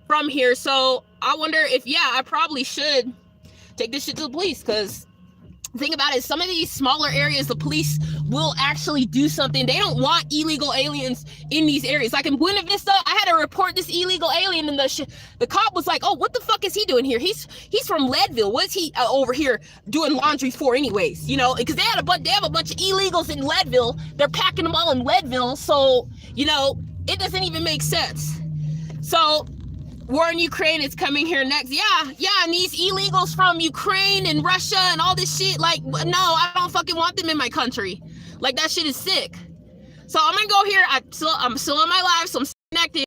from here. So I wonder if, yeah, I probably should take this shit to the police because the thing about it is some of these smaller areas, the police will actually do something. They don't want illegal aliens in these areas. Like in Buena Vista, I had to report this illegal alien and the cop was like, oh, what the fuck is he doing here? He's from Leadville. What's he over here doing laundry for anyways? You know, because they have a bunch of illegals in Leadville. They're packing them all in Leadville. So, you know, it doesn't even make sense. So war in Ukraine is coming here next. Yeah, and these illegals from Ukraine and Russia and all this shit, like, no, I don't fucking want them in my country. Like, that shit is sick. So I'm gonna go here. I'm still on my live, so I'm connected.